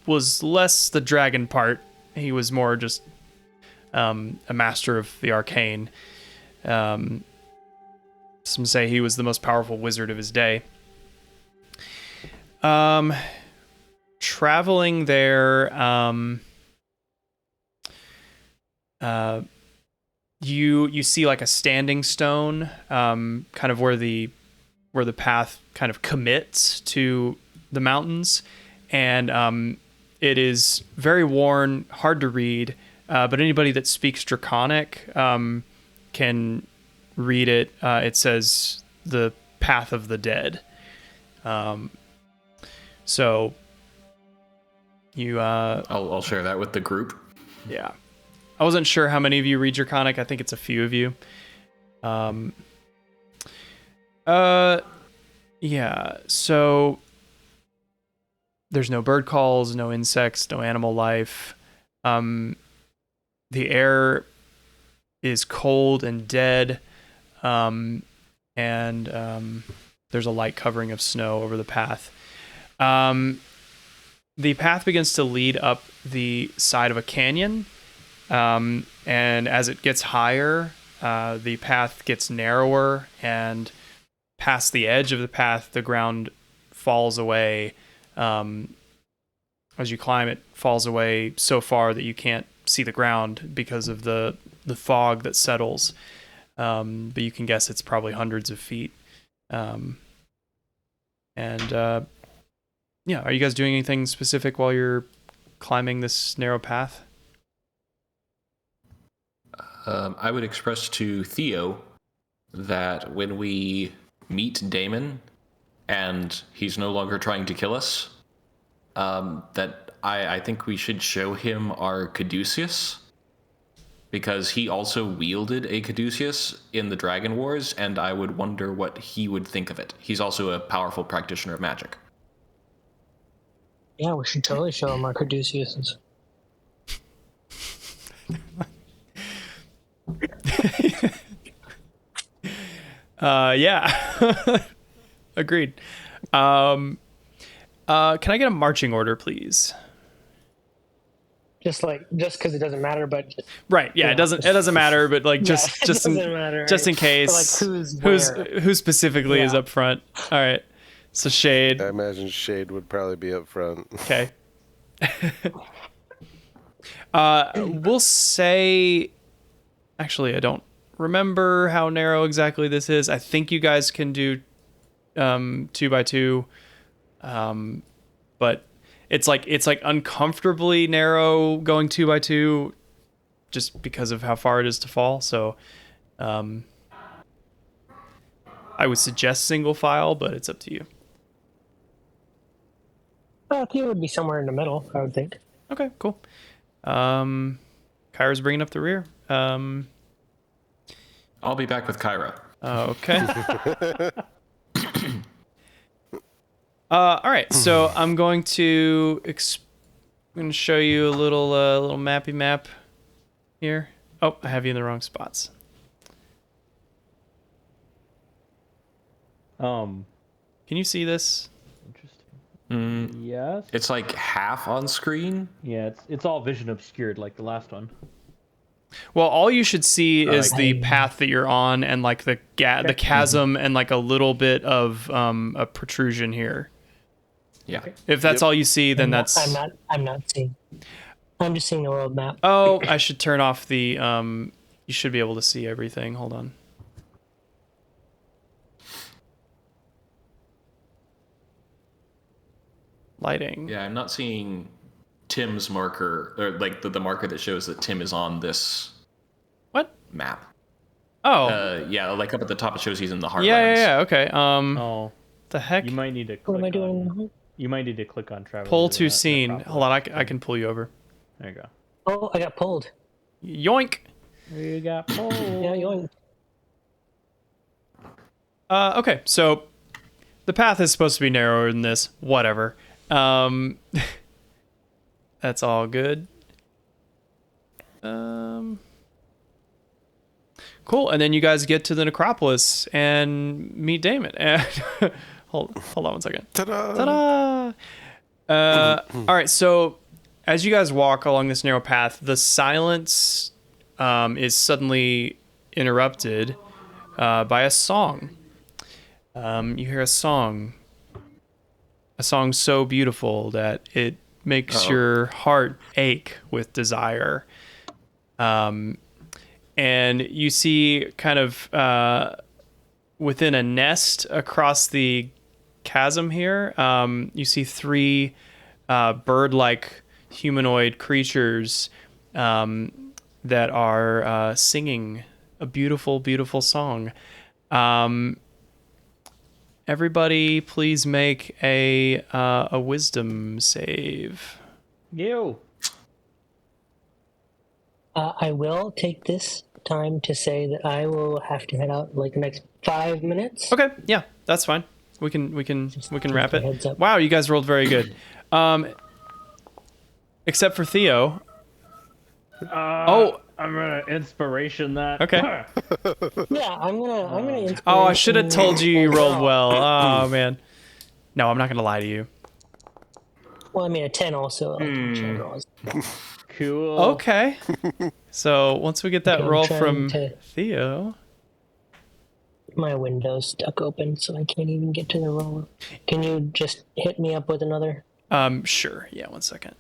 was less the dragon part. He was more just a master of the arcane. Some say he was the most powerful wizard of his day. Traveling there, you see like a standing stone, kind of where the path kind of commits to the mountains, and it is very worn, hard to read, but anybody that speaks Draconic can read it. It says the Path of the Dead. So you I'll share that with the group. Yeah. I wasn't sure how many of you read Draconic. I think it's a few of you. Yeah, so there's no bird calls, no insects, no animal life. The air is cold and dead, and there's a light covering of snow over the path. The path begins to lead up the side of a canyon, And as it gets higher, the path gets narrower, and past the edge of the path, the ground falls away. As you climb, it falls away so far that you can't see the ground because of the fog that settles. But you can guess it's probably hundreds of feet. Yeah, are you guys doing anything specific while you're climbing this narrow path? I would express to Theo that when we meet Damon and he's no longer trying to kill us, that I think we should show him our caduceus, because he also wielded a caduceus in the Dragon Wars, and I would wonder what he would think of it. He's also a powerful practitioner of magic. Yeah, we should totally show him our caduceuses. Yeah. Agreed. Can I get a marching order, please? Just because it doesn't matter, but Right. Yeah. It doesn't matter, but like just it doesn't matter, just in right? case. But like who specifically is Yeah. up front? All right. So Shade. I imagine Shade would probably be up front. Okay. We'll say. Actually, I don't remember how narrow exactly this is. I think you guys can do 2x2, but it's like uncomfortably narrow going 2x2, just because of how far it is to fall. So, I would suggest single file, but it's up to you. I think it would be somewhere in the middle, I would think. Okay, cool. Kyra's bringing up the rear. I'll be back with Kyra. Okay. All right. So I'm going to show you a little mappy map here. Oh, I have you in the wrong spots. Um, Can you see this? interesting. Yes. It's like half on screen. Yeah, it's all vision obscured like the last one. Well, all you should see is the Like- path that you're on, and like the chasm, and like a little bit of a protrusion here. Yeah. If that's all you see, then that's. I'm not seeing. I'm just seeing the world map. Oh, I should turn off the. You should be able to see everything. Hold on. Lighting. Yeah, I'm not seeing Tim's marker, or like the marker that shows that Tim is on this What? map. Oh. Yeah, like up at the top it shows he's in the heartlands. Yeah. Okay. Oh, The heck? you might need to. What am I click on- doing? You might need to click on Travis. Pull to scene. Hold on. I can pull you over. There you go. Oh, I got pulled. Yoink. You got pulled. Yeah, you. Okay. So the path is supposed to be narrower than this. Whatever. That's all good. Cool. And then you guys get to the necropolis and meet Damon. And hold on 1 second. Ta-da! Ta-da! All right. So as you guys walk along this narrow path, the silence is suddenly interrupted by a song. You hear a song so beautiful that it makes your heart ache with desire. And you see kind of within a nest across the chasm here, you see 3 bird-like humanoid creatures that are singing a beautiful, beautiful song. Everybody, please make a wisdom save. You. I will take this time to say that I will have to head out like the next 5 minutes. Okay, yeah, that's fine. We can wrap a heads it. up. Wow, you guys rolled very good. Except for Theo. Oh, I'm gonna inspiration that. okay. Yeah, I'm gonna. Oh, I should have told you you rolled well. well. Oh man. No, I'm not gonna lie to you. Well, I mean a 10 also. Cool. Okay. So once we get that Okay, I'm roll trying from to- Theo. My window's stuck open, so I can't even get to the roll. Can you just hit me up with another? Sure. Yeah, 1 second.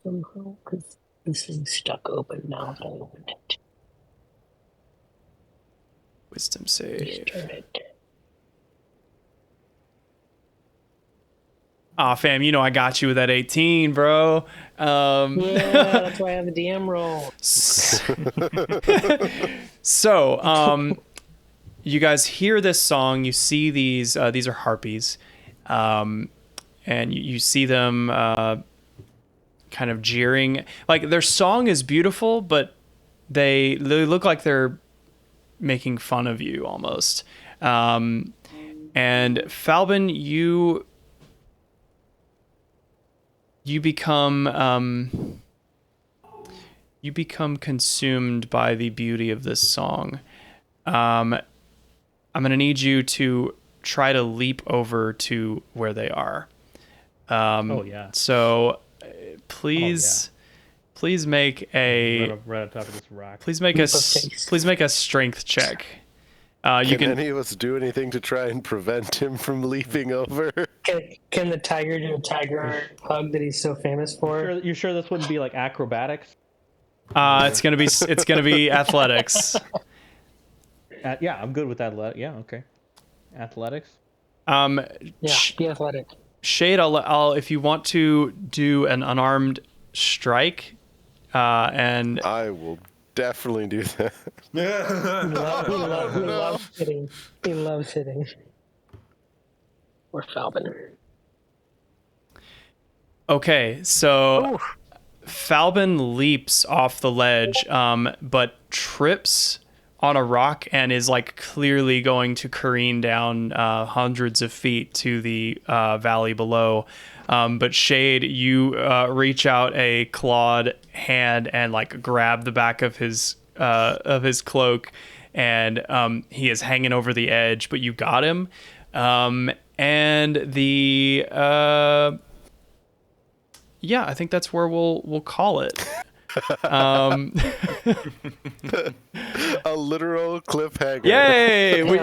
Somehow, because this thing's stuck open now that I opened it. Wisdom save. Restart it. Aw, fam, you know I got you with that 18, bro. Yeah, that's why I have the DM roll. So, you guys hear this song. You see these are harpies, and you see them kind of jeering. Like their song is beautiful, but they look like they're making fun of you almost. And Falbin, you become consumed by the beauty of this song. I'm gonna need you to try to leap over to where they are. Oh yeah. So please make a Right on top of this rock. please make a strength check. You Can can any of us do anything to try and prevent him from leaping over? Can the tiger do a tiger hug that he's so famous for? You sure this wouldn't be like acrobatics? it's gonna be athletics. Yeah, I'm good with that. Yeah, okay. Athletics. Yeah, be athletic. Shade, I'll if you want to do an unarmed strike, and I will definitely do that. He loves hitting. He loves hitting. Or Falbin. okay, so Falbin leaps off the ledge, but trips on a rock and is like clearly going to careen down hundreds of feet to the valley below. But Shade, you reach out a clawed hand and like grab the back of his cloak, and he is hanging over the edge, but you got him. And the yeah, I think that's where we'll call it. A literal cliffhanger. Yay! We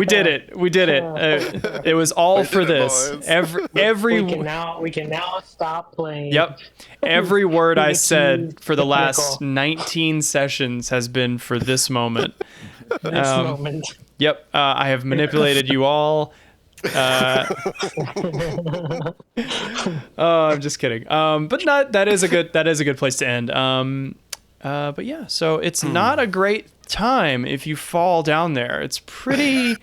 did it. We did it. It was all for did it, this. boys. Every We can now stop playing. Yep. Every word I It's said for the last technical. 19 sessions has been for this moment. This moment. Yep. I have manipulated you all. Oh, I'm just kidding. But that is a good place to end. But yeah, so it's not a great time if you fall down there. It's pretty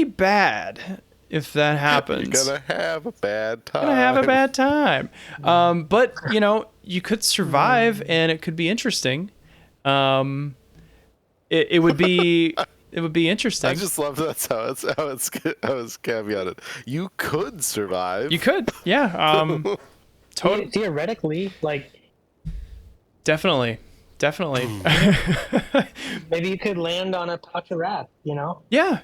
bad if that happens. You're gonna have a bad time. Gonna have a bad time. But you know, you could survive and it could be interesting. It would be interesting. I just love that's how it's caveated. You could survive. You could, yeah. Totally, Theoretically, like definitely. maybe you could land on a pouch of rat. You know, Yeah.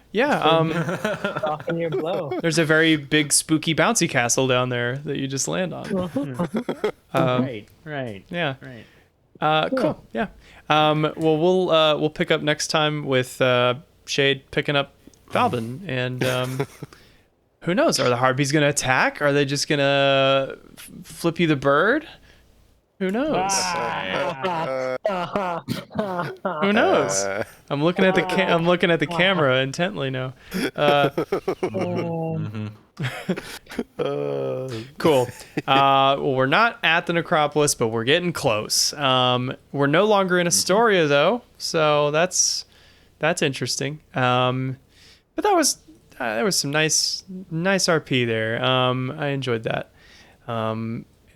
soften your blow. There's a very big spooky bouncy castle down there that you just land on. Right. Yeah. Right. Cool. Yeah. Well, we'll pick up next time with Shade picking up Falbin, and who knows? Are the harpies gonna attack? Are they just gonna flip you the bird? Who knows? Who knows? I'm looking at the camera intently now. Cool. Well, we're not at the necropolis, but we're getting close. We're no longer in Estoria though, so that's interesting. But there was some nice RP there. I enjoyed that.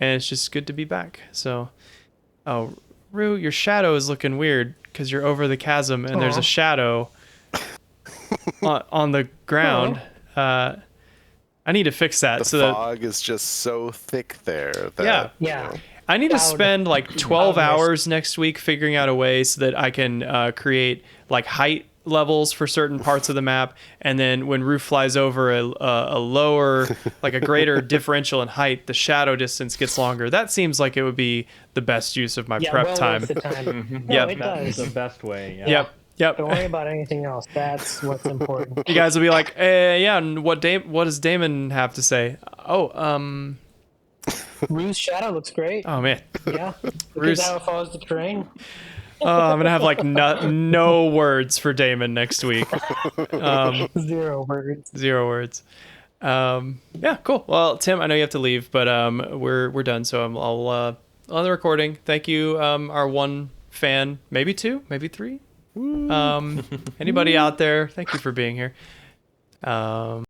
And it's just good to be back. So, oh, Rue, your shadow is looking weird because you're over the chasm and there's a shadow on the ground. I need to fix that. The fog is just so thick there. That, Yeah. I need to Cloud. spend like 12 Cloud mist. hours next week figuring out a way so that I can create like height levels for certain parts of the map, and then when Roof flies over a lower, like a greater differential in height, the shadow distance gets longer. That seems like it would be the best use of my prep well time. worth the time. Yep. It That's does. the best way. Yeah. Yep. Don't worry about anything else. That's what's important. You guys will be like, yeah, and what does Damon have to say? Rue's shadow looks great. Oh man. Yeah. Rue's- Because how it follows the terrain. I'm gonna have like no words for Damon next week. 0 words. 0 words. Yeah, cool. Well, Tim, I know you have to leave, but we're done. So I'll on the recording. Thank you, our one fan, maybe 2, maybe 3. Anybody out there? Thank you for being here.